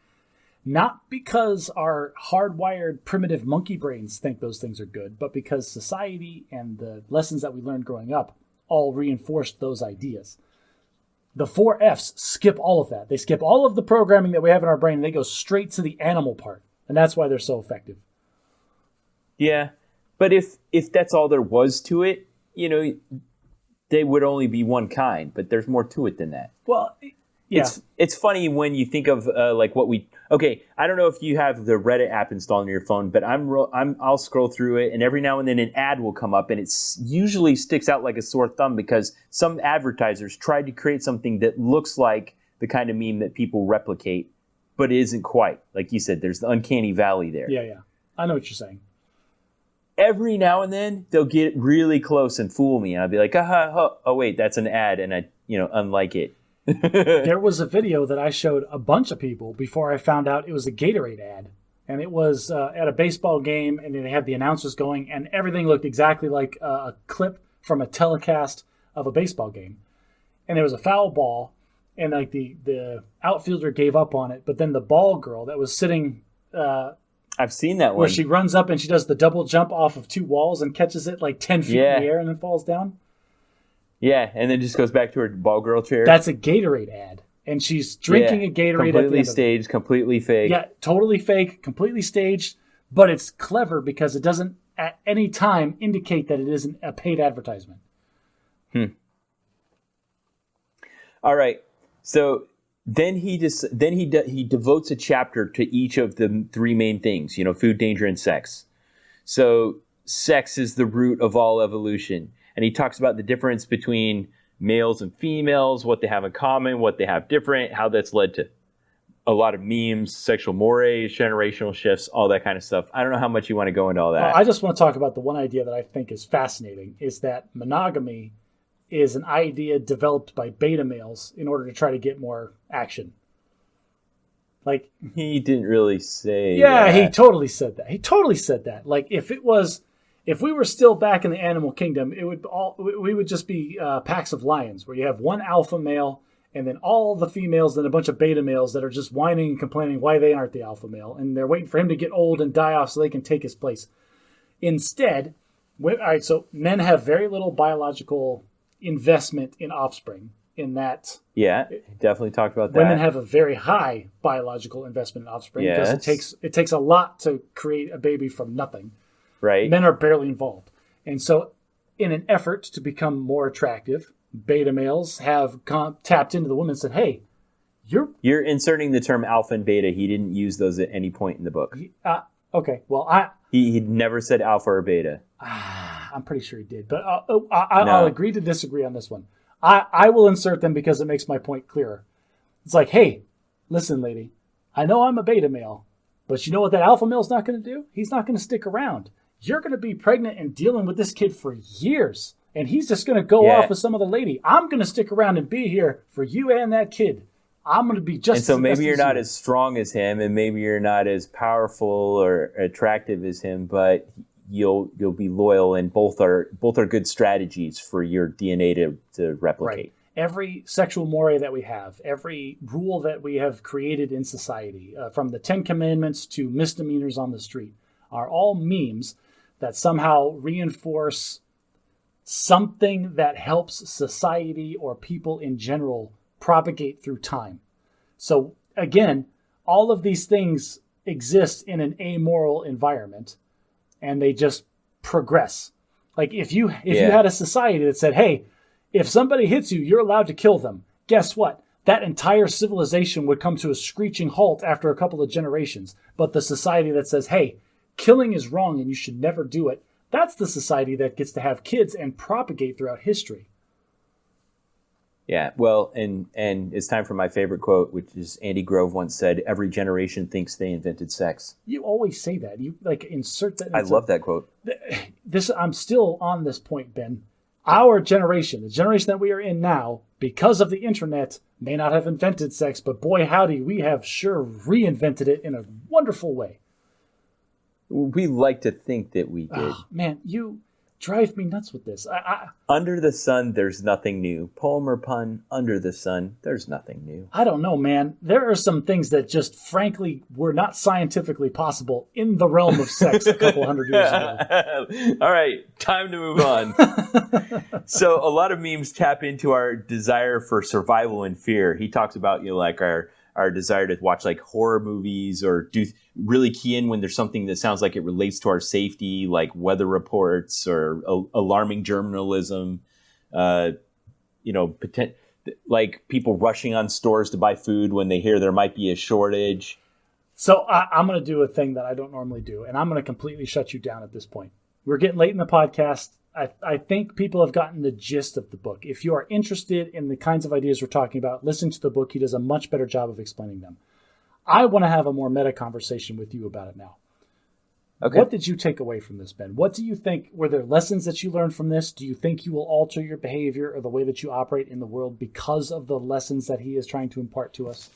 B: Not because our hardwired primitive monkey brains think those things are good, but because society and the lessons that we learned growing up all reinforced those ideas. The 4 Fs skip all of that. They skip all of the programming that we have in our brain, and they go straight to the animal part. And that's why they're so effective.
A: Yeah, but if that's all there was to it, they would only be one kind, but there's more to it than that.
B: Well... yeah.
A: It's funny when you think of I don't know if you have the Reddit app installed on your phone, but I'll scroll through it, and every now and then an ad will come up, and it usually sticks out like a sore thumb because some advertisers tried to create something that looks like the kind of meme that people replicate, but it isn't quite. Like you said, there's the uncanny valley there.
B: Yeah. I know what you're saying.
A: Every now and then they'll get really close and fool me, and I'll be like, oh wait, that's an ad, and I unlike it.
B: There was a video that I showed a bunch of people before I found out it was a Gatorade ad. and it was at a baseball game, and they had the announcers going, and everything looked exactly like a clip from a telecast of a baseball game. And there was a foul ball, and like the outfielder gave up on it, but then the ball girl that was sitting
A: I've seen that one.
B: where she runs up and she does the double jump off of 2 walls and catches it like 10 feet in the air and then falls down.
A: Yeah, and then just goes back to her ball girl chair.
B: That's a Gatorade ad. And she's drinking a Gatorade.
A: Completely staged, completely fake.
B: Yeah, totally fake, completely staged, but it's clever because it doesn't at any time indicate that it isn't a paid advertisement.
A: All right. So then he devotes a chapter to each of the 3 main things, food, danger, and sex. So sex is the root of all evolution. And he talks about the difference between males and females, what they have in common, what they have different, how that's led to a lot of memes, sexual mores, generational shifts, all that kind of stuff. I don't know how much you want to go into all that.
B: I just want to talk about the one idea that I think is fascinating, is that monogamy is an idea developed by beta males in order to try to get more action. Like,
A: he didn't really say
B: that.
A: He
B: totally said that. Like, if we were still back in the animal kingdom, we would just be packs of lions where you have one alpha male and then all the females and a bunch of beta males that are just whining and complaining why they aren't the alpha male, and they're waiting for him to get old and die off so they can take his place. Instead, so men have very little biological investment in offspring. In that,
A: definitely talked about that.
B: Women have a very high biological investment in offspring because it takes a lot to create a baby from nothing.
A: Right.
B: Men are barely involved. And so in an effort to become more attractive, beta males have tapped into the women and said, hey,
A: you're inserting the term alpha and beta. He didn't use those at any point in the book.
B: Okay. Well,
A: he never said alpha or beta.
B: I'm pretty sure he did. But I'll agree to disagree on this one. I will insert them because it makes my point clearer. It's like, hey, listen, lady, I know I'm a beta male, but you know what that alpha male's not going to do? He's not going to stick around. You're going to be pregnant and dealing with this kid for years, and he's just going to go off with some other lady. I'm going to stick around and be here for you and that kid. I'm going to be just.
A: And so maybe you're not as strong as him, and maybe you're not as powerful or attractive as him, but you'll be loyal, and both are good strategies for your DNA to replicate.
B: Right. Every sexual moray that we have, every rule that we have created in society, from the 10 Commandments to misdemeanors on the street, are all memes that somehow reinforce something that helps society or people in general propagate through time. So again, all of these things exist in an amoral environment, and they just progress. Like if you had a society that said, hey, if somebody hits you, you're allowed to kill them. Guess what? That entire civilization would come to a screeching halt after a couple of generations. But the society that says, hey, killing is wrong and you should never do it, that's the society that gets to have kids and propagate throughout history.
A: Yeah, well, and it's time for my favorite quote, which is Andy Grove once said, every generation thinks they invented sex.
B: You always say that. You insert that.
A: I love that quote.
B: I'm still on this point, Ben. Our generation, the generation that we are in now, because of the internet, may not have invented sex, but boy howdy, we have sure reinvented it in a wonderful way.
A: We like to think that we did.
B: Oh, man, you drive me nuts with this.
A: Under the sun, there's nothing new. Poem or pun, under the sun, there's nothing new.
B: I don't know, man. There are some things that just, frankly, were not scientifically possible in the realm of sex a couple hundred years ago.
A: All right, time to move on. So a lot of memes tap into our desire for survival and fear. He talks about, like our desire to watch like horror movies or do really key in when there's something that sounds like it relates to our safety, like weather reports or alarming journalism, like people rushing on stores to buy food when they hear there might be a shortage.
B: So I'm going to do a thing that I don't normally do, and I'm going to completely shut you down at this point. We're getting late in the podcast. I think people have gotten the gist of the book. If you are interested in the kinds of ideas we're talking about, listen to the book. He does a much better job of explaining them. I want to have a more meta conversation with you about it now. Okay. What did you take away from this, Ben? What do you think? Were there lessons that you learned from this? Do you think you will alter your behavior or the way that you operate in the world because of the lessons that he is trying to impart to us?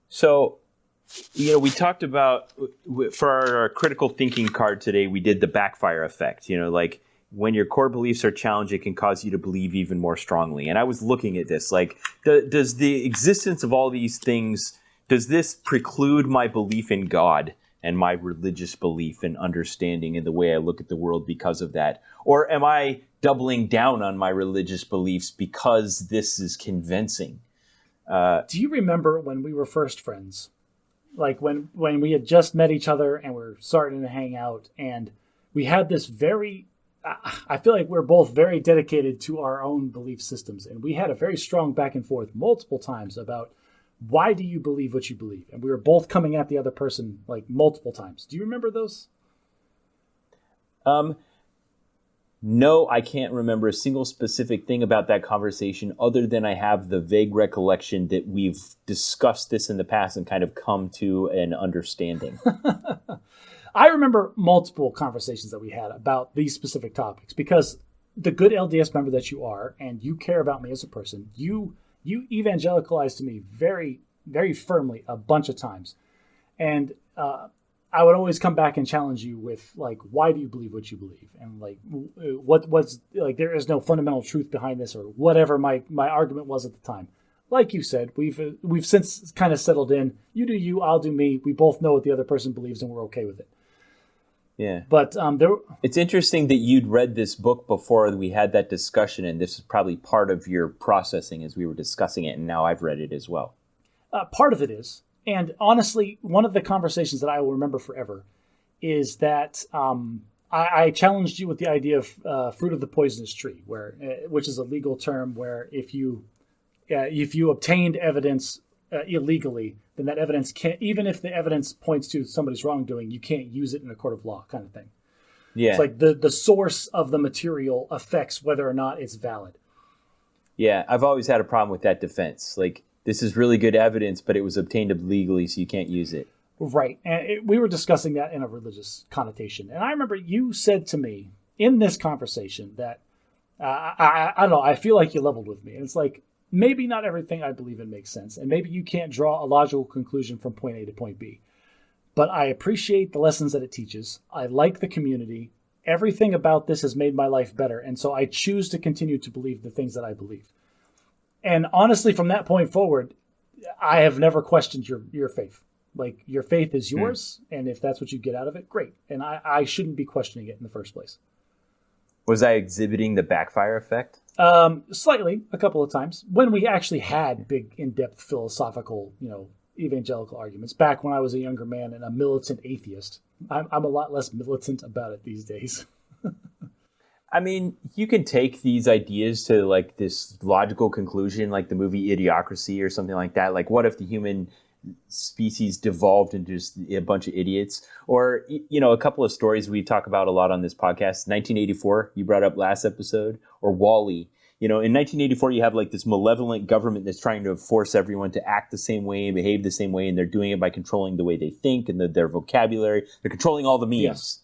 A: So, we talked about, for our critical thinking card today, we did the backfire effect. Like when your core beliefs are challenged, it can cause you to believe even more strongly. And I was looking at this, like, does the existence of all these things, does this preclude my belief in God and my religious belief and understanding in the way I look at the world because of that? Or am I doubling down on my religious beliefs because this is convincing?
B: Do you remember when we were first friends? Like when we had just met each other and we're starting to hang out, and we had this I feel like we're both very dedicated to our own belief systems, and we had a very strong back and forth multiple times about why do you believe what you believe? And we were both coming at the other person like multiple times. Do you remember those?
A: No, I can't remember a single specific thing about that conversation other than I have the vague recollection that we've discussed this in the past and kind of come to an understanding.
B: I remember multiple conversations that we had about these specific topics because the good LDS member that you are, and you care about me as a person, you evangelicalized to me very, very firmly a bunch of times. And I would always come back and challenge you with, like, why do you believe what you believe? And, like, what's like, there is no fundamental truth behind this, or whatever my argument was at the time. Like you said, we've since kind of settled in. You do you, I'll do me. We both know what the other person believes, and we're okay with it.
A: Yeah.
B: But
A: it's interesting that you'd read this book before we had that discussion, and this is probably part of your processing as we were discussing it, and now I've read it as well.
B: Part of it is. And honestly, one of the conversations that I will remember forever is that I challenged you with the idea of fruit of the poisonous tree, which is a legal term where if you obtained evidence illegally, then that evidence can't, even if the evidence points to somebody's wrongdoing, you can't use it in a court of law, kind of thing.
A: Yeah,
B: it's like the source of the material affects whether or not it's valid.
A: Yeah, I've always had a problem with that defense. Like, this is really good evidence, but it was obtained illegally, so you can't use it.
B: Right. And we were discussing that in a religious connotation. And I remember you said to me in this conversation that, I don't know, I feel like you leveled with me. And it's like, maybe not everything I believe in makes sense. And maybe you can't draw a logical conclusion from point A to point B. But I appreciate the lessons that it teaches. I like the community. Everything about this has made my life better. And so I choose to continue to believe the things that I believe. And honestly, from that point forward, I have never questioned your faith. Like, your faith is yours, and if that's what you get out of it, great. And I shouldn't be questioning it in the first place.
A: Was I exhibiting the backfire effect?
B: Slightly, a couple of times. When we actually had big, in-depth philosophical, evangelical arguments, back when I was a younger man and a militant atheist. I'm a lot less militant about it these days.
A: I mean, you can take these ideas to, like, this logical conclusion, like the movie Idiocracy or something like that. Like, what if the human species devolved into just a bunch of idiots? Or, a couple of stories we talk about a lot on this podcast. 1984, you brought up last episode, or WALL-E. In 1984, you have, like, this malevolent government that's trying to force everyone to act the same way and behave the same way, and they're doing it by controlling the way they think and their vocabulary. They're controlling all the memes.
B: Yes.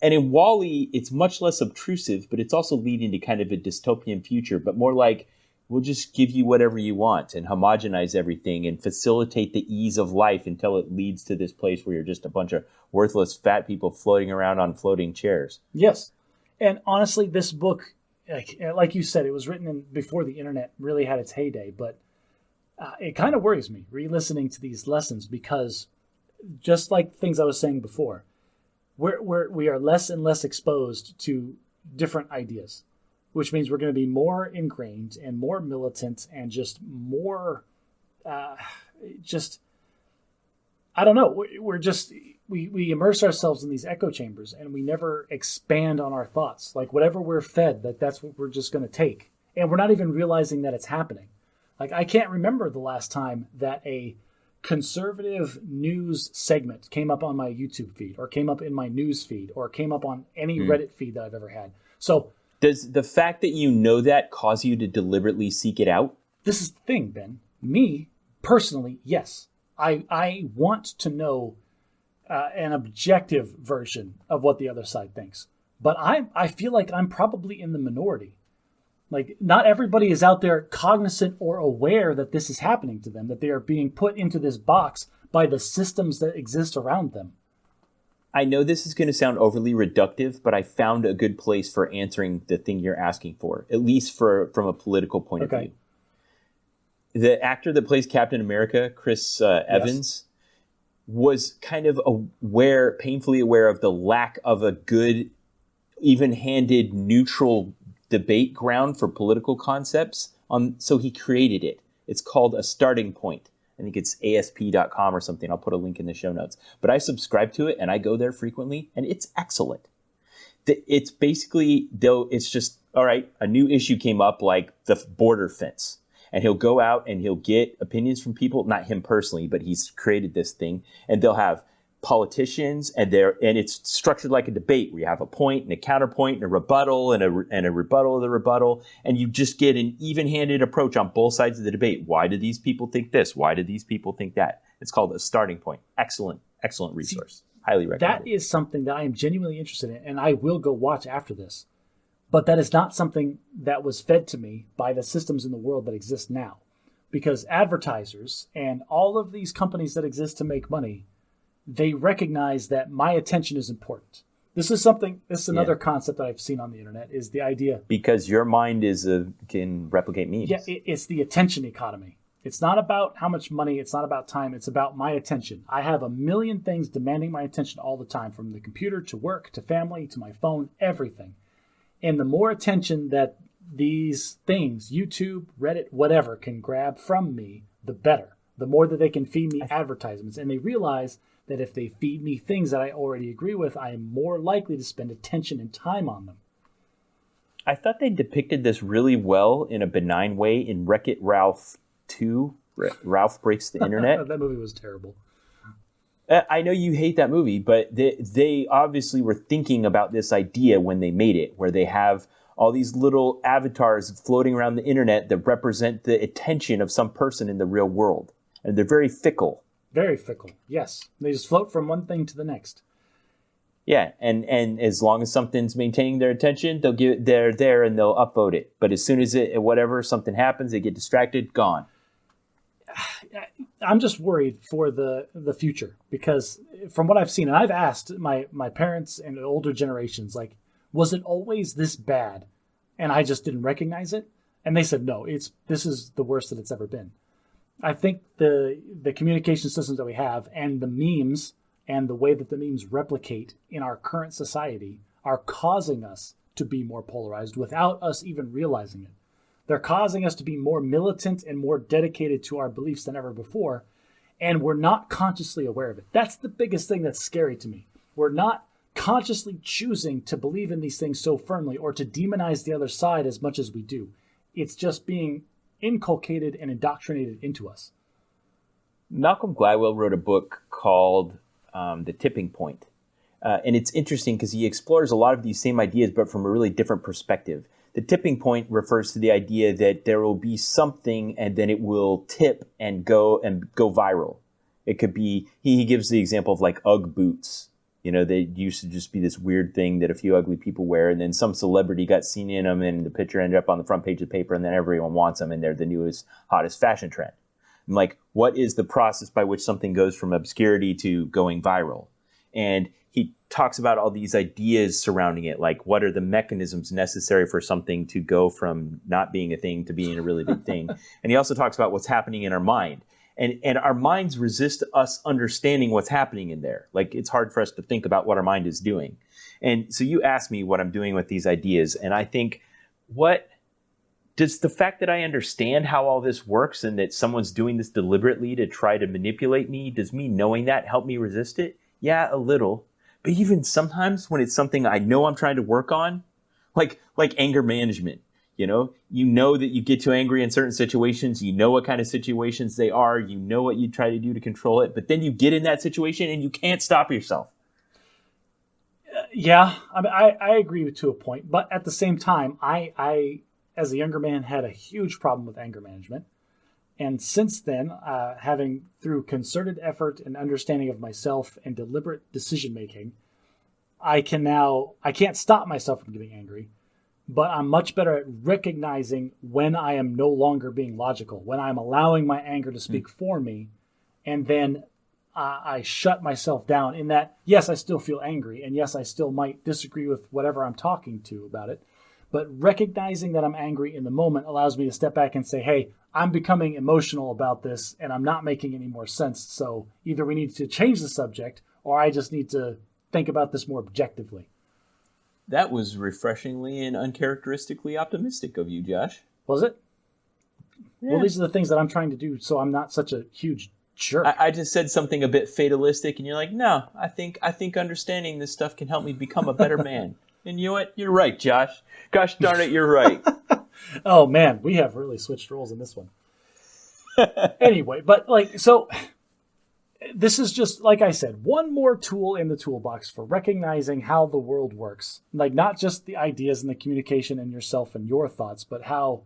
A: And in WALL-E, it's much less obtrusive, but it's also leading to kind of a dystopian future, but more like, we'll just give you whatever you want and homogenize everything and facilitate the ease of life until it leads to this place where you're just a bunch of worthless fat people floating around on floating chairs.
B: Yes. And honestly, this book, like you said, it was written before the internet really had its heyday, but it kind of worries me re-listening to these lessons because just like things I was saying before, we are less and less exposed to different ideas, which means we're going to be more ingrained and more militant and just more, I don't know. We immerse ourselves in these echo chambers and we never expand on our thoughts. Like, whatever we're fed, that's what we're just going to take. And we're not even realizing that it's happening. Like, I can't remember the last time that a conservative news segment came up on my YouTube feed or came up in my news feed or came up on any Reddit feed that I've ever had. So
A: does the fact that you know that cause you to deliberately seek it out?
B: This is the thing, Ben. Me, personally, yes. I want to know an objective version of what the other side thinks. But I feel like I'm probably in the minority. Like, not everybody is out there cognizant or aware that this is happening to them, that they are being put into this box by the systems that exist around them.
A: I know this is going to sound overly reductive, but I found a good place for answering the thing you're asking for, at least from a political point of view. The actor that plays Captain America, Chris Evans, was kind of painfully aware of the lack of a good, even-handed, neutral debate ground for political concepts. So he created it. It's called A Starting Point. I think it's asp.com or something. I'll put a link in the show notes. But I subscribe to it, and I go there frequently, and it's excellent. It's basically, it's just, all right, a new issue came up, like the border fence. And he'll go out and he'll get opinions from people, not him personally, but he's created this thing. And they'll have politicians, and it's structured like a debate where you have a point and a counterpoint and a rebuttal and a rebuttal of the rebuttal, and you just get an even-handed approach on both sides of the debate. Why do these people think this? Why do these people think that? It's called A Starting Point. Excellent resource. Highly recommend.
B: That is something that I am genuinely interested in, and I will go watch after this. But that is not something that was fed to me by the systems in the world that exist now, because advertisers and all of these companies that exist to make money, they recognize that my attention is important. This is another concept that I've seen on the internet, is the idea.
A: Because your mind can replicate memes.
B: Yeah, it's the attention economy. It's not about how much money, it's not about time, it's about my attention. I have a million things demanding my attention all the time, from the computer to work to family to my phone, everything. And the more attention that these things, YouTube, Reddit, whatever, can grab from me, the better. The more that they can feed me advertisements. And they realize that if they feed me things that I already agree with, I am more likely to spend attention and time on them.
A: I thought they depicted this really well in a benign way in Wreck-It Ralph 2. Ralph Breaks the Internet.
B: That movie was terrible.
A: I know you hate that movie, but they obviously were thinking about this idea when they made it, where they have all these little avatars floating around the internet that represent the attention of some person in the real world. And they're very fickle.
B: Very fickle, yes. They just float from one thing to the next.
A: Yeah, and as long as something's maintaining their attention, they're there and they'll upvote it. But as soon as something happens, they get distracted, gone.
B: I'm just worried for the future, because from what I've seen, and I've asked my parents and older generations, like, was it always this bad and I just didn't recognize it? And they said, no, this is the worst that it's ever been. I think the communication systems that we have and the memes and the way that the memes replicate in our current society are causing us to be more polarized without us even realizing it. They're causing us to be more militant and more dedicated to our beliefs than ever before, and we're not consciously aware of it. That's the biggest thing that's scary to me. We're not consciously choosing to believe in these things so firmly or to demonize the other side as much as we do. It's just being inculcated and indoctrinated into us.
A: Malcolm Gladwell wrote a book called The Tipping Point. And it's interesting because he explores a lot of these same ideas, but from a really different perspective. The tipping point refers to the idea that there will be something and then it will tip and go viral. It could be, he gives the example of like Ugg boots. You know, they used to just be this weird thing that a few ugly people wear, and then some celebrity got seen in them, and the picture ended up on the front page of the paper, and then everyone wants them, and they're the newest, hottest fashion trend. I'm like, what is the process by which something goes from obscurity to going viral? And he talks about all these ideas surrounding it, like what are the mechanisms necessary for something to go from not being a thing to being a really big thing. And he also talks about what's happening in our mind. And our minds resist us understanding what's happening in there. Like, it's hard for us to think about what our mind is doing. And so you asked me what I'm doing with these ideas. And I think, what does the fact that I understand how all this works and that someone's doing this deliberately to try to manipulate me, does me knowing that help me resist it? Yeah, a little. But even sometimes when it's something I know I'm trying to work on, like anger management. You know that you get too angry in certain situations. You know what kind of situations they are. You know what you try to do to control it. But then you get in that situation and you can't stop yourself.
B: Yeah, I agree to a point. But at the same time, I, as a younger man, had a huge problem with anger management. And since then, having through concerted effort and understanding of myself and deliberate decision making, I can't stop myself from getting angry. but I'm much better at recognizing when I am no longer being logical, when I'm allowing my anger to speak for me, and then I shut myself down in that, yes, I still feel angry, and yes, I still might disagree with whatever I'm talking to about it, but recognizing that I'm angry in the moment allows me to step back and say, hey, I'm becoming emotional about this, and I'm not making any more sense, so either we need to change the subject, or I just need to think about this more objectively.
A: That was refreshingly and uncharacteristically optimistic of you, Josh.
B: Was it?
A: Yeah.
B: Well, these are the things that I'm trying to do, so I'm not such a huge jerk.
A: I just said something a bit fatalistic, and you're like, no, I think understanding this stuff can help me become a better man. And you know what? You're right, Josh. Gosh darn it, you're right.
B: Oh, man, we have really switched roles in this one. Anyway, but so this is just, like I said, one more tool in the toolbox for recognizing how the world works. Not just the ideas and the communication and yourself and your thoughts, but how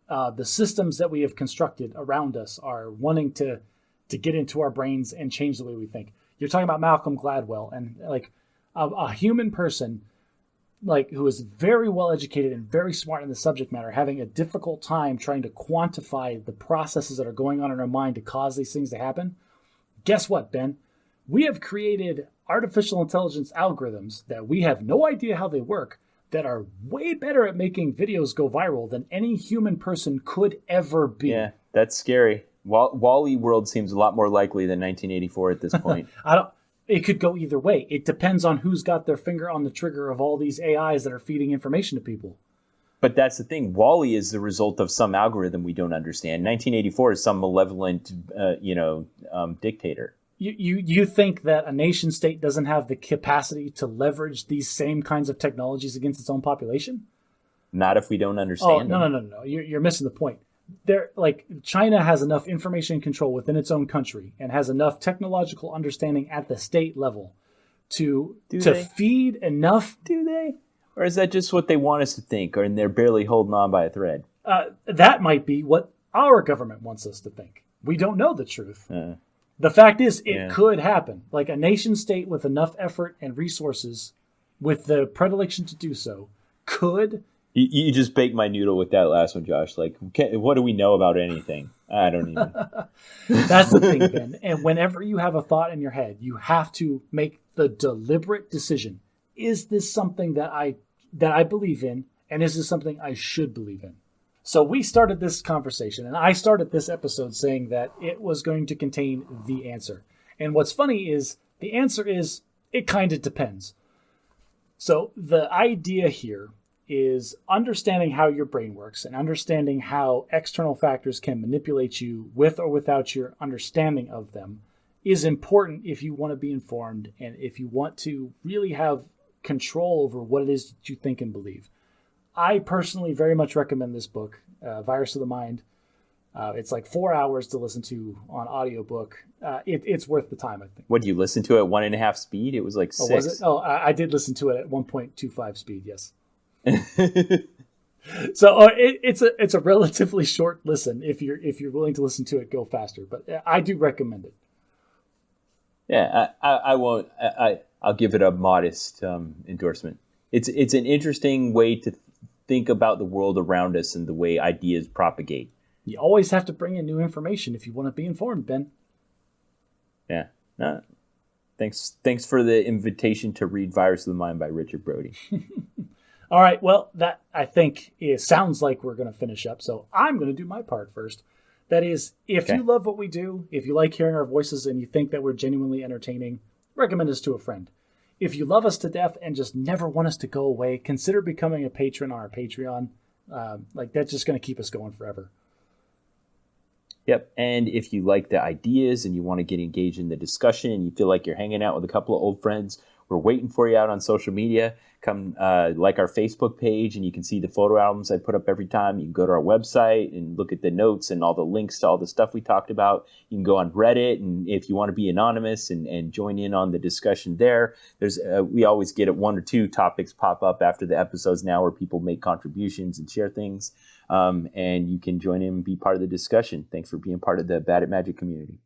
B: the systems that we have constructed around us are wanting to get into our brains and change the way we think. You're talking about Malcolm Gladwell, and a human person who is very well educated and very smart in the subject matter, having a difficult time trying to quantify the processes that are going on in our mind to cause these things to happen. Guess what, Ben? We have created artificial intelligence algorithms that we have no idea how they work that are way better at making videos go viral than any human person could ever be.
A: Yeah, that's scary. Wall-E world seems a lot more likely than 1984 at this point.
B: It could go either way. It depends on who's got their finger on the trigger of all these AIs that are feeding information to people.
A: But that's the thing. Wall-E is the result of some algorithm we don't understand. 1984 is some malevolent, dictator.
B: You think that a nation state doesn't have the capacity to leverage these same kinds of technologies against its own population?
A: Not if we don't understand them.
B: No. You're missing the point. China has enough information control within its own country and has enough technological understanding at the state level to feed enough.
A: Do they? Or is that just what they want us to think, and they're barely holding on by a thread?
B: That might be what our government wants us to think. We don't know the truth. The fact is, it could happen. A nation state with enough effort and resources, with the predilection to do so, could.
A: You just baked my noodle with that last one, Josh. What do we know about anything? I don't even.
B: That's the thing, Ben. And whenever you have a thought in your head, you have to make the deliberate decision. Is this something that I believe in? And is this something I should believe in? So we started this conversation, and I started this episode saying that it was going to contain the answer. And what's funny is the answer is it kind of depends. So the idea here is understanding how your brain works and understanding how external factors can manipulate you with or without your understanding of them is important if you want to be informed and if you want to really have control over what it is that you think and believe. I personally very much recommend this book, Virus of the Mind. It's 4 hours to listen to on audiobook. It's worth the time, I think.
A: What, do you listen to at 1.5 speed? It was 6.
B: Oh, was it? Oh, I did listen to it at 1.25 speed, yes. So it's a relatively short listen. If you're willing to listen to it, go faster. But I do recommend it.
A: Yeah, I won't. I'll give it a modest endorsement. It's an interesting way to think about the world around us and the way ideas propagate.
B: You always have to bring in new information if you want to be informed, Ben.
A: Yeah. No. Thanks for the invitation to read Virus of the Mind by Richard Brodie.
B: All right, well, that I think sounds like we're going to finish up, so I'm going to do my part first. That is, if you love what we do, if you like hearing our voices and you think that we're genuinely entertaining, recommend us to a friend. If you love us to death and just never want us to go away, consider becoming a patron on our Patreon. That's just going to keep us going forever.
A: Yep, and if you like the ideas and you want to get engaged in the discussion and you feel like you're hanging out with a couple of old friends, we're waiting for you out on social media. Come like our Facebook page, and you can see the photo albums I put up every time. You can go to our website and look at the notes and all the links to all the stuff we talked about. You can go on Reddit, and if you want to be anonymous and join in on the discussion there, there's we always get 1 or 2 topics pop up after the episodes now where people make contributions and share things. And you can join in and be part of the discussion. Thanks for being part of the Bad at Magic community.